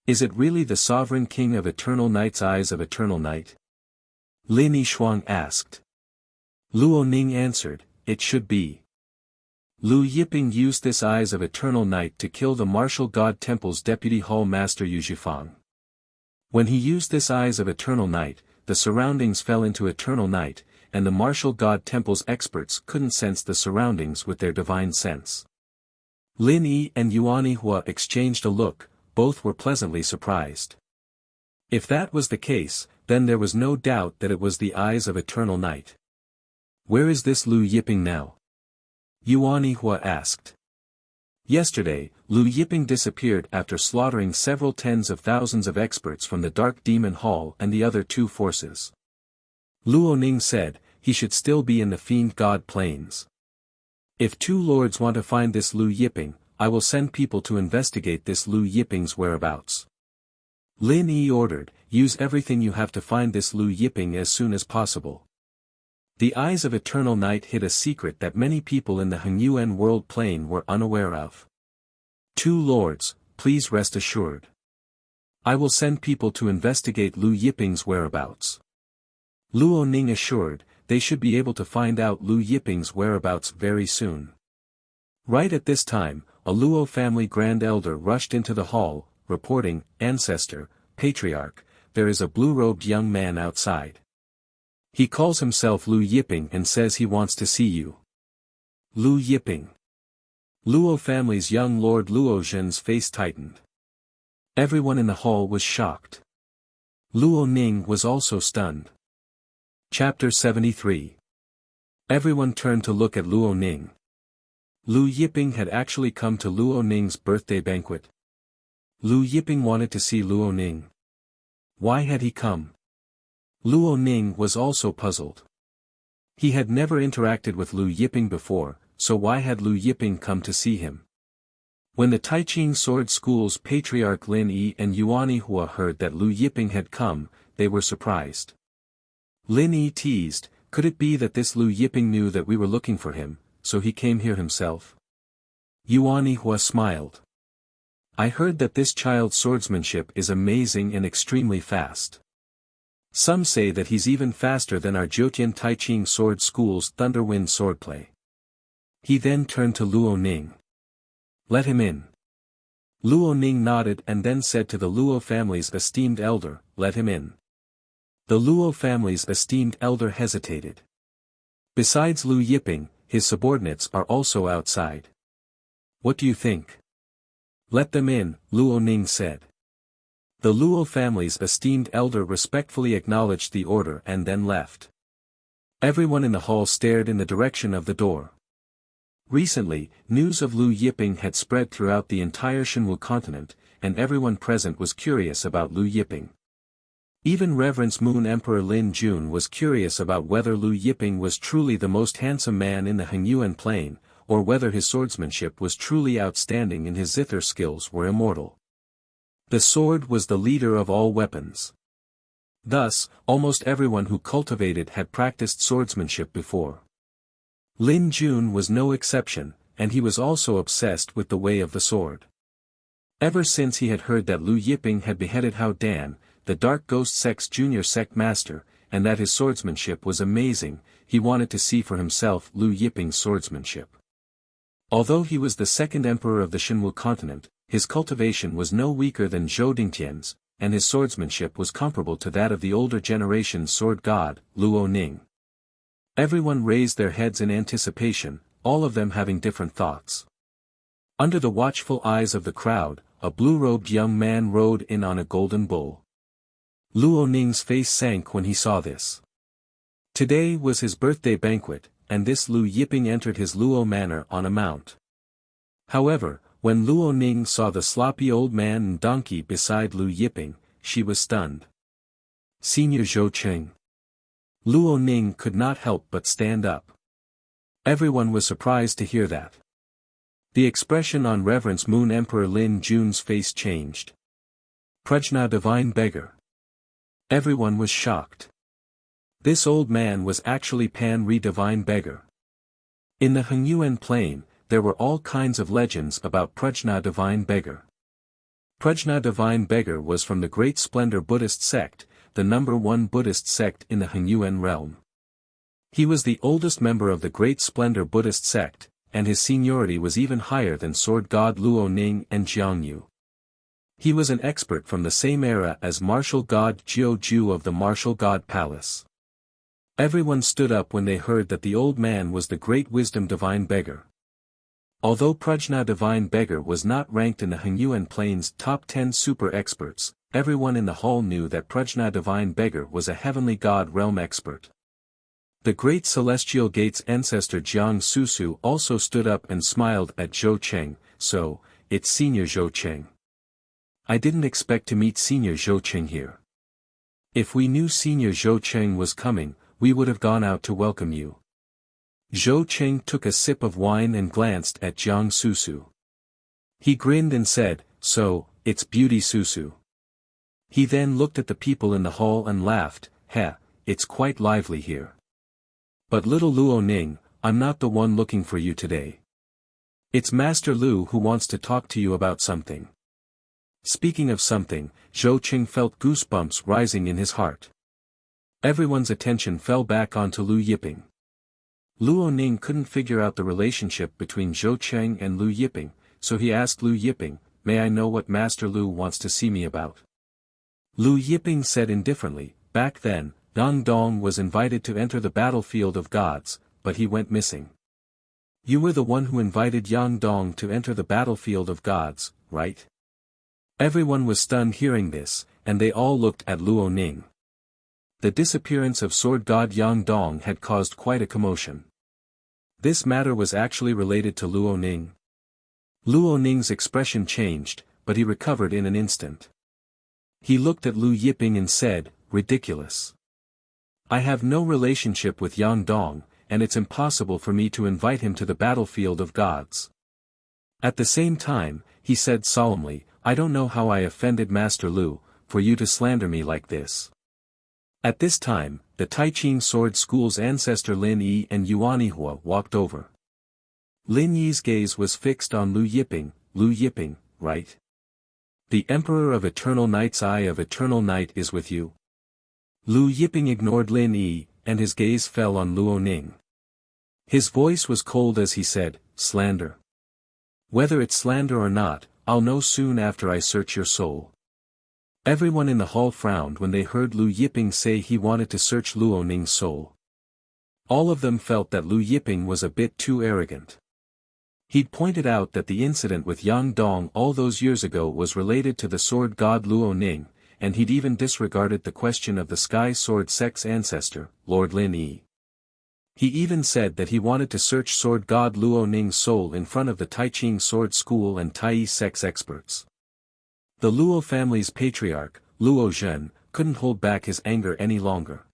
Is it really the sovereign king of Eternal Night's Eyes of Eternal Night? Lin Yishuang asked. Luo Ning answered, it should be. Lu Yiping used this Eyes of Eternal Night to kill the Martial God Temple's Deputy Hall Master Yu Zhifang. When he used this Eyes of Eternal Night, the surroundings fell into eternal night, and the Martial God Temple's experts couldn't sense the surroundings with their divine sense. Lin Yi and Yuanihua exchanged a look, both were pleasantly surprised. If that was the case, then there was no doubt that it was the Eyes of Eternal Night. Where is this Lu Yiping now? Yuanihua asked. Yesterday, Lu Yiping disappeared after slaughtering several tens of thousands of experts from the Dark Demon Hall and the other 2 forces. Luo Ning said, he should still be in the Fiend God Plains. If 2 lords want to find this Lu Yiping, I will send people to investigate this Lu Yiping's whereabouts. Lin Yi ordered, use everything you have to find this Lu Yiping as soon as possible. The Eyes of Eternal Night hid a secret that many people in the Hengyuan world plane were unaware of. 2 lords, please rest assured. I will send people to investigate Lu Yiping's whereabouts. Luo Ning assured, they should be able to find out Lu Yiping's whereabouts very soon. Right at this time, a Luo family grand elder rushed into the hall, reporting, Ancestor, Patriarch, there is a blue-robed young man outside. He calls himself Lu Yiping and says he wants to see you. Lu Yiping. Luo family's young lord Luo Zhen's face tightened. Everyone in the hall was shocked. Luo Ning was also stunned. Chapter 73. Everyone turned to look at Luo Ning. Lu Yiping had actually come to Luo Ning's birthday banquet. Lu Yiping wanted to see Luo Ning. Why had he come? Luo Ning was also puzzled. He had never interacted with Lu Yiping before, so why had Lu Yiping come to see him? When the Taiching Sword School's patriarch Lin Yi and Yuan Hua heard that Lu Yiping had come, they were surprised. Lin Yi teased, "Could it be that this Lu Yiping knew that we were looking for him, so he came here himself?" Yuan Hua smiled. "I heard that this child's swordsmanship is amazing and extremely fast. Some say that he's even faster than our Jiutian Taiching Sword School's Thunderwind swordplay." He then turned to Luo Ning. "Let him in." Luo Ning nodded and then said to the Luo family's esteemed elder, "Let him in." The Luo family's esteemed elder hesitated. Besides Lu Yiping, his subordinates are also outside. "What do you think?" "Let them in," Luo Ning said. The Luo family's esteemed elder respectfully acknowledged the order and then left. Everyone in the hall stared in the direction of the door. Recently, news of Lu Yiping had spread throughout the entire Shenwu continent, and everyone present was curious about Lu Yiping. Even Reverence Moon Emperor Lin Jun was curious about whether Lu Yiping was truly the most handsome man in the Hengyuan plain, or whether his swordsmanship was truly outstanding and his zither skills were immortal. The sword was the leader of all weapons. Thus, almost everyone who cultivated had practiced swordsmanship before. Lin Jun was no exception, and he was also obsessed with the way of the sword. Ever since he had heard that Lu Yiping had beheaded Hao Dan, the Dark Ghost Sect's junior sect master, and that his swordsmanship was amazing, he wanted to see for himself Lu Yiping's swordsmanship. Although he was the second emperor of the Shenwu continent, his cultivation was no weaker than Zhou Dingtian's, and his swordsmanship was comparable to that of the older generation's sword god, Luo Ning. Everyone raised their heads in anticipation, all of them having different thoughts. Under the watchful eyes of the crowd, a blue-robed young man rode in on a golden bull. Luo Ning's face sank when he saw this. Today was his birthday banquet, and this Lu Yiping entered his Luo manor on a mount. However, when Luo Ning saw the sloppy old man and donkey beside Lu Yiping, she was stunned. "Senior Zhou Cheng." Luo Ning could not help but stand up. Everyone was surprised to hear that. The expression on Reverence Moon Emperor Lin Jun's face changed. "Prajna Divine Beggar." Everyone was shocked. This old man was actually Pan Ri Divine Beggar. In the Hengyuan plain, there were all kinds of legends about Prajna Divine Beggar. Prajna Divine Beggar was from the Great Splendor Buddhist sect, the #1 Buddhist sect in the Hengyuan realm. He was the oldest member of the Great Splendor Buddhist sect, and his seniority was even higher than sword god Luo Ning and Jiangyu. He was an expert from the same era as martial god Jiu Ju of the Martial God Palace. Everyone stood up when they heard that the old man was the Great Wisdom Divine Beggar. Although Prajna Divine Beggar was not ranked in the Hengyuan Plain's top 10 super experts, everyone in the hall knew that Prajna Divine Beggar was a heavenly god realm expert. The great celestial gate's ancestor Jiang Susu also stood up and smiled at Zhou Cheng, "So, it's Senior Zhou Cheng. I didn't expect to meet Senior Zhou Cheng here. If we knew Senior Zhou Cheng was coming, we would have gone out to welcome you." Zhou Cheng took a sip of wine and glanced at Jiang Susu. He grinned and said, "So, it's Beauty Susu." He then looked at the people in the hall and laughed, "Heh, it's quite lively here. But little Luo Ning, I'm not the one looking for you today. It's Master Lu who wants to talk to you about something." Speaking of something, Zhou Cheng felt goosebumps rising in his heart. Everyone's attention fell back onto Lu Yiping. Luo Ning couldn't figure out the relationship between Zhou Cheng and Lu Yiping, so he asked Lu Yiping, "May I know what Master Lu wants to see me about?" Lu Yiping said indifferently, "Back then, Yang Dong was invited to enter the battlefield of gods, but he went missing." "You were the one who invited Yang Dong to enter the battlefield of gods, right?" Everyone was stunned hearing this, and they all looked at Luo Ning. The disappearance of sword god Yang Dong had caused quite a commotion. This matter was actually related to Luo Ning. Luo Ning's expression changed, but he recovered in an instant. He looked at Lu Yiping and said, "Ridiculous. I have no relationship with Yang Dong, and it's impossible for me to invite him to the battlefield of gods." At the same time, he said solemnly, "I don't know how I offended Master Lu, for you to slander me like this." At this time, the Taiching Sword School's ancestor Lin Yi and Yuan Yihua walked over. Lin Yi's gaze was fixed on Lu Yiping, right? The Emperor of Eternal Night's Eye of Eternal Night is with you. Lu Yiping ignored Lin Yi, and his gaze fell on Luo Ning. His voice was cold as he said, "Slander. Whether it's slander or not, I'll know soon after I search your soul." Everyone in the hall frowned when they heard Lu Yiping say he wanted to search Luo Ning's soul. All of them felt that Lu Yiping was a bit too arrogant. He'd pointed out that the incident with Yang Dong all those years ago was related to the sword god Luo Ning, and he'd even disregarded the question of the Sky Sword Sect's ancestor, Lord Lin Yi. He even said that he wanted to search sword god Luo Ning's soul in front of the Taiching Sword School and Tai Sect's experts. The Luo family's patriarch, Luo Zhen, couldn't hold back his anger any longer.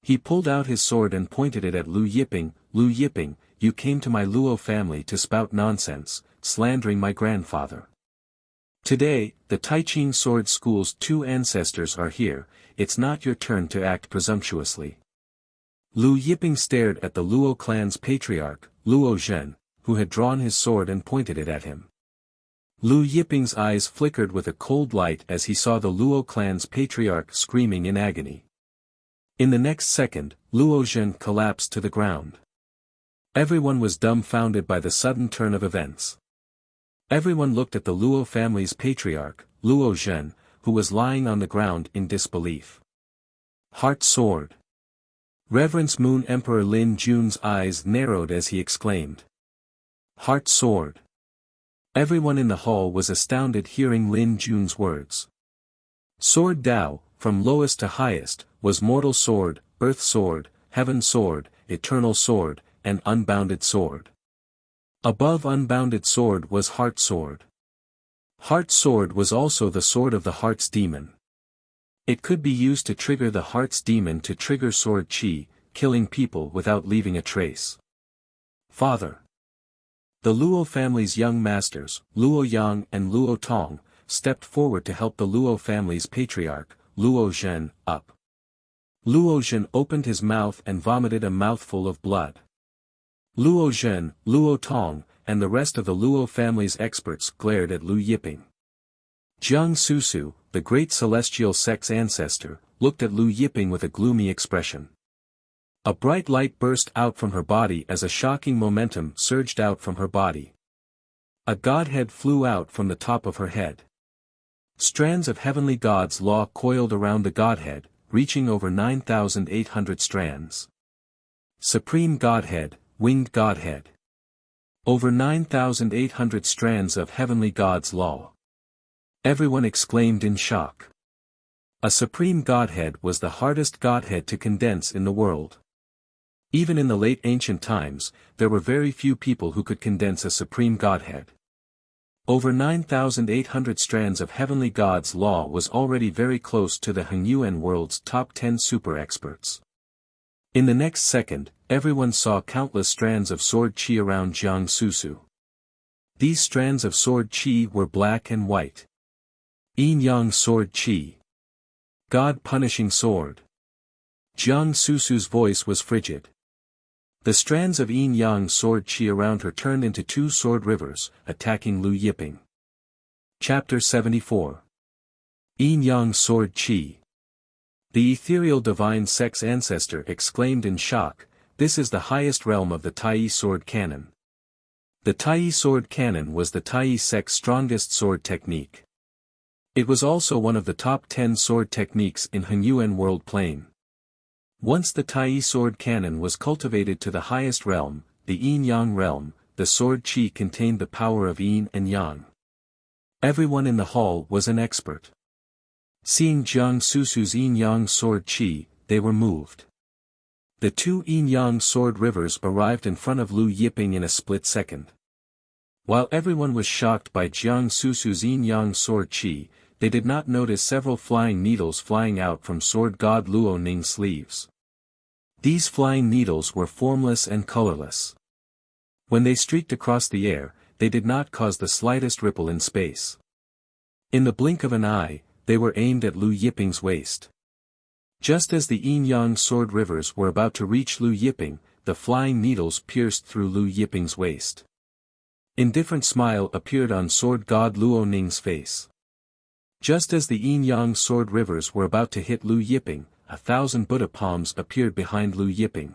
He pulled out his sword and pointed it at Lu Yiping. "Lu Yiping, you came to my Luo family to spout nonsense, slandering my grandfather. Today, the Taiching Sword School's two ancestors are here, it's not your turn to act presumptuously." Lu Yiping stared at the Luo clan's patriarch, Luo Zhen, who had drawn his sword and pointed it at him. Lu Yiping's eyes flickered with a cold light as he saw the Luo clan's patriarch screaming in agony. In the next second, Luo Zhen collapsed to the ground. Everyone was dumbfounded by the sudden turn of events. Everyone looked at the Luo family's patriarch, Luo Zhen, who was lying on the ground in disbelief. Heart sword. Reverence Moon Emperor Lin Jun's eyes narrowed as he exclaimed. Heart sword. Everyone in the hall was astounded hearing Lin Jun's words. Sword Dao, from lowest to highest, was mortal sword, earth sword, heaven sword, eternal sword, and unbounded sword. Above unbounded sword was heart sword. Heart sword was also the sword of the heart's demon. It could be used to trigger the heart's demon to trigger sword chi, killing people without leaving a trace. Father. The Luo family's young masters, Luo Yang and Luo Tong, stepped forward to help the Luo family's patriarch, Luo Zhen, up. Luo Zhen opened his mouth and vomited a mouthful of blood. Luo Zhen, Luo Tong, and the rest of the Luo family's experts glared at Lu Yiping. Jiang Susu, the great celestial sect's ancestor, looked at Lu Yiping with a gloomy expression. A bright light burst out from her body as a shocking momentum surged out from her body. A godhead flew out from the top of her head. Strands of heavenly God's law coiled around the godhead, reaching over 9,800 strands. Supreme Godhead, Winged Godhead. Over 9,800 strands of heavenly God's law. Everyone exclaimed in shock. A Supreme Godhead was the hardest Godhead to condense in the world. Even in the late ancient times, there were very few people who could condense a Supreme Godhead. Over 9,800 strands of heavenly God's law was already very close to the Hengyuan world's top 10 super experts. In the next second, everyone saw countless strands of sword chi around Jiang Susu. These strands of sword chi were black and white. Yin Yang sword chi. God-punishing sword. Jiang Susu's voice was frigid. The strands of Yin Yang sword chi around her turned into two sword rivers, attacking Lu Yiping. Chapter 74. Yin Yang sword chi. The ethereal divine sex ancestor exclaimed in shock, "This is the highest realm of the Tai sword canon." The Tai sword canon was the Tai sect's strongest sword technique. It was also one of the top 10 sword techniques in Hengyuan world plane. Once the Tai sword canon was cultivated to the highest realm, the Yin Yang realm, the sword chi contained the power of Yin and Yang. Everyone in the hall was an expert. Seeing Jiang Susu's yin-yang sword chi, they were moved. The two yin-yang sword rivers arrived in front of Lu Yiping in a split second. While everyone was shocked by Jiang Susu's yin-yang sword chi, they did not notice several flying needles flying out from sword god Luo Ning's sleeves. These flying needles were formless and colorless. When they streaked across the air, they did not cause the slightest ripple in space. In the blink of an eye, they were aimed at Lu Yiping's waist. Just as the yin-yang sword rivers were about to reach Lu Yiping, the flying needles pierced through Lu Yiping's waist. Indifferent smile appeared on sword god Luo Ning's face. Just as the yin-yang sword rivers were about to hit Lu Yiping, 1,000 Buddha palms appeared behind Lu Yiping.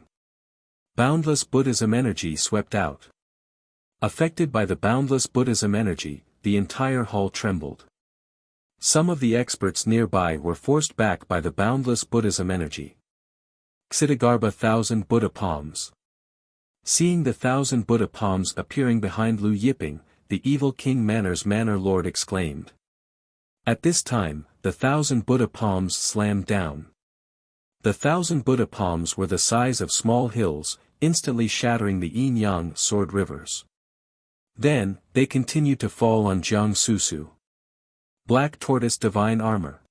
Boundless Buddhism energy swept out. Affected by the boundless Buddhism energy, the entire hall trembled. Some of the experts nearby were forced back by the boundless Buddhism energy. Ksitigarbha 1,000 Buddha palms. Seeing the 1,000 Buddha palms appearing behind Lu Yiping, the evil King Manner's Manor Lord exclaimed. At this time, the 1,000 Buddha palms slammed down. The 1,000 Buddha palms were the size of small hills, instantly shattering the yin-yang sword rivers. Then, they continued to fall on Jiang Susu. Black Tortoise Divine Armor.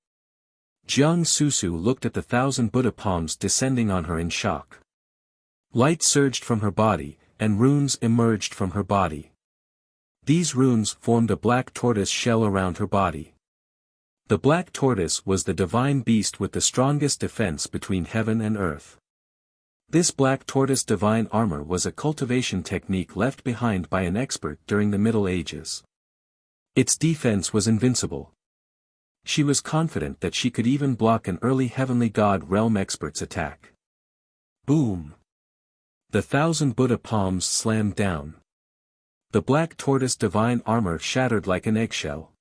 Jiang Susu looked at the 1,000 Buddha palms descending on her in shock. Light surged from her body, and runes emerged from her body. These runes formed a black tortoise shell around her body. The black tortoise was the divine beast with the strongest defense between heaven and earth. This black tortoise divine armor was a cultivation technique left behind by an expert during the Middle Ages. Its defense was invincible. She was confident that she could even block an early heavenly god realm expert's attack. Boom! The 1,000 Buddha palms slammed down. The black tortoise divine armor shattered like an eggshell.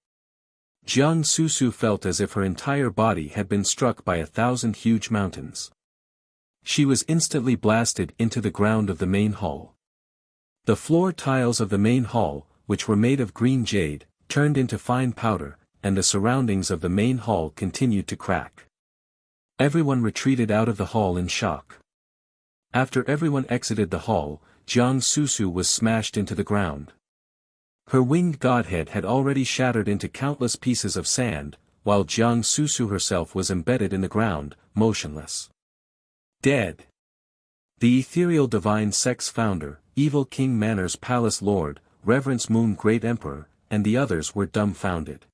Jiang Susu felt as if her entire body had been struck by 1,000 huge mountains. She was instantly blasted into the ground of the main hall. The floor tiles of the main hall, which were made of green jade, turned into fine powder, and the surroundings of the main hall continued to crack. Everyone retreated out of the hall in shock. After everyone exited the hall, Jiang Susu was smashed into the ground. Her winged godhead had already shattered into countless pieces of sand, while Jiang Susu herself was embedded in the ground, motionless. Dead. The ethereal divine sex founder, evil King Manner's palace lord, Reverence Moon Great Emperor, and the others were dumbfounded.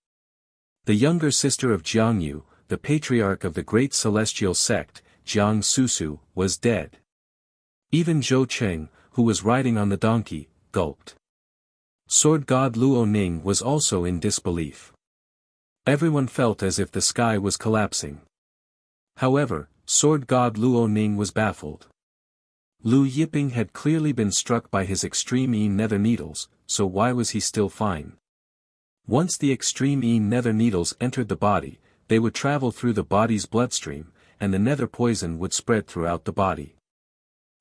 The younger sister of Jiangyu, the patriarch of the great celestial sect, Jiang Susu, was dead. Even Zhou Cheng, who was riding on the donkey, gulped. Sword god Luo Ning was also in disbelief. Everyone felt as if the sky was collapsing. However, sword god Luo Ning was baffled. Lu Yiping had clearly been struck by his extreme nether needles, so why was he still fine? Once the extreme nether needles entered the body, they would travel through the body's bloodstream, and the nether poison would spread throughout the body.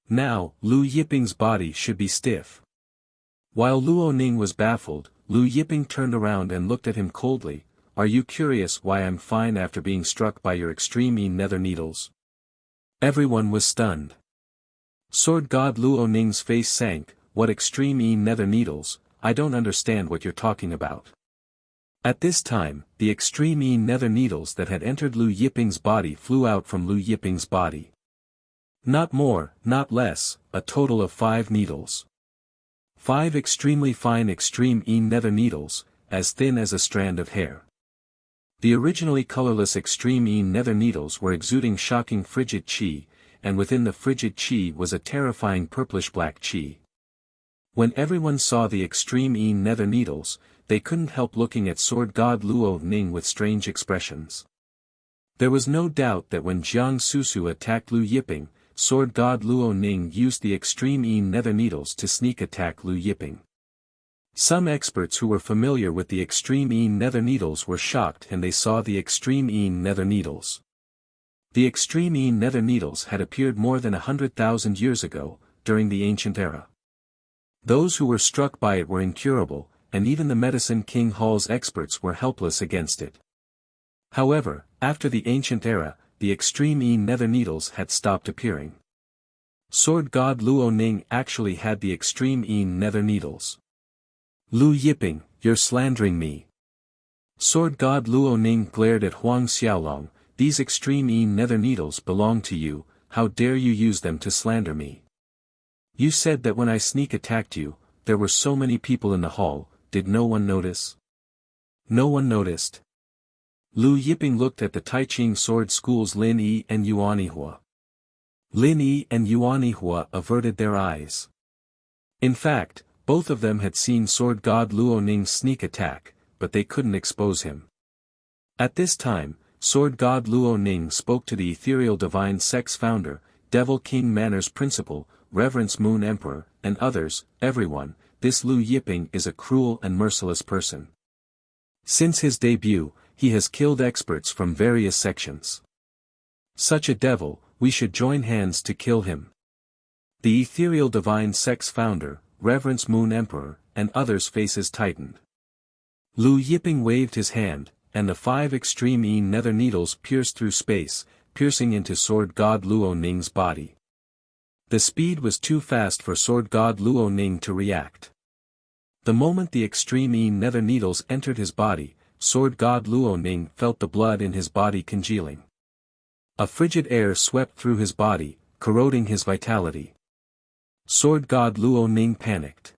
Now, Lu Yiping's body should be stiff. While Luo Ning was baffled, Lu Yiping turned around and looked at him coldly. Are you curious why I'm fine after being struck by your extreme nether needles? Everyone was stunned. Sword god Luo Ning's face sank. What extreme nether needles? I don't understand what you're talking about. At this time, the extreme nether needles that had entered Lu Yiping's body flew out from Lu Yiping's body. Not more, not less, a total of 5 needles. 5 extremely fine extreme nether needles, as thin as a strand of hair. The originally colorless extreme nether needles were exuding shocking frigid chi, and within the frigid chi was a terrifying purplish-black chi. When everyone saw the extreme nether needles, they couldn't help looking at sword god Luo Ning with strange expressions. There was no doubt that when Jiang Susu attacked Lu Yiping, sword god Luo Ning used the extreme nether needles to sneak attack Lu Yiping. Some experts who were familiar with the extreme nether needles were shocked and they saw the extreme nether needles. The extreme nether needles had appeared more than 100,000 years ago, during the ancient era. Those who were struck by it were incurable, and even the Medicine King Hall's experts were helpless against it. However, after the ancient era, the extreme nether needles had stopped appearing. Sword God Luo Ning actually had the extreme nether needles. Lu Yiping, you're slandering me. Sword God Luo Ning glared at Huang Xiaolong. These extreme nether needles belong to you, how dare you use them to slander me? You said that when I sneak attacked you, there were so many people in the hall, did no one notice? No one noticed. Lu Yiping looked at the Taiching Sword School's Lin Yi and Yuan Yihua. Lin Yi and Yuan Yihua averted their eyes. In fact, both of them had seen Sword God Luo Ning's sneak attack, but they couldn't expose him. At this time, Sword God Luo Ning spoke to the ethereal divine sect's founder, Devil King Manor's principal, Reverence Moon Emperor, and others. Everyone, this Lu Yiping is a cruel and merciless person. Since his debut, he has killed experts from various sections. Such a devil, we should join hands to kill him. The ethereal divine sect's founder, Reverence Moon Emperor, and others' faces tightened. Lu Yiping waved his hand, and the 5 extreme nether needles pierced through space, piercing into Sword God Luo Ning's body. The speed was too fast for Sword God Luo Ning to react. The moment the extreme nether needles entered his body, Sword God Luo Ning felt the blood in his body congealing. A frigid air swept through his body, corroding his vitality. Sword God Luo Ning panicked.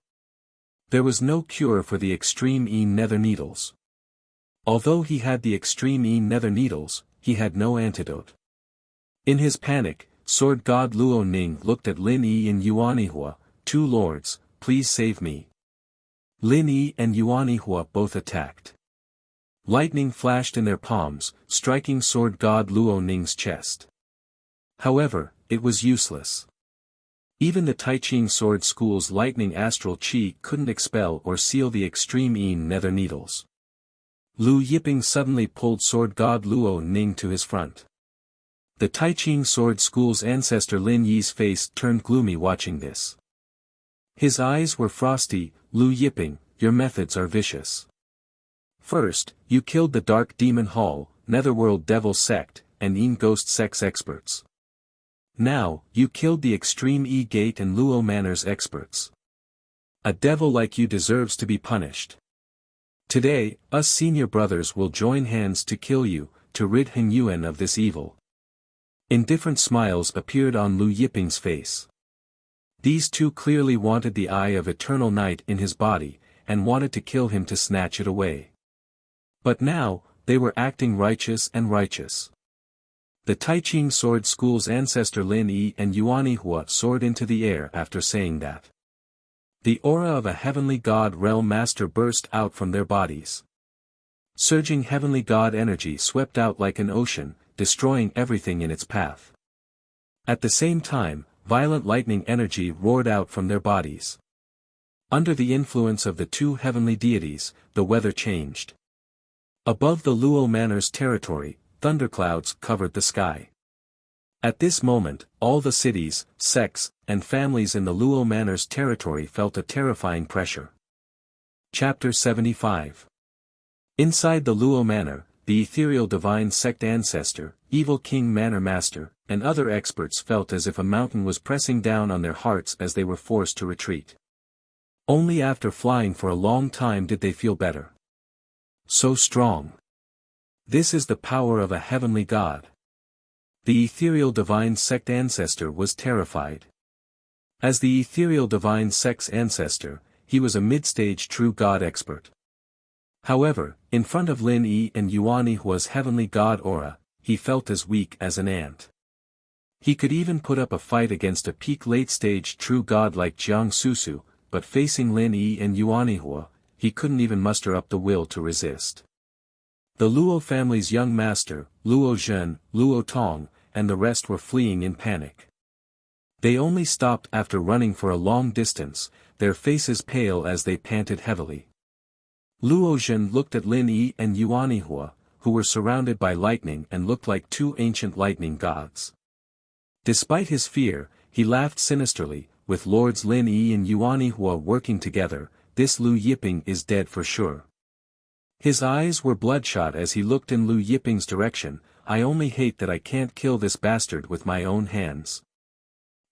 There was no cure for the extreme nether needles. Although he had the extreme nether needles, he had no antidote. In his panic, Sword God Luo Ning looked at Lin Yi and Yuan Yihua. 2 lords, please save me. Lin Yi and Yuan Yihua both attacked. Lightning flashed in their palms, striking Sword God Luo Ning's chest. However, it was useless. Even the Taiching Sword School's lightning astral chi couldn't expel or seal the extreme nether needles. Lu Yiping suddenly pulled Sword God Luo Ning to his front. The Taiching Sword School's ancestor Lin Yi's face turned gloomy watching this. His eyes were frosty. Lu Yiping, your methods are vicious. First, you killed the Dark Demon Hall, Netherworld Devil Sect, and Ghost Sect's experts. Now, you killed the Extreme Gate and Luo Manor's experts. A devil like you deserves to be punished. Today, us senior brothers will join hands to kill you, to rid Heng Yuan of this evil. Indifferent smiles appeared on Lu Yiping's face. These two clearly wanted the eye of eternal night in his body, and wanted to kill him to snatch it away. But now, they were acting righteous and righteous. The Taiching Sword School's ancestor Lin Yi and Yuan Yihua soared into the air after saying that. The aura of a heavenly god realm master burst out from their bodies. Surging heavenly god energy swept out like an ocean, destroying everything in its path. At the same time, violent lightning energy roared out from their bodies. Under the influence of the 2 heavenly deities, the weather changed. Above the Luo Manor's territory, thunderclouds covered the sky. At this moment, all the cities, sects, and families in the Luo Manor's territory felt a terrifying pressure. Chapter 75. Inside the Luo Manor, the ethereal divine sect ancestor, evil King Manor Master, and other experts felt as if a mountain was pressing down on their hearts as they were forced to retreat. Only after flying for a long time did they feel better. So strong. This is the power of a heavenly god. The ethereal divine sect ancestor was terrified. As the ethereal divine sect's ancestor, he was a mid-stage true god expert. However, in front of Lin Yi and Yuan Yihua's heavenly god aura, he felt as weak as an ant. He could even put up a fight against a peak late-stage true god like Jiang Susu, but facing Lin Yi and Yuan Yihua, he couldn't even muster up the will to resist. The Luo family's young master, Luo Zhen, Luo Tong, and the rest were fleeing in panic. They only stopped after running for a long distance, their faces pale as they panted heavily. Luo Zhen looked at Lin Yi and Yuan Yihua, who were surrounded by lightning and looked like 2 ancient lightning gods. Despite his fear, he laughed sinisterly. With Lords Lin Yi and Yuan Yihua working together, this Lu Yiping is dead for sure. His eyes were bloodshot as he looked in Lu Yiping's direction. I only hate that I can't kill this bastard with my own hands.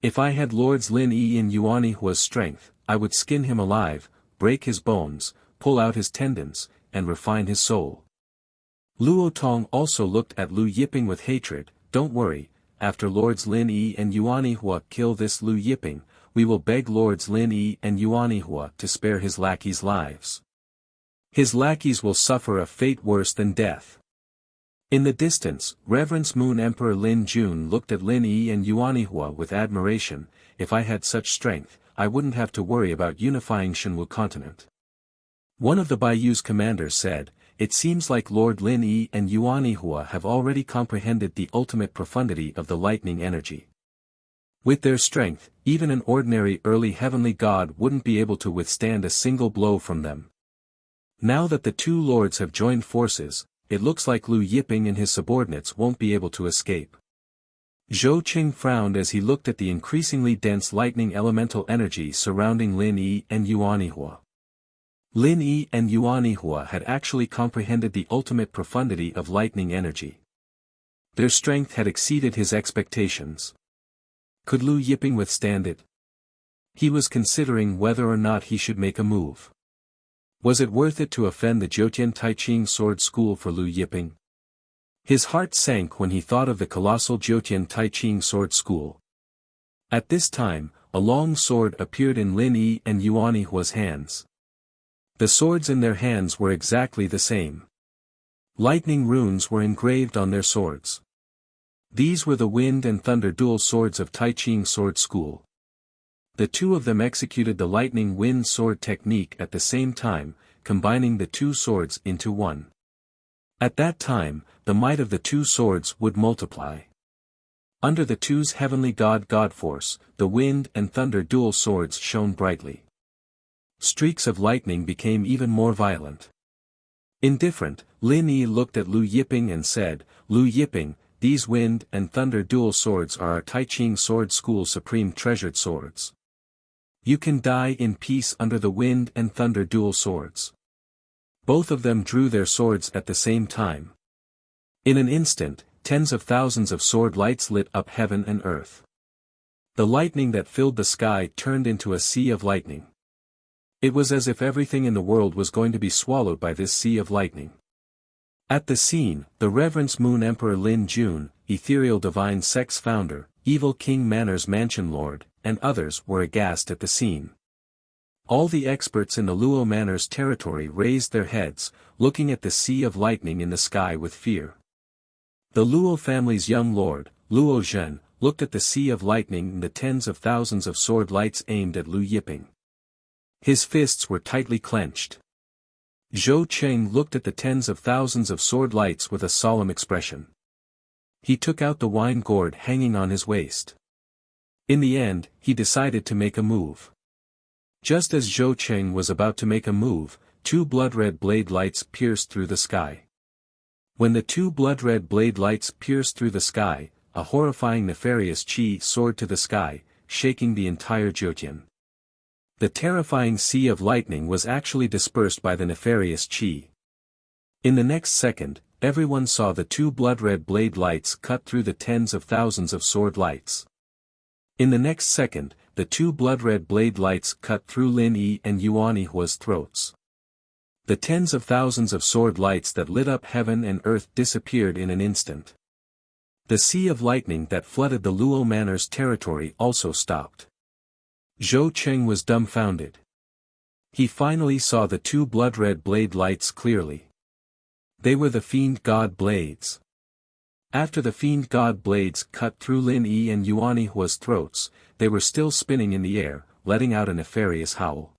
If I had Lords Lin Yi and Yuanhua's strength, I would skin him alive, break his bones, pull out his tendons, and refine his soul. Luo Tong also looked at Lu Yiping with hatred. Don't worry, after Lords Lin Yi and Yuanhua kill this Lu Yiping, we will beg Lords Lin Yi and Yuanhua to spare his lackeys' lives. His lackeys will suffer a fate worse than death. In the distance, Reverence Moon Emperor Lin Jun looked at Lin Yi and Yuanhua with admiration. If I had such strength, I wouldn't have to worry about unifying Shenwu continent. One of the Baiyu's commanders said, it seems like Lord Lin Yi and Yuanhua have already comprehended the ultimate profundity of the lightning energy. With their strength, even an ordinary early heavenly god wouldn't be able to withstand a single blow from them. Now that the two lords have joined forces, it looks like Lu Yiping and his subordinates won't be able to escape. Zhou Qing frowned as he looked at the increasingly dense lightning elemental energy surrounding Lin Yi and Yuanhua. Lin Yi and Yuanhua had actually comprehended the ultimate profundity of lightning energy. Their strength had exceeded his expectations. Could Lu Yiping withstand it? He was considering whether or not he should make a move. Was it worth it to offend the Jiutian Taiching Sword School for Lu Yiping? His heart sank when he thought of the colossal Jiutian Taiching Sword School. At this time, a long sword appeared in Lin Yi and Yuanhua's hands. The swords in their hands were exactly the same. Lightning runes were engraved on their swords. These were the Wind and Thunder dual swords of Taiching Sword School. The two of them executed the lightning wind sword technique at the same time, combining the two swords into one. At that time, the might of the two swords would multiply. Under the two's heavenly god force, the wind and thunder dual swords shone brightly. Streaks of lightning became even more violent. Indifferent, Lin Yi looked at Lu Yiping and said, Lu Yiping, these wind and thunder dual swords are our Taiching Sword School supreme treasured swords. You can die in peace under the wind and thunder dual swords. Both of them drew their swords at the same time. In an instant, tens of thousands of sword lights lit up heaven and earth. The lightning that filled the sky turned into a sea of lightning. It was as if everything in the world was going to be swallowed by this sea of lightning. At the scene, the Reverence Moon Emperor Lin Jun, Ethereal Divine Sex Founder, Evil King Manor's Mansion Lord, and others were aghast at the scene. All the experts in the Luo Manor's territory raised their heads, looking at the sea of lightning in the sky with fear. The Luo family's young lord, Luo Zhen, looked at the sea of lightning and the tens of thousands of sword lights aimed at Lu Yiping. His fists were tightly clenched. Zhou Qing looked at the tens of thousands of sword lights with a solemn expression. He took out the wine gourd hanging on his waist. In the end, he decided to make a move. Just as Zhou Qing was about to make a move, two blood-red blade lights pierced through the sky. When the two blood-red blade lights pierced through the sky, a horrifying nefarious qi soared to the sky, shaking the entire Jiutian. The terrifying sea of lightning was actually dispersed by the nefarious qi. In the next second, everyone saw the two blood-red blade lights cut through the tens of thousands of sword lights. In the next second, the two blood-red blade lights cut through Lin Yi and Yuanhua's throats. The tens of thousands of sword lights that lit up heaven and earth disappeared in an instant. The sea of lightning that flooded the Luo Manor's territory also stopped. Zhou Qing was dumbfounded. He finally saw the two blood-red blade lights clearly. They were the Fiend God blades. After the Fiend God blades cut through Lin Yi and Yuanhua's throats, they were still spinning in the air, letting out a nefarious howl.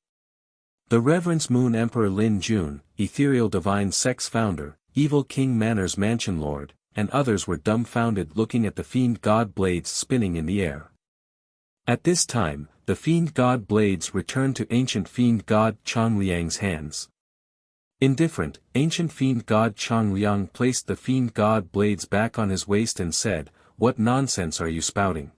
The Reverence Moon Emperor Lin Jun, Ethereal Divine Sex Founder, Evil King Manor's Mansion Lord, and others were dumbfounded looking at the Fiend God blades spinning in the air. At this time, the Fiend God blades returned to ancient Fiend God Changliang's hands. Indifferent, ancient Fiend God Changliang placed the Fiend God blades back on his waist and said, "What nonsense are you spouting?"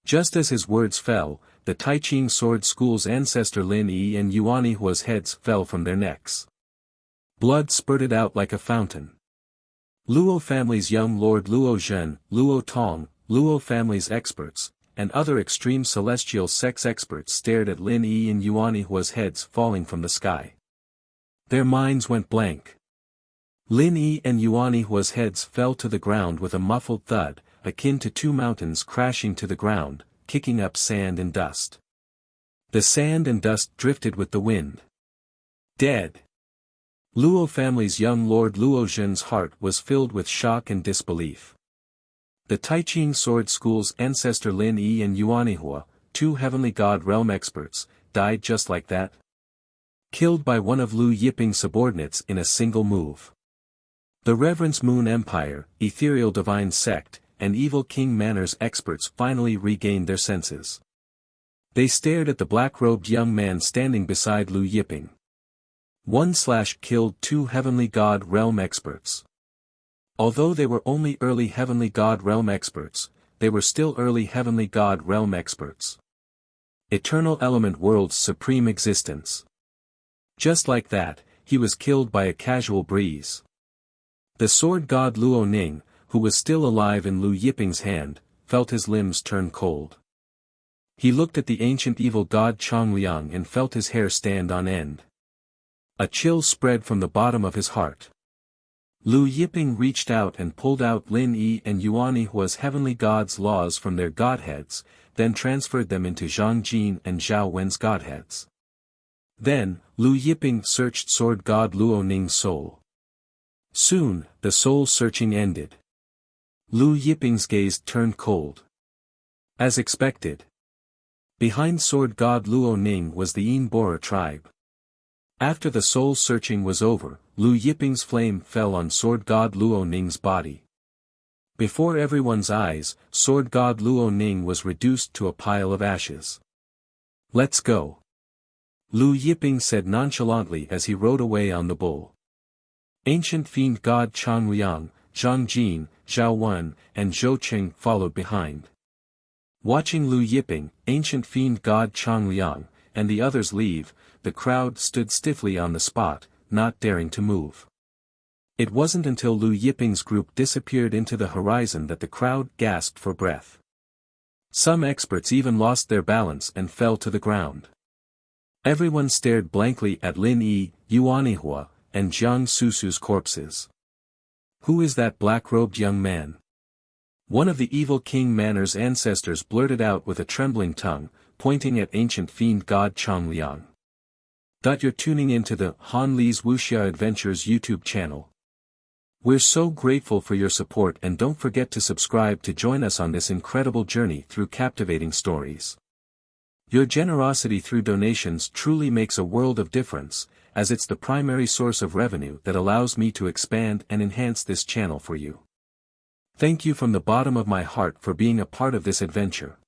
Just as his words fell, the Taiqing sword school's ancestor Lin Yi and Yuan Yihua's heads fell from their necks. Blood spurted out like a fountain. Luo family's young lord Luo Zhen, Luo Tong, Luo family's experts, and other extreme celestial sex experts stared at Lin Yi and Yuan Yihua's heads falling from the sky. Their minds went blank. Lin Yi and Yuan Yihua's heads fell to the ground with a muffled thud, akin to two mountains crashing to the ground, kicking up sand and dust. The sand and dust drifted with the wind. Dead. Luo family's young lord Luo Zhen's heart was filled with shock and disbelief. The Taiqing sword school's ancestor Lin Yi and Yuan Yihua, two heavenly god realm experts, died just like that. Killed by one of Lu Yiping's subordinates in a single move. The Reverence Moon Empire, Ethereal Divine Sect, and Evil King Manor's experts finally regained their senses. They stared at the black-robed young man standing beside Lu Yiping. Killed two heavenly god realm experts. Although they were only early heavenly god realm experts, they were still early heavenly god realm experts. Eternal element world's supreme existence. Just like that, he was killed by a casual breeze. The sword god Luo Ning, who was still alive in Lu Yiping's hand, felt his limbs turn cold. He looked at the ancient evil god Chang Liang and felt his hair stand on end. A chill spread from the bottom of his heart. Lu Yiping reached out and pulled out Lin Yi and Yuan Yihua's heavenly gods' laws from their godheads, then transferred them into Zhang Jin and Zhao Wen's godheads. Then, Lu Yiping searched sword god Luo Ning's soul. Soon, the soul searching ended. Lu Yiping's gaze turned cold. As expected. Behind sword god Luo Ning was the Yin Bora tribe. After the soul searching was over, Lu Yiping's flame fell on sword god Luo Ning's body. Before everyone's eyes, sword god Luo Ning was reduced to a pile of ashes. Let's go. Lu Yiping said nonchalantly as he rode away on the bull. Ancient fiend god Chang Liang, Zhang Jin, Zhao Wen, and Zhou Qing followed behind. Watching Lu Yiping, ancient fiend god Chang Liang, and the others leave, the crowd stood stiffly on the spot, not daring to move. It wasn't until Lu Yiping's group disappeared into the horizon that the crowd gasped for breath. Some experts even lost their balance and fell to the ground. Everyone stared blankly at Lin Yi, Yuan Yihua, and Jiang Susu's corpses. Who is that black-robed young man? One of the evil King Manor's ancestors blurted out with a trembling tongue, pointing at ancient fiend god Chang Liang. You're tuning into the Han Li's Wuxia Adventures YouTube channel. We're so grateful for your support, and don't forget to subscribe to join us on this incredible journey through captivating stories. Your generosity through donations truly makes a world of difference, as it's the primary source of revenue that allows me to expand and enhance this channel for you. Thank you from the bottom of my heart for being a part of this adventure.